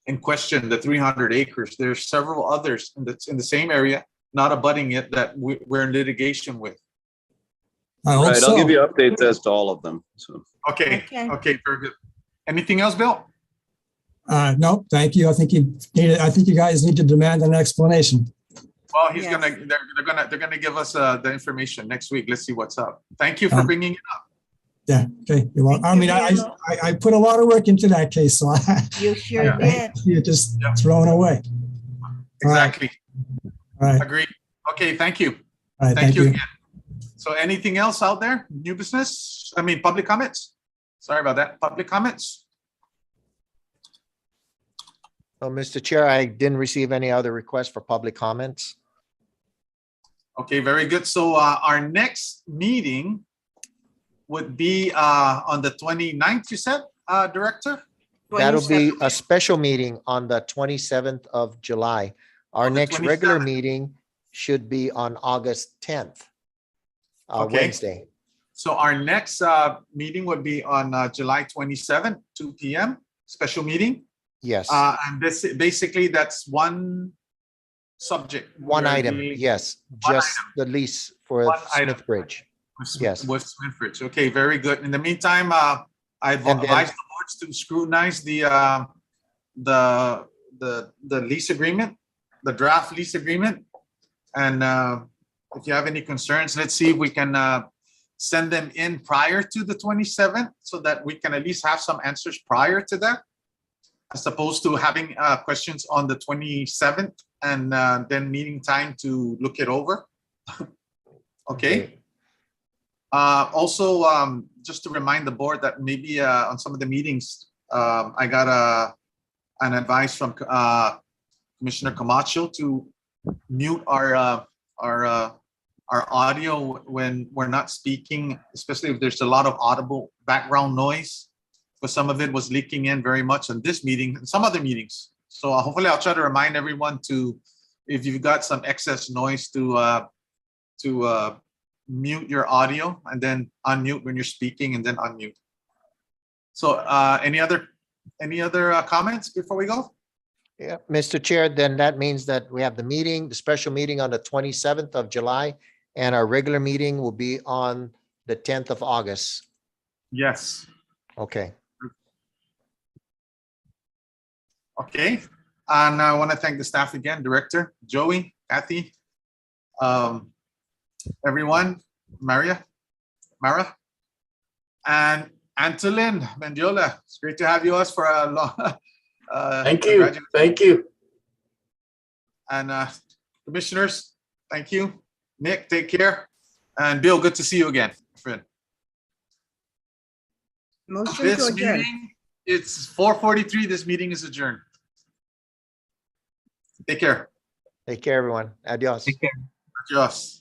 in question, the 300 acres. There's several others in the same area, not abutting it, that we're in litigation with. Right, I'll give you updates as to all of them. So. Okay, very good. Anything else, Bill? No, thank you. I think you guys need to demand an explanation. Well, they're gonna give us the information next week. Let's see what's up. Thank you for bringing it up. Yeah. Okay. Well, I mean, I put a lot of work into that case, so You sure did. You're just thrown away. Exactly. All right. Agreed. Okay. Thank you. All right. Thank you again. So anything else out there? New business? I mean, public comments? Sorry about that. Public comments? Oh, Mr. Chair, I didn't receive any other requests for public comments. Okay, very good. So our next meeting would be on the 29th, you said, Director? That'll be a special meeting on the 27th of July. Our next regular meeting should be on August 10th, Wednesday. So our next meeting would be on July 27th, 2 p.m., special meeting. Yes. And this basically that's one subject. One item, yes. Just the lease for Smith Bridge. Yes. With Smith Bridge. Okay, very good. In the meantime, I've advised the boards to scrutinize the lease agreement, the draft lease agreement. And if you have any concerns, let's see if we can send them in prior to the 27th so that we can at least have some answers prior to that, as opposed to having questions on the 27th and then needing time to look it over. Okay. Also, just to remind the board that maybe on some of the meetings, I got an advice from Commissioner Camacho to mute our audio when we're not speaking, especially if there's a lot of audible background noise, because some of it was leaking in very much in this meeting and some other meetings. So hopefully I'll try to remind everyone to, if you've got some excess noise, to mute your audio and then unmute when you're speaking and then unmute. So any other comments before we go? Yeah, Mr. Chair, then that means that we have the special meeting on the 27th of July, and our regular meeting will be on the 10th of August. Yes. Okay. Okay. And I want to thank the staff again, Director, Joey, Kathy, everyone, Mara, and Antolin Mendiola. It's great to have you us for a long. Thank you. Thank you. And commissioners, thank you. Nick, take care. And Bill, good to see you again, friend. Motion This to adjourn. meeting, it's 4:43. This meeting is adjourned. Take care. Take care, everyone. Adios. Adios.